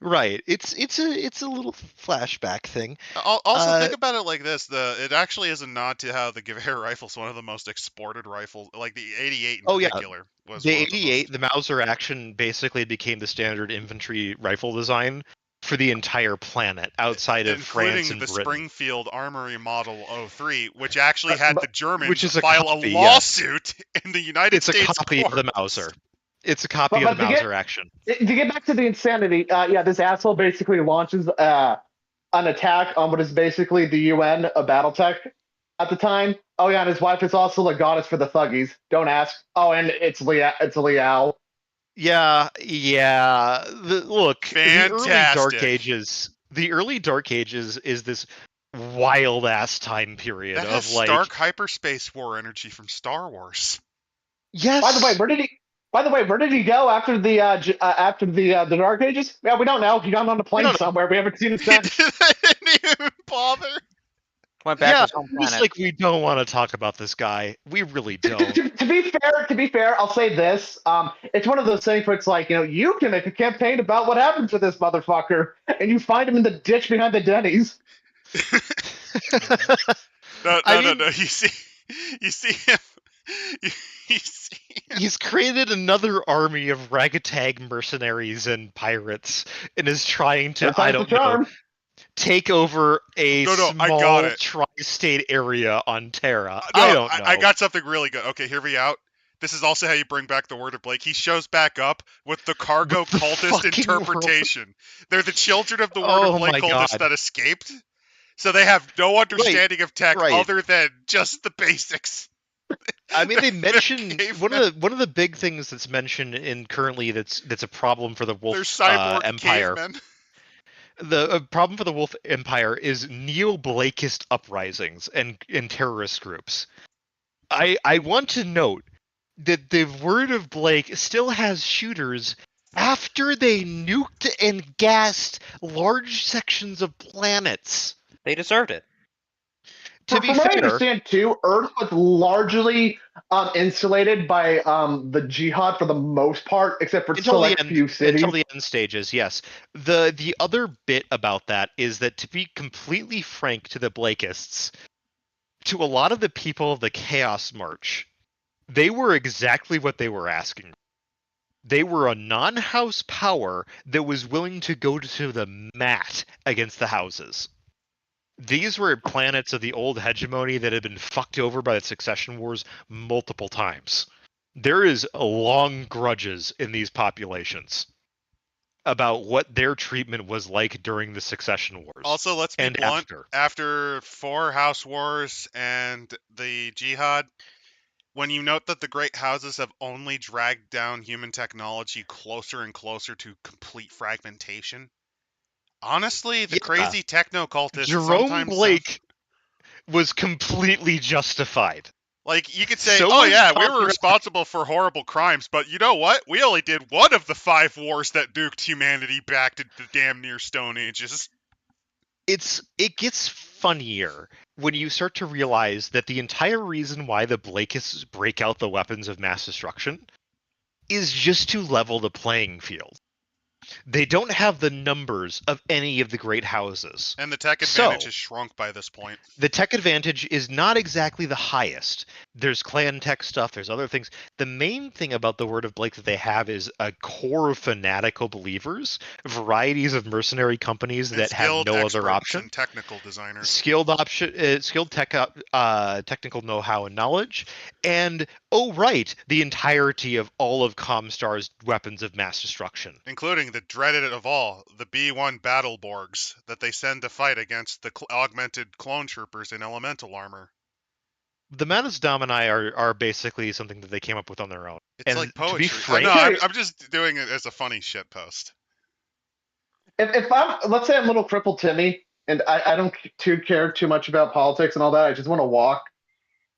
Right. It's a little flashback thing. Also, think about it like this: it actually is a nod to how the Gewehr rifle's one of the most exported rifles, like the 88 in particular. Was the 88, the Mauser Action basically became the standard infantry rifle design for the entire planet outside of France and Britain. Including the Springfield Armory Model 03, which actually had the Germans file a lawsuit in the United States. It's a copy of the Mauser. It's a copy of the Mauser Action. To get back to the insanity, this asshole basically launches an attack on what is basically the UN of Battletech at the time. Oh yeah, and his wife is also the goddess for the thuggies. Don't ask. Oh, and it's Liao. Yeah. Look, fantastic. The early Dark Ages is this wild ass time period that has Stark hyperspace war energy from Star Wars. Yes. By the way, where did he go after the Dark Ages? Yeah, we don't know. He got on a plane somewhere. We haven't seen his since. He didn't even bother. Went back to his home planet. It's like we don't want to talk about this guy. We really don't. To be fair, I'll say this. It's one of those things where it's like, you can make a campaign about what happened to this motherfucker, and you find him in the ditch behind the Denny's. No. You see him. He's created another army of ragtag mercenaries and pirates, and is trying to, take over a small tri-state area on Terra. I don't know. I got something really good. Okay, hear me out. This is also how you bring back the Word of Blake. He shows back up with the cargo cultist interpretation. World. They're the children of the Word of Blake cultists that escaped. So they have no understanding of tech other than just the basics. I mean, they mention one of the big things that's mentioned in currently that's a problem for the Wolf Empire. Cavemen. The problem for the Wolf Empire is neo-Blakeist uprisings and terrorist groups. I want to note that the Word of Blake still has shooters after they nuked and gassed large sections of planets. They deserved it. From what I understand, too, Earth was largely insulated by the Jihad for the most part, except for select few cities. Until the end stages, yes. The other bit about that is that, to be completely frank to the Blakeists, to a lot of the people of the Chaos March, they were exactly what they were asking. They were a non-house power that was willing to go to the mat against the houses. These were planets of the old hegemony that had been fucked over by the succession wars multiple times. There is long grudges in these populations about what their treatment was like during the succession wars. Also, let's be blunt, after 4 house wars and the Jihad, When you note that the great houses have only dragged down human technology closer and closer to complete fragmentation. Honestly, the crazy techno-cultists Jerome sometimes Blake was completely justified. Like, you could say, oh yeah, we were responsible for horrible crimes, but you know what? We only did one of the 5 wars that nuked humanity back to the damn near Stone Ages. It gets funnier when you start to realize that the entire reason why the Blakeists break out the weapons of mass destruction is just to level the playing field. They don't have the numbers of any of the great houses. And the tech advantage has shrunk by this point. The tech advantage is not exactly the highest. There's clan tech stuff, there's other things. The main thing about the Word of Blake that they have is a core of fanatical believers, varieties of mercenary companies that have no other option. And technical designers. Skilled technical know-how and knowledge. And, oh right, the entirety of all of ComStar's weapons of mass destruction. Including the dreaded of all, the B-1 Battleborgs that they send to fight against the augmented clone troopers in elemental armor. The Manus Domini are basically something that they came up with on their own. It's like poetry. To be frank, I'm just doing it as a funny shit post. If let's say I'm little crippled Timmy, and I don't care too much about politics and all that, I just want to walk.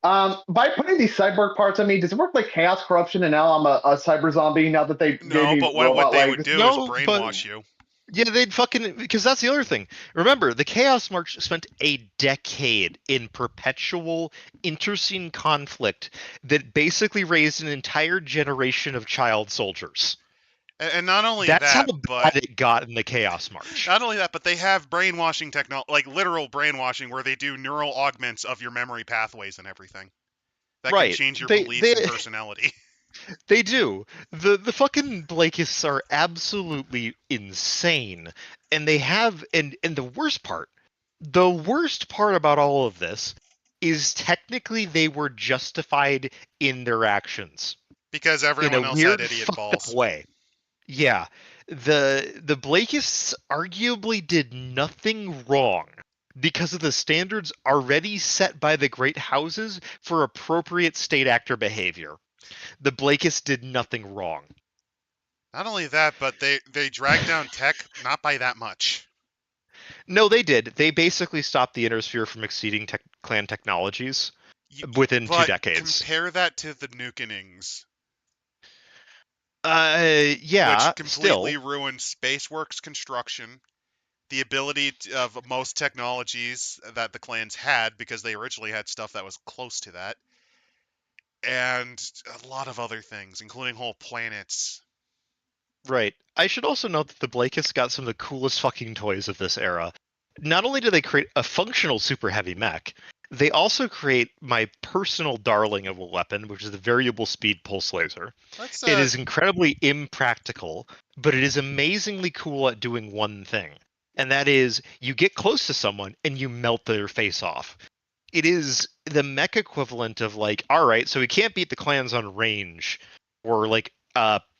By putting these cyborg parts on me, does it work like chaos corruption and now I'm a cyber zombie now that they No, but what they would do is brainwash you. Yeah, they'd fucking... Because that's the other thing. Remember, the Chaos March spent a decade in perpetual interscene conflict that basically raised an entire generation of child soldiers. And not only that's that, how bad it got in the Chaos March. Not only that, but they have brainwashing technology, like literal brainwashing, where they do neural augments of your memory pathways and everything. That can change your beliefs and personality. They do. The fucking Blakeists are absolutely insane. And they have and the worst part about all of this is technically they were justified in their actions. Because everyone else had idiot balls. Way. Yeah. The Blakeists arguably did nothing wrong because of the standards already set by the great houses for appropriate state actor behavior. The Blakeists did nothing wrong. Not only that, but they dragged down tech not by that much. No, they did. They basically stopped the Innersphere from exceeding clan technologies within 2 decades. Compare that to the Nukenings. Yeah, which completely ruined Spaceworks construction, the ability of most technologies that the clans had, because they originally had stuff that was close to that, and a lot of other things, including whole planets. Right. I should also note that the Blakeists got some of the coolest fucking toys of this era. Not only do they create a functional super heavy mech, they also create my personal darling of a weapon, which is the variable speed pulse laser. It is incredibly impractical, but it is amazingly cool at doing one thing. And that is, you get close to someone and you melt their face off. It is the mech equivalent of like, all right, so we can't beat the clans on range or like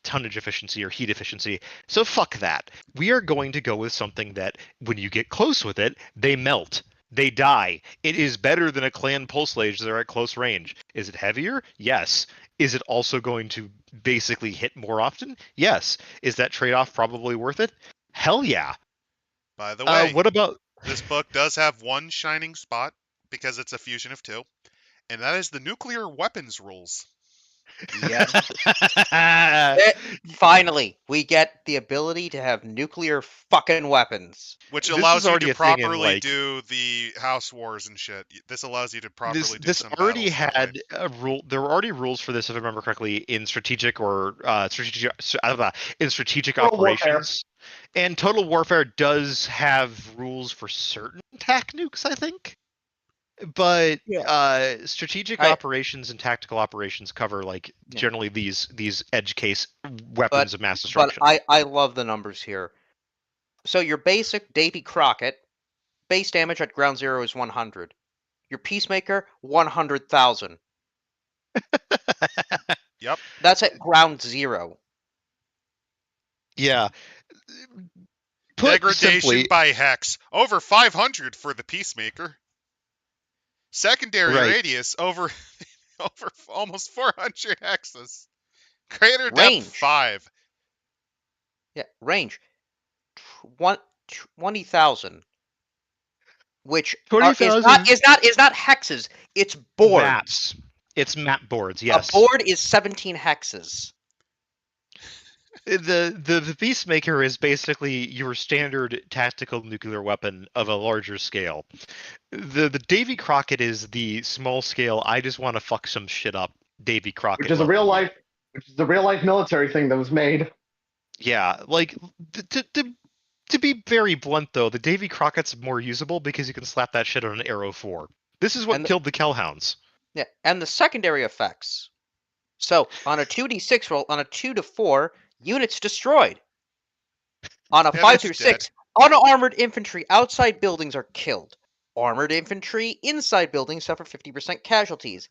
tonnage efficiency or heat efficiency. So fuck that. We are going to go with something that when you get close with it, they melt. They die. It is better than a clan pulse laser at close range. Is it heavier? Yes. Is it also going to basically hit more often? Yes. Is that trade-off probably worth it? Hell yeah. By the way, what about this book does have one shining spot because it's a fusion of 2, and that is the nuclear weapons rules. Yes. Finally, we get the ability to have nuclear fucking weapons. Which allows you to properly do the house wars and shit. This allows you to properly do this some already had a rule. There were already rules for this, if I remember correctly, in strategic strategic operations. And Total Warfare does have rules for certain TAC nukes, I think. But strategic operations and tactical operations cover generally these edge case weapons of mass destruction. But I love the numbers here. So your basic Davy Crockett base damage at ground zero is 100. Your Peacemaker 100,000. Yep. That's at ground zero. Yeah. Degradation by hex over 500 for the Peacemaker. Secondary radius over over almost 400 hexes. Crater Range. depth 5. Yeah, range 20,000, which 20,000 is not hexes. It's boards. maps. It's map boards. Yes. A board is 17 hexes. The Peacemaker is basically your standard tactical nuclear weapon of a larger scale. The Davy Crockett is the small scale. I just want to fuck some shit up. Davy Crockett, which is a real life military thing that was made. Yeah, like to be very blunt though, the Davy Crockett's more usable because you can slap that shit on an Arrow 4. This is what killed the Kellhounds. Yeah, and the secondary effects. So on a 2d6 roll, on a 2 to 4, units destroyed. On a 5 through 6, unarmored infantry outside buildings are killed. Armored infantry inside buildings suffer 50% casualties.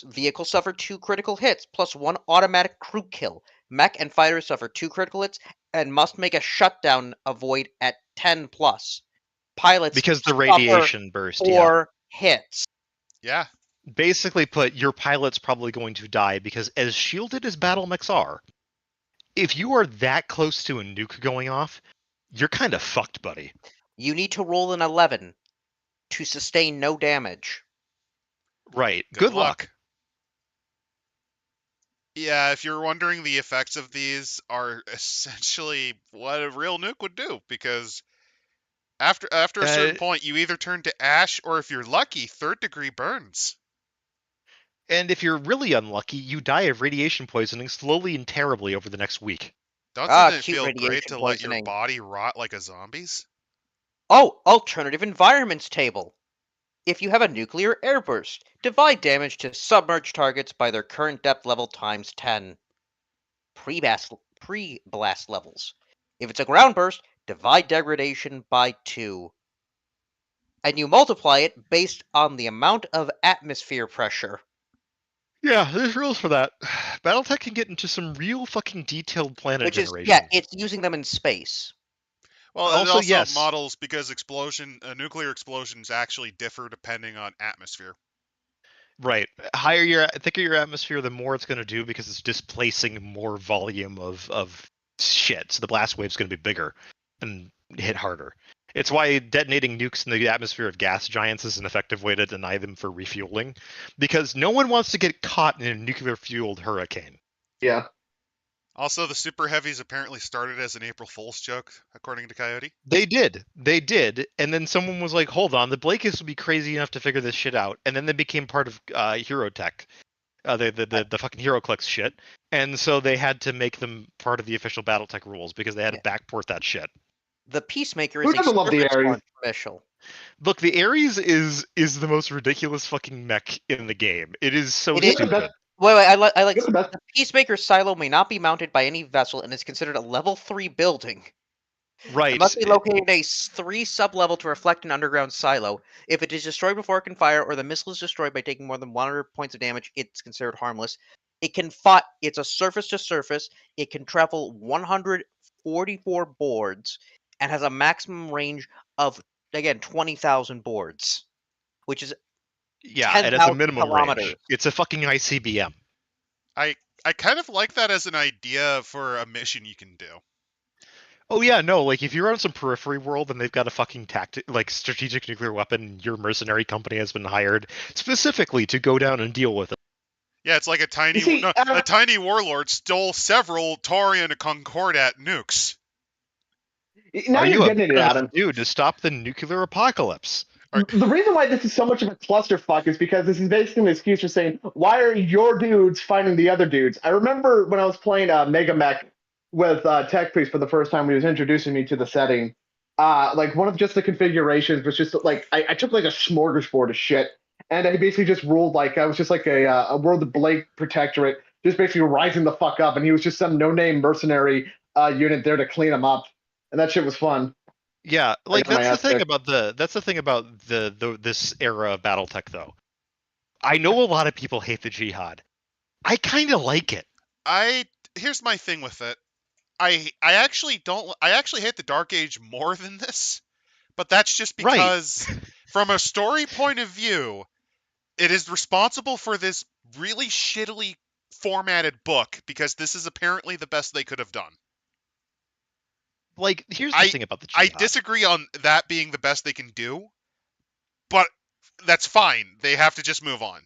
Vehicles suffer 2 critical hits, plus 1 automatic crew kill. Mech and fighters suffer 2 critical hits and must make a shutdown avoid at 10 plus. Pilots because the radiation burst. 4 hits. Yeah. Basically put, your pilot's probably going to die because as shielded as battle mechs are, if you are that close to a nuke going off, you're kind of fucked, buddy. You need to roll an 11 to sustain no damage. Right. Good luck. Yeah, if you're wondering, the effects of these are essentially what a real nuke would do, because after a certain point, you either turn to ash, or if you're lucky, 3rd degree burns. And if you're really unlucky, you die of radiation poisoning slowly and terribly over the next week. Doesn't it feel great to let your body rot like a zombie's? Oh, alternative environments table. If you have a nuclear airburst, divide damage to submerged targets by their current depth level times 10. Pre-blast levels. If it's a ground burst, divide degradation by 2. And you multiply it based on the amount of atmosphere pressure. Yeah, there's rules for that. Battletech can get into some real fucking detailed planet generation. Yeah, it's using them in space. Well, also yes, models, because nuclear explosions actually differ depending on atmosphere. Right. Thicker your atmosphere, the more it's going to do, because it's displacing more volume of shit. So the blast wave's going to be bigger and hit harder. It's why detonating nukes in the atmosphere of gas giants is an effective way to deny them for refueling, because no one wants to get caught in a nuclear-fueled hurricane. Yeah. Also, the super heavies apparently started as an April Fool's joke, according to Coyote. They did, and then someone was like, "Hold on, the Blakes would be crazy enough to figure this shit out," and then they became part of Hero Tech, the fucking HeroClix shit, and so they had to make them part of the official BattleTech rules because they had to backport that shit. The Peacemaker is a love the Ares? special. Look, the Ares is the most ridiculous fucking mech in the game. It is so stupid. Wait, I like the Peacemaker silo may not be mounted by any vessel and is considered a level 3 building. Right. It must be located a 3 sub-level to reflect an underground silo. If it is destroyed before it can fire, or the missile is destroyed by taking more than 100 points of damage, it's considered harmless. It's a surface-to-surface. It can travel 144 boards and has a maximum range of, again, 20,000 boards, which is and it's a minimum range. It's a fucking ICBM. I kind of like that as an idea for a mission you can do. Oh yeah, no, like if you're on some periphery world and they've got a fucking strategic nuclear weapon, your mercenary company has been hired specifically to go down and deal with it. Yeah, it's like a tiny warlord stole several Torian Concord nukes. Now you're getting it, Adam. Dude, to stop the nuclear apocalypse. The reason why this is so much of a clusterfuck is because this is basically an excuse for saying, why are your dudes fighting the other dudes? I remember when I was playing Mega Mech with Tech Priest for the first time, when he was introducing me to the setting, like one of just the configurations was just like, I took like a smorgasbord of shit, and I basically just ruled like, I was just like a World of Blake protectorate, just basically rising the fuck up, and he was just some no-name mercenary unit there to clean him up, and that shit was fun. Yeah, like that's the thing about this era of BattleTech though. I know a lot of people hate the Jihad. I kind of like it. Here's my thing with it. I actually hate the Dark Age more than this, but that's just because from a story point of view, it is responsible for this really shittily formatted book because this is apparently the best they could have done. Like, here's the thing about the Jihad. I disagree on that being the best they can do, but that's fine. They have to just move on.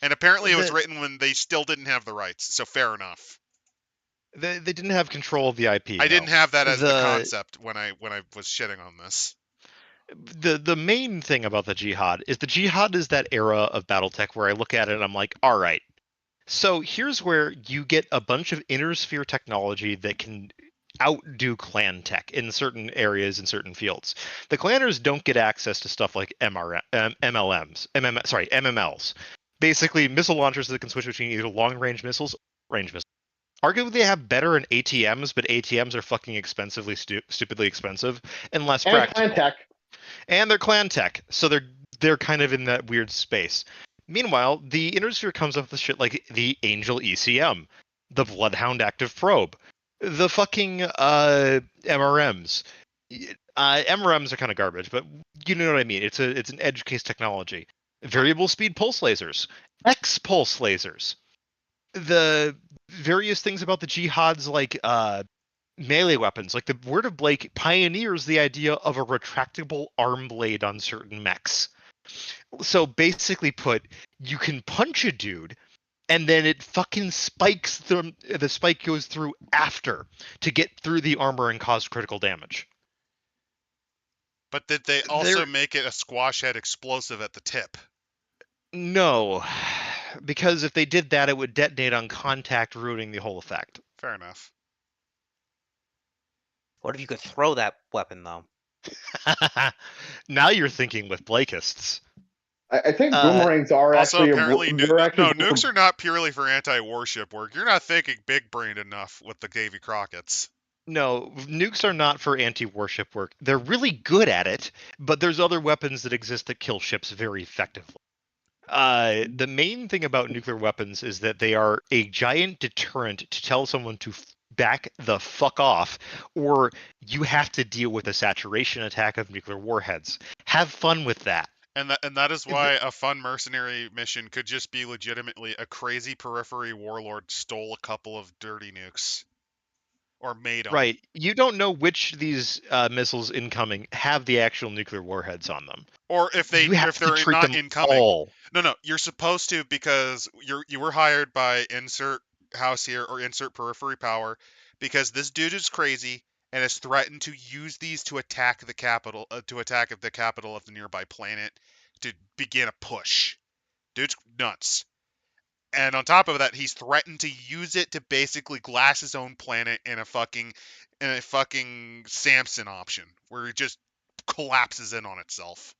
And apparently it was written when they still didn't have the rights, so fair enough. They didn't have control of the IP. I didn't have that as the concept when I was shitting on this. The main thing about the Jihad is that era of Battletech where I look at it and I'm like, all right. So here's where you get a bunch of inner sphere technology that can outdo clan tech in certain areas in certain fields. The clanners don't get access to stuff like MMLs. Basically, missile launchers that can switch between either long-range missiles or range missiles. Arguably, they have better in ATMs, but ATMs are fucking stupidly expensive and less practical. Clan tech. And they're clan tech, so they're kind of in that weird space. Meanwhile, the Inner Sphere comes up with shit like the Angel ECM, the Bloodhound Active Probe, the fucking MRMs. MRMs are kind of garbage, but you know what I mean. It's an edge case technology. Variable speed pulse lasers, X pulse lasers. The various things about the Jihad's like melee weapons, like the Word of Blake pioneers the idea of a retractable arm blade on certain mechs. So basically put, you can punch a dude and then it fucking spikes the spike goes through after to get through the armor and cause critical damage. But did they also make it a squash head explosive at the tip? No, because if they did that, it would detonate on contact, ruining the whole effect. Fair enough. What if you could throw that weapon, though? Now you're thinking with Blakeists. I think boomerangs are also actually... apparently nukes are not purely for anti-warship work. You're not thinking big-brained enough with the Davy Crockett's. No, nukes are not for anti-warship work. They're really good at it, but there's other weapons that exist that kill ships very effectively. The main thing about nuclear weapons is that they are a giant deterrent to tell someone to back the fuck off, or you have to deal with a saturation attack of nuclear warheads. Have fun with that. And that is why a fun mercenary mission could just be legitimately a crazy periphery warlord stole a couple of dirty nukes. Or made them. Right. You don't know which these missiles incoming have the actual nuclear warheads on them. Or if they're not incoming. All. No, you're supposed to, because you were hired by insert house here or insert periphery power, because this dude is crazy and has threatened to use these to attack the capital of the nearby planet to begin a push. Dude's nuts. And on top of that, he's threatened to use it to basically glass his own planet in a fucking Samson option, where it just collapses in on itself.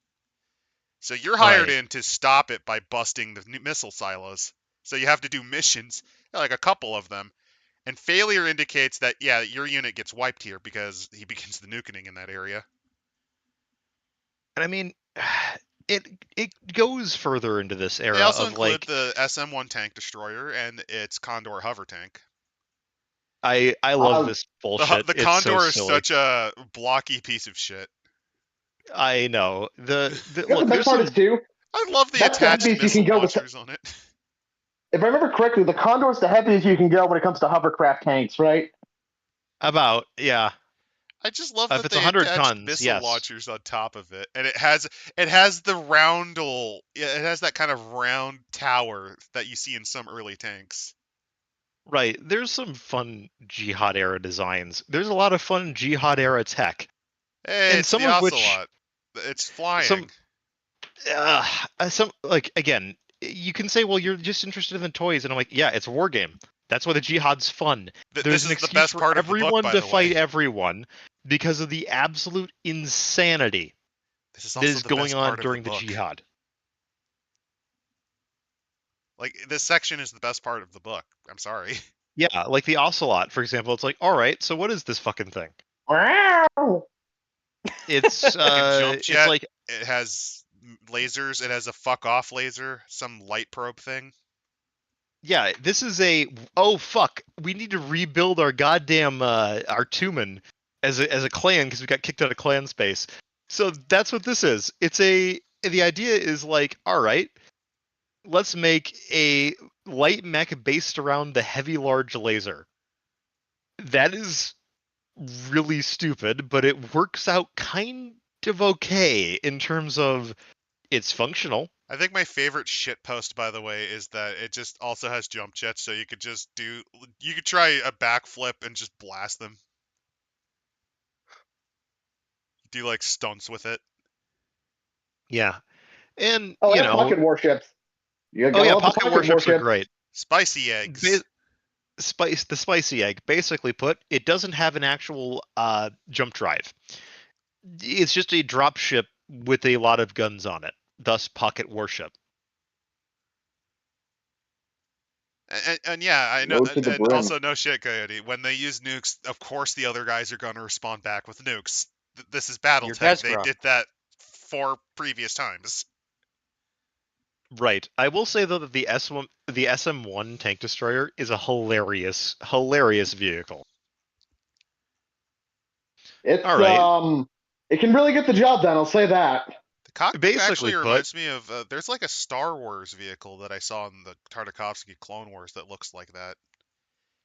So you're hired in to stop it by busting the missile silos. So you have to do missions, like a couple of them, and failure indicates that, yeah, your unit gets wiped here because he begins the nuking in that area. And I mean, it goes further into this era. They also of include the SM-1 tank destroyer and its Condor hover tank. I love this bullshit. The Condor is such a blocky piece of shit. I know. The best part is too. I love the attached missile launchers on it. If I remember correctly, the Condor is the heaviest you can go when it comes to hovercraft tanks, right? About, yeah. I just love that it's they 100 attached tons, missile yes. launchers on top of it, and it has that kind of round tower that you see in some early tanks. Right. There's some fun Jihad era designs. There's a lot of fun Jihad era tech. Hey, and it's some the of Ocelot. It's flying. Again, you can say, well, you're just interested in the toys, and I'm like, yeah, it's a war game. That's why the Jihad's fun. There's an excuse for everyone to fight everyone because of the absolute insanity that is going on during the Jihad. Like, this section is the best part of the book. I'm sorry. Yeah, like the Ocelot, for example. It's like, all right, so what is this fucking thing? Wow. It's like it has lasers. It has a fuck off laser, some light probe thing. Yeah, this is oh fuck, we need to rebuild our goddamn our Tumen as a clan because we got kicked out of clan space. So that's what this is. The idea is like, all right, let's make a light mech based around the heavy large laser. That is really stupid, but it works out kind of okay in terms of it's functional. I think my favorite shit post, by the way, is that it just also has jump jets, so you could try a backflip and just blast them. Do like stunts with it. Yeah. And pocket warships. Pocket warships are great. Spicy eggs. The spicy egg. Basically put, it doesn't have an actual jump drive. It's just a drop ship with a lot of guns on it. Thus, pocket warship. And yeah, I know. And also, no shit, Coyote. When they use nukes, of course the other guys are going to respond back with nukes. This is Battletech. They did that 4 previous times. Right. I will say though that the SM-1 tank destroyer is a hilarious vehicle. It's all right. It can really get the job done. I'll say that. The cockpit actually reminds me of there's like a Star Wars vehicle that I saw in the Tartakovsky Clone Wars that looks like that.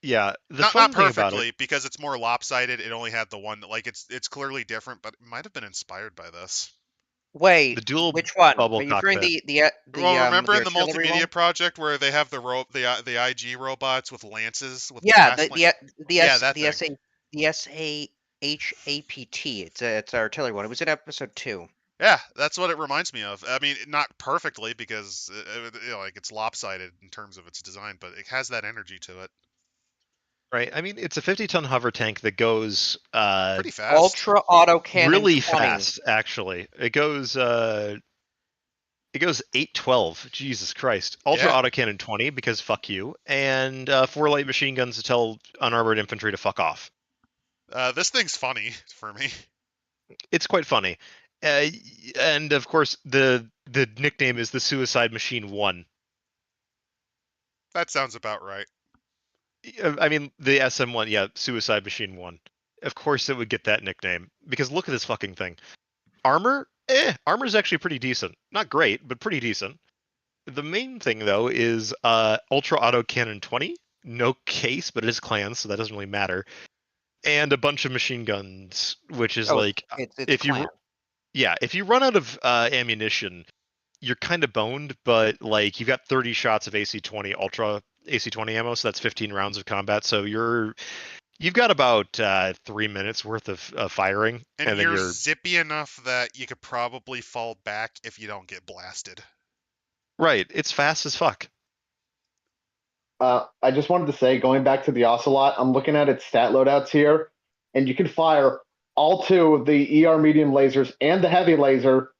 Yeah, not perfectly because it's more lopsided. It only had the one. Like it's clearly different, but it might have been inspired by this. Wait, the dual which one? Bubble Are you referring the well, remember in the multimedia project where they have the IG robots with lances? With the SAHAPT. It's an artillery one. It was in episode 2. Yeah, that's what it reminds me of. I mean, not perfectly because it's lopsided in terms of its design, but it has that energy to it. Right. I mean, it's a 50-ton hover tank that goes pretty fast. Ultra autocannon. Really 20. fast, actually. It goes 812. Jesus Christ. Ultra autocannon 20 because fuck you, and 4 light machine guns to tell unarmored infantry to fuck off. This thing's funny for me. It's quite funny. And of course, the nickname is the Suicide Machine 1. That sounds about right. I mean, the SM-1, yeah, Suicide Machine 1. Of course it would get that nickname, because look at this fucking thing. Armor? Armor's actually pretty decent. Not great, but pretty decent. The main thing, though, is Ultra Autocannon 20. No case, but it is clans, so that doesn't really matter. And a bunch of machine guns, which is if you run out of ammunition, you're kind of boned, but like you've got 30 shots of AC-20 Ultra AC-20 ammo, so that's 15 rounds of combat. So you've got about 3 minutes worth of firing, and then you're zippy enough that you could probably fall back if you don't get blasted. Right, it's fast as fuck. I just wanted to say, going back to the Ocelot, I'm looking at its stat loadouts here, and you can fire all 2 of the ER medium lasers and the heavy laser,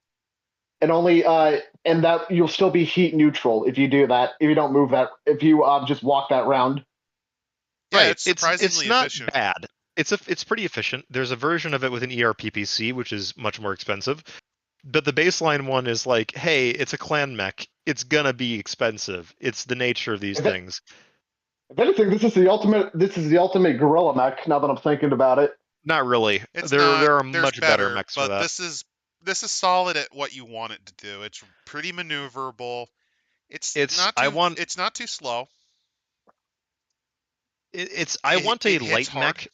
and only and that you'll still be heat neutral if you do that. If you don't move that, if you just walk that round. Yeah, right, it's surprisingly not efficient. Bad. It's pretty efficient. There's a version of it with an ERPPC, which is much more expensive. But the baseline one is like, hey, it's a clan mech. It's gonna be expensive. It's the nature of these things. If anything, this is the ultimate guerrilla mech. Now that I'm thinking about it. Not really. There are much better mechs for that. This is solid at what you want it to do. It's pretty maneuverable. It's not too slow. I want a light mech.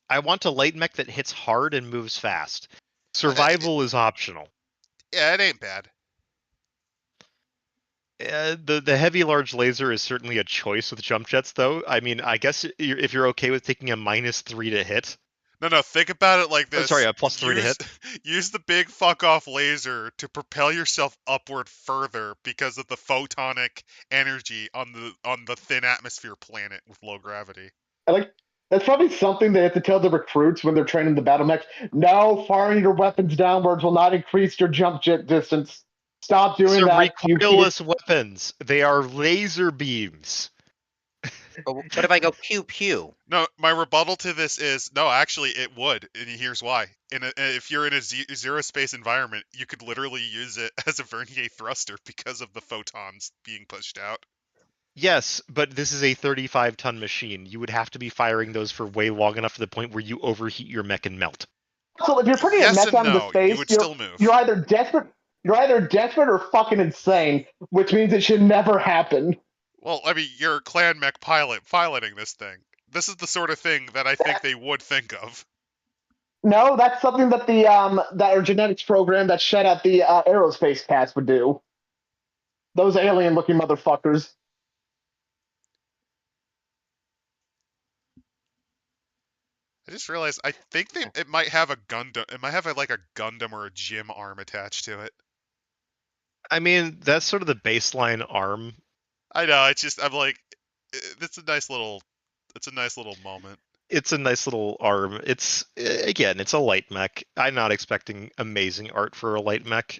I want a light mech that hits hard and moves fast. Survival is optional. Yeah, it ain't bad. The heavy large laser is certainly a choice with jump jets, though. I mean, I guess if you're okay with taking a -3 to hit. No, think about it like this. Oh, sorry, a +3 to hit. Use the big fuck off laser to propel yourself upward further because of the photonic energy on the thin atmosphere planet with low gravity. That's probably something they have to tell the recruits when they're training the battle mech. No, firing your weapons downwards will not increase your jump jet distance. Stop doing that. Recoilless weapons. They are laser beams. What if I go pew pew? No, my rebuttal to this is no. Actually, it would, and here's why. If you're in a zero space environment, you could literally use it as a vernier thruster because of the photons being pushed out. Yes, but this is a 35-ton machine. You would have to be firing those for way long enough to the point where you overheat your mech and melt. So if you're putting a mech out into space, you would still move. You're either desperate. You're either desperate or fucking insane, which means it should never happen. Well, I mean, you're a clan mech piloting this thing. This is the sort of thing that I think they would think of. No, that's something that that our genetics program that shut out the aerospace cast would do. Those alien-looking motherfuckers. I just realized I think it might have a Gundam. It might have like a Gundam or a Gym arm attached to it. I mean, that's sort of the baseline arm. I know. It's just I'm like, it's a nice little moment. It's a nice little arm. It's again, it's a light mech. I'm not expecting amazing art for a light mech,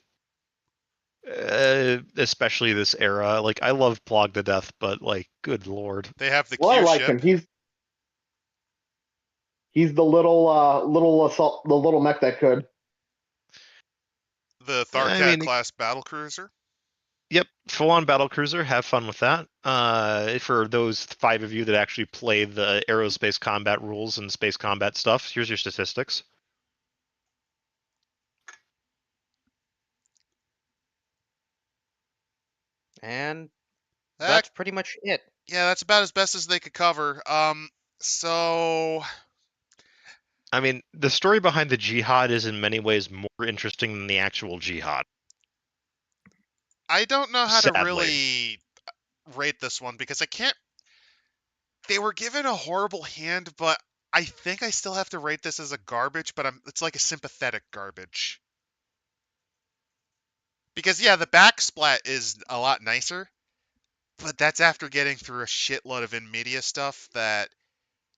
especially this era. Like I love Plog to death, but like, good lord. They have the Well, I Q like ship. him. He's the little assault, the little mech that could. The Tharkad class battle cruiser. Yep, full-on battle cruiser. Have fun with that. For those 5 of you that actually play the aerospace combat rules and space combat stuff, here's your statistics. And that's pretty much it. Yeah, that's about as best as they could cover. So... I mean, the story behind the jihad is in many ways more interesting than the actual jihad. I don't know how to really rate this one because I can't... They were given a horrible hand, but I think I still have to rate this as a garbage, but it's like a sympathetic garbage. Because, yeah, the backsplat is a lot nicer, but that's after getting through a shitload of in-media stuff that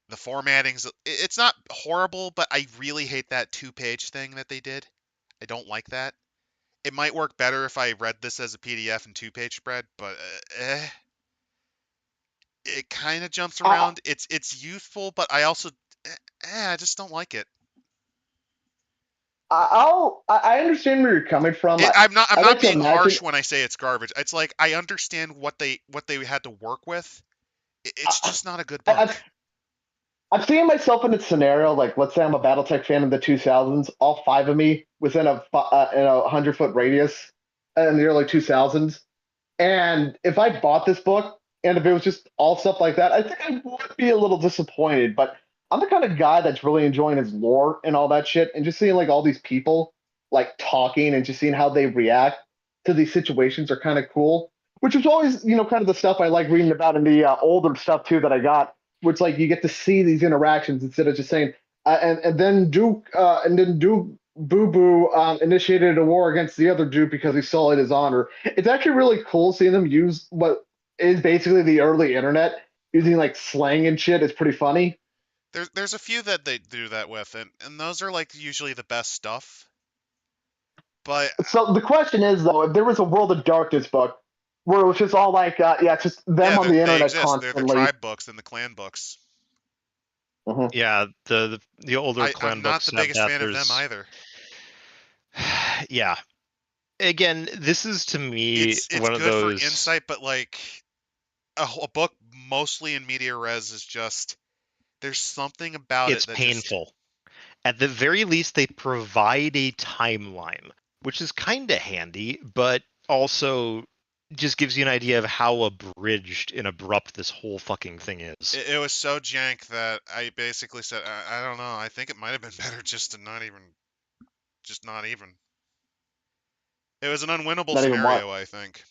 the formatting's... It's not horrible, but I really hate that 2-page thing that they did. I don't like that. It might work better if I read this as a PDF and 2-page spread, but it kind of jumps around. It's youthful, but I also I just don't like it. I understand where you're coming from. I'm not being harsh when I say it's garbage. It's like I understand what they had to work with. It's just not a good book. I'm seeing myself in a scenario like, let's say I'm a Battletech fan in the 2000s. All 5 of me within a 100-foot radius in the early 2000s, and if I bought this book and if it was just all stuff like that, I think I would be a little disappointed. But I'm the kind of guy that's really enjoying his lore and all that shit, and just seeing like all these people like talking and just seeing how they react to these situations are kind of cool. Which was always, kind of the stuff I like reading about in the older stuff too that I got. Which like you get to see these interactions instead of just saying, and then Duke Boo Boo initiated a war against the other Duke because he sullied his honor. It's actually really cool seeing them use what is basically the early internet, using like slang and shit. It's pretty funny. There's a few that they do that with, and those are like usually the best stuff. But so the question is though, if there was a World of Darkness book where it was just all like, it's just them on the internet constantly. They're the tribe books and the clan books. Mm-hmm. Yeah, the older clan books. I'm not the biggest fan of them either. Yeah. Again, this is to me it's one of those. It's good for insight, but like a book mostly in media res is just there's something about it's painful. At the very least, they provide a timeline, which is kind of handy, but also just gives you an idea of how abridged and abrupt this whole fucking thing is. It was so jank that I basically said, I don't know, I think it might have been better just to not even. It was an unwinnable scenario, I think.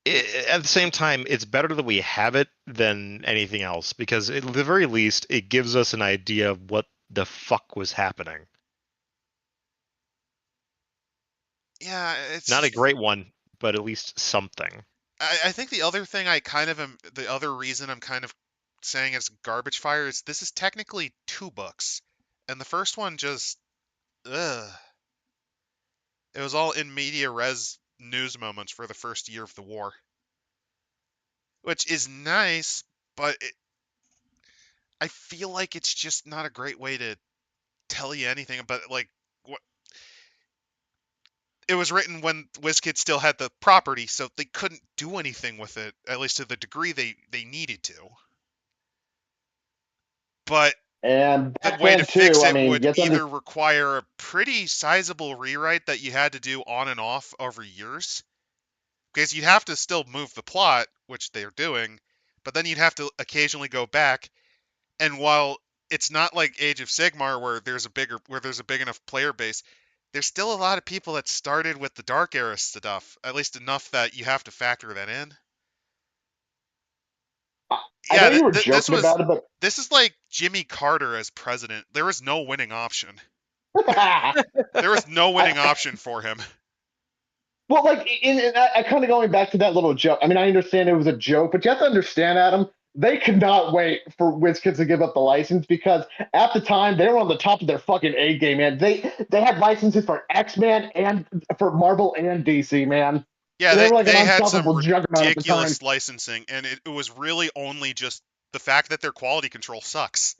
At the same time, it's better that we have it than anything else, because at the very least, it gives us an idea of what the fuck was happening. Yeah, it's not a great one, but at least something. I think the other thing the other reason I'm kind of saying it's garbage fire is this is technically 2 books, and the first one just, it was all in media res news moments for the first year of the war, which is nice, but I feel like it's just not a great way to tell you anything about like what. It was written when WizKids still had the property, so they couldn't do anything with it, at least to the degree they needed to. But And the back way then to fix too, I it mean, would either require a pretty sizable rewrite that you had to do on and off over years, because you'd have to still move the plot, which they're doing, but then you'd have to occasionally go back. And while it's not like Age of Sigmar where there's a big enough player base, there's still a lot of people that started with the Dark Era stuff, at least enough that you have to factor that in. I know you were joking about it, but this is like Jimmy Carter as president. There was no winning option. There was no winning option for him. Well, like, I kind of going back to that little joke. I mean, I understand it was a joke, but you have to understand, Adam, they could not wait for WizKids to give up the license because at the time they were on the top of their fucking A game, man. They had licenses for X-Men and for Marvel and DC, man. Yeah, they were like they an had some juggernaut ridiculous licensing, and it was really only just the fact that their quality control sucks.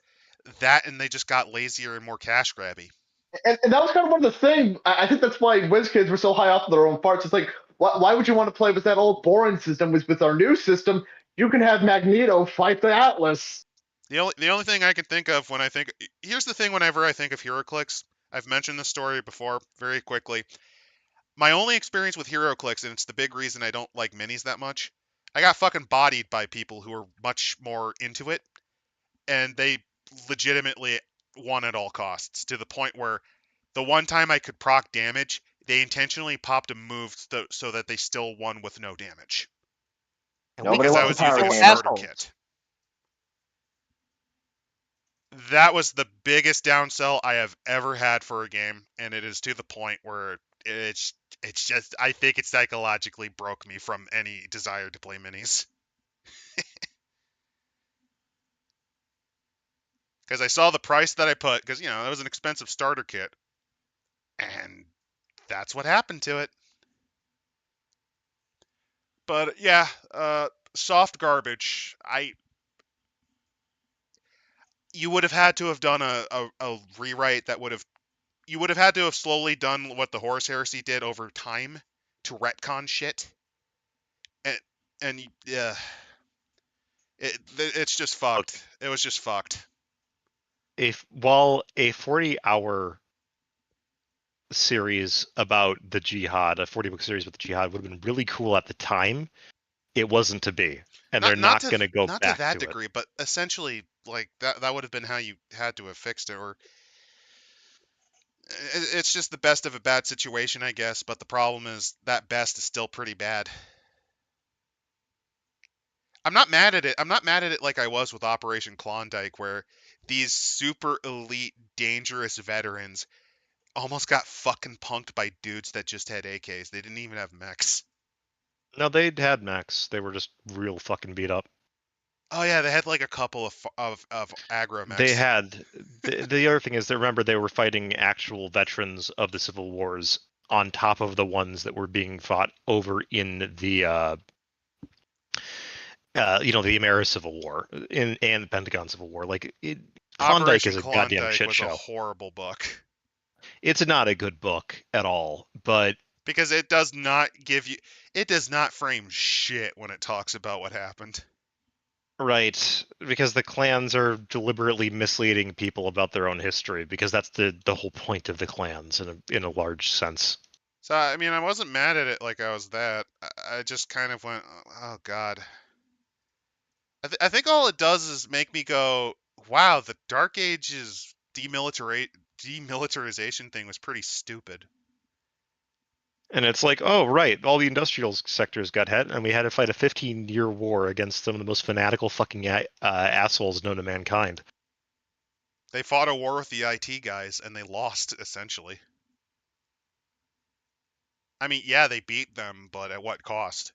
That, and they just got lazier and more cash grabby. And that was kind of one of the things. I think that's why WizKids were so high off of their own farts. It's like, why would you want to play with that old boring system? With our new system, you can have Magneto fight the Atlas. The only thing I can think of when I think... Here's the thing whenever I think of HeroClix. I've mentioned this story before very quickly. My only experience with HeroClix, and it's the big reason I don't like minis that much, I got fucking bodied by people who are much more into it, and they legitimately won at all costs, to the point where the one time I could proc damage, they intentionally popped a move so that they still won with no damage. Because I was using a starter kit. That was the biggest downsell I have ever had for a game, and it is to the point where it's just, I think it psychologically broke me from any desire to play minis. Because I saw the price that I put, because, that was an expensive starter kit. And that's what happened to it. But, yeah, soft garbage. You would have had to have done a rewrite that would have... You would have had to have slowly done what the Horus Heresy did over time to retcon shit. And yeah... It's just fucked. It was just fucked. While a 40-hour series about the Jihad, a 40-book series about the Jihad would have been really cool at the time, it wasn't to be. And they're not going to go back to it. Not to that degree, but essentially, like, that would have been how you had to have fixed it. Or it's just the best of a bad situation, I guess, but the problem is that best is still pretty bad. I'm not mad at it. I'm not mad at it like I was with Operation Klondike, where these super elite, dangerous veterans almost got fucking punked by dudes that just had AKs. They didn't even have mechs. No, they had mechs. They were just real fucking beat up. Oh yeah, they had like a couple of aggro mechs. They had. The other thing is, remember, they were fighting actual veterans of the Civil Wars on top of the ones that were being fought over in the the America Civil War and the Pentagon Civil War. Like, Klondike is a goddamn shit show. Was a horrible book. It's not a good book at all, but because it does not frame shit when it talks about what happened. Right, because the clans are deliberately misleading people about their own history, because that's the whole point of the clans in a large sense. So, I mean, I wasn't mad at it like I was that. I just kind of went, oh god. I think all it does is make me go, wow, the Dark Ages demilitarization thing was pretty stupid. And it's like, oh, right, all the industrial sectors got hit, and we had to fight a 15-year war against some of the most fanatical fucking assholes known to mankind. They fought a war with the IT guys, and they lost, essentially. I mean, yeah, they beat them, but at what cost?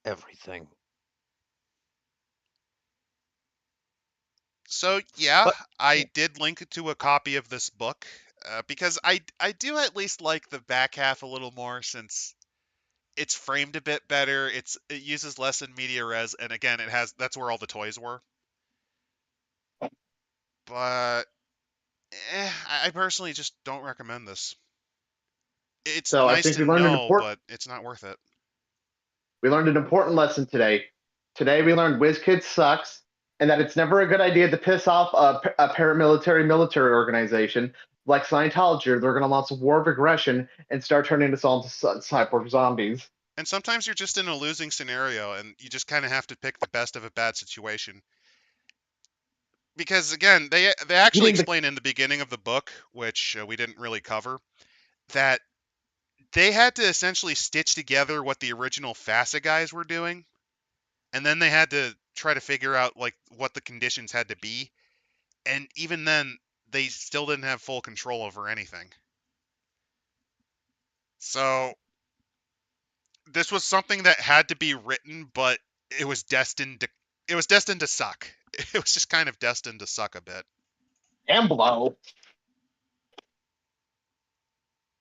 Everything. So, yeah, I did link to a copy of this book, because I do at least like the back half a little more, since it's framed a bit better, it uses less in media res, and again, that's where all the toys were. But, I personally just don't recommend this. It's nice to know, but it's not worth it. We learned an important lesson today. Today we learned WizKids sucks. and that it's never a good idea to piss off a paramilitary military organization like Scientology, or they're going to launch a war of aggression and start turning us all into cyborg zombies. And sometimes you're just in a losing scenario, and you just kind of have to pick the best of a bad situation. Because again, they actually explain in the beginning of the book, which we didn't really cover, that they had to essentially stitch together what the original FASA guys were doing, and then they had to try to figure out like what the conditions had to be, and even then, they still didn't have full control over anything. So this was something that had to be written, but it was destined to suck. It was just kind of destined to suck a bit. And blow.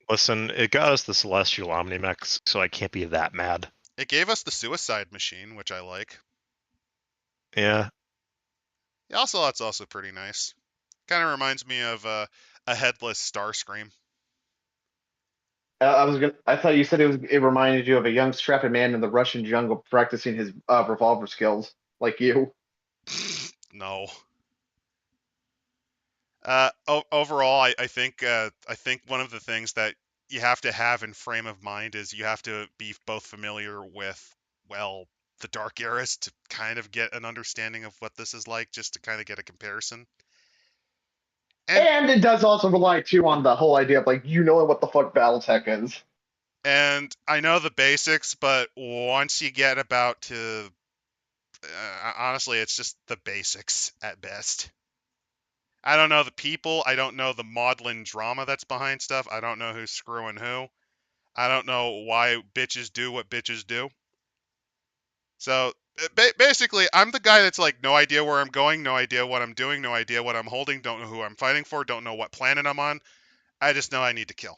Listen, it got us the Celestial Omnimex, so I can't be that mad. It gave us the Suicide Machine, which I like. Yeah. The Ocelot's also pretty nice. Kind of reminds me of a headless Starscream. I thought you said it reminded you of a young strapping man in the Russian jungle practicing his revolver skills, like you. No. Overall, I think one of the things that you have to have in frame of mind is you have to be both familiar with, well, the Dark Eras to kind of get an understanding of what this is like, just to kind of get a comparison. And it does also rely too on the whole idea of like knowing what the fuck Battletech is. And I know the basics, but once you get about to, honestly, it's just the basics at best. I don't know the people. I don't know the maudlin drama that's behind stuff. I don't know who's screwing who. I don't know why bitches do what bitches do. So basically, I'm the guy that's like, no idea where I'm going, no idea what I'm doing, no idea what I'm holding, don't know who I'm fighting for, don't know what planet I'm on. I just know I need to kill.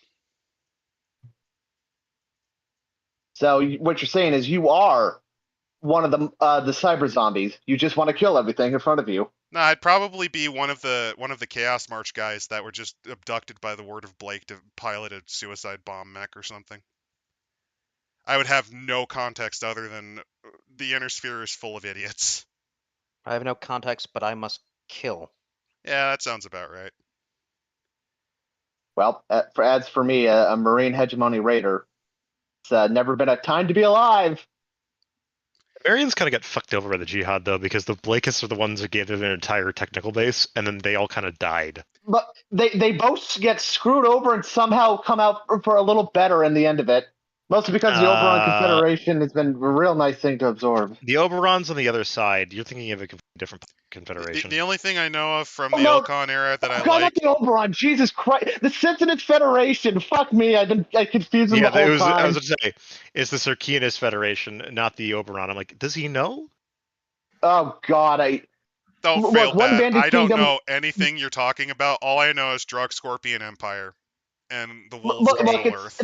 So what you're saying is you are one of the cyber zombies. You just want to kill everything in front of you. No, I'd probably be one of the Chaos March guys that were just abducted by the word of Blake to pilot a suicide bomb mech or something. I would have no context other than the inner sphere is full of idiots. I have no context, but I must kill. Yeah, that sounds about right. Well, as for me, a Marine Hegemony Raider, it's never been a time to be alive. Marians kind of got fucked over by the Jihad, though, because the Blakeists are the ones who gave them an entire technical base, and then they all kind of died. But they both get screwed over and somehow come out for a little better in the end of it. Mostly because the Oberon Confederation has been a real nice thing to absorb. The Oberon's on the other side. You're thinking of a different confederation. The only thing I know of from the Ilkhan era that I like... not the Oberon, Jesus Christ. The Sentinel Federation. Fuck me, I confused them the whole time. I was going to say, it's the Circanus Federation, not the Oberon. I'm like, does he know? Oh, God, Don't feel bad. I don't know anything you're talking about. All I know is Drug Scorpion Empire and the Wolves of Middle-earth.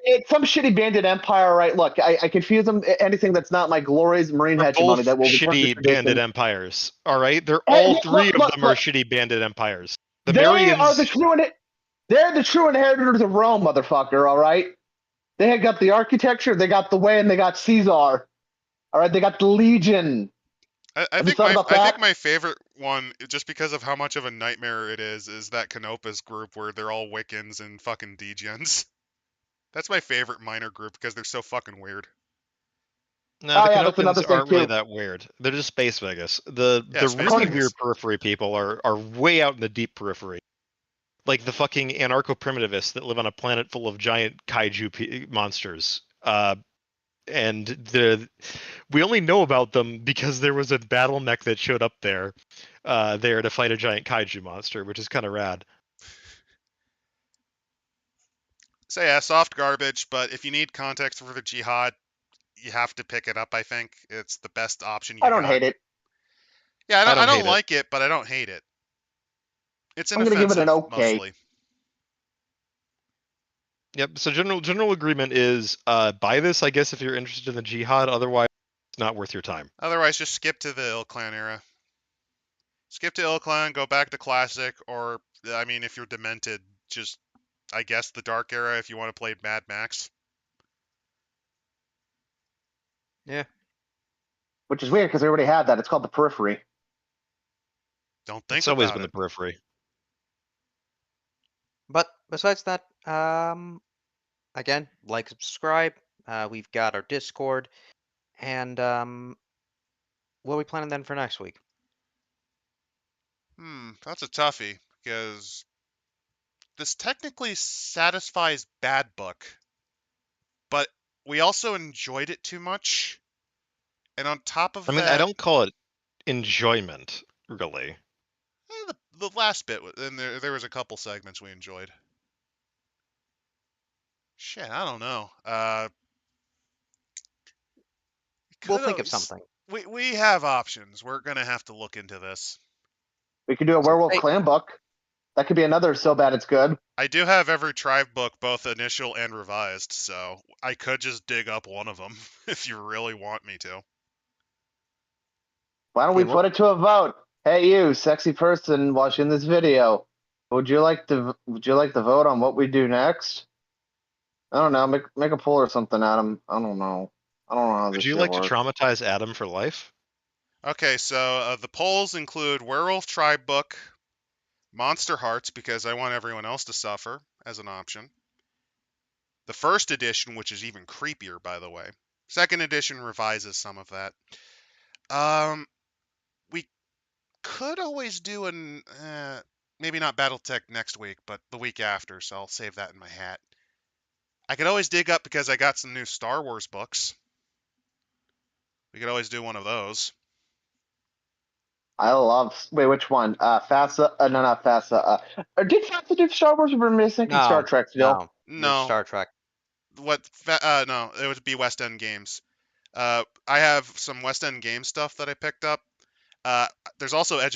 It's some shitty bandit empire, right? Look, I confuse them. Anything that's not my glorious Marine hegemony that will be shitty bandit empires. All right, they're all three of them are shitty bandit empires. They're the true inheritors of Rome, motherfucker. All right, they had got the architecture, they got the way, and they got Caesar. All right, they got the Legion. I think my favorite one, just because of how much of a nightmare it is that Canopus group where they're all Wiccans and fucking degens. That's my favorite minor group because they're so fucking weird. No, the Canopians aren't really that weird. They're just Space Vegas. The really weird periphery people are way out in the deep periphery. Like the fucking anarcho-primitivists that live on a planet full of giant kaiju monsters. And we only know about them because there was a battle mech that showed up there to fight a giant kaiju monster, which is kind of rad. So yeah, soft garbage, but if you need context for the Jihad, you have to pick it up, I think. It's the best option you got. I don't hate it. Yeah, I don't like it, but I don't hate it. It's inoffensive, I'm going to give it an okay. Mostly. Yep, so general agreement is buy this, I guess, if you're interested in the Jihad. Otherwise, it's not worth your time. Otherwise, just skip to the Il-Clan era. Skip to Il-Clan, go back to Classic, or, I mean, if you're demented, just... I guess the Dark Era if you want to play Mad Max. Yeah. Which is weird because we already had that. It's called the Periphery. Don't think It's always about been it. the periphery. But besides that, again, like, subscribe. We've got our Discord, and what are we planning then for next week? That's a toughie because this technically satisfies bad book, but we also enjoyed it too much. And on top of I mean, that, I don't call it enjoyment, really. the last bit, and there was a couple segments we enjoyed. Shit, I don't know. We'll think of something. We have options. We're gonna have to look into this. We could do a Werewolf Clan book. That could be another so bad it's good. I do have every tribe book, both initial and revised, so I could just dig up one of them if you really want me to. Why don't we put it to a vote? Hey, you, sexy person watching this video, would you like to vote on what we do next? I don't know. Make a poll or something, Adam. I don't know. How Would you like to traumatize Adam for life? Okay, so the polls include Werewolf Tribe Book, Monster Hearts, because I want everyone else to suffer as an option. The first edition, which is even creepier, by the way. Second edition revises some of that. We could always do maybe not Battletech next week, but the week after, so I'll save that in my hat. I could always dig up because I got some new Star Wars books. We could always do one of those. I love. Wait, which one? FASA? No, not FASA. Did FASA do Star Wars? Or am I thinking Star Trek still? No. Star Trek. No, it would be West End Games. I have some West End Games stuff that I picked up. There's also Edge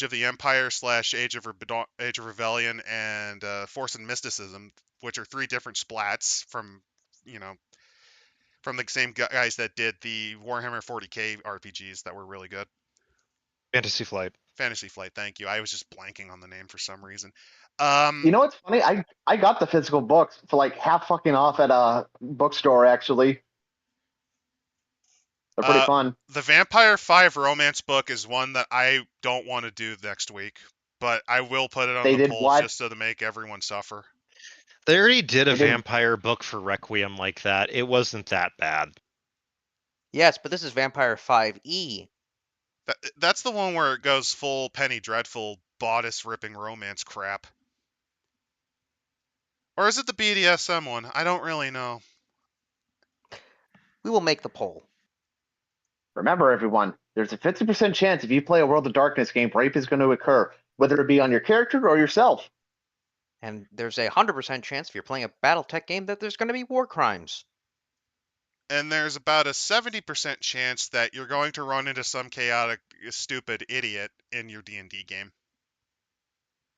of the Empire / Age of Rebellion and Force and Mysticism, which are 3 different splats from the same guys that did the Warhammer 40k RPGs that were really good. Fantasy Flight. Thank you. I was just blanking on the name for some reason. You know what's funny? I got the physical books for like half fucking off at a bookstore, actually. They're pretty fun. The Vampire 5 romance book is one that I don't want to do next week, but I will put it on the polls just so to make everyone suffer. They already did a vampire book for Requiem like that. It wasn't that bad. Yes, but this is Vampire 5e. That's the one where it goes full Penny Dreadful bodice ripping romance crap. Or is it the BDSM one? I don't really know. We will make the poll. Remember, everyone, there's a 50% chance if you play a World of Darkness game, rape is going to occur, whether it be on your character or yourself. And there's a 100% chance if you're playing a Battletech game that there's going to be war crimes. And there's about a 70% chance that you're going to run into some chaotic, stupid idiot in your D&D game.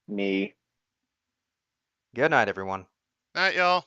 Me. Good night, everyone. Night, y'all.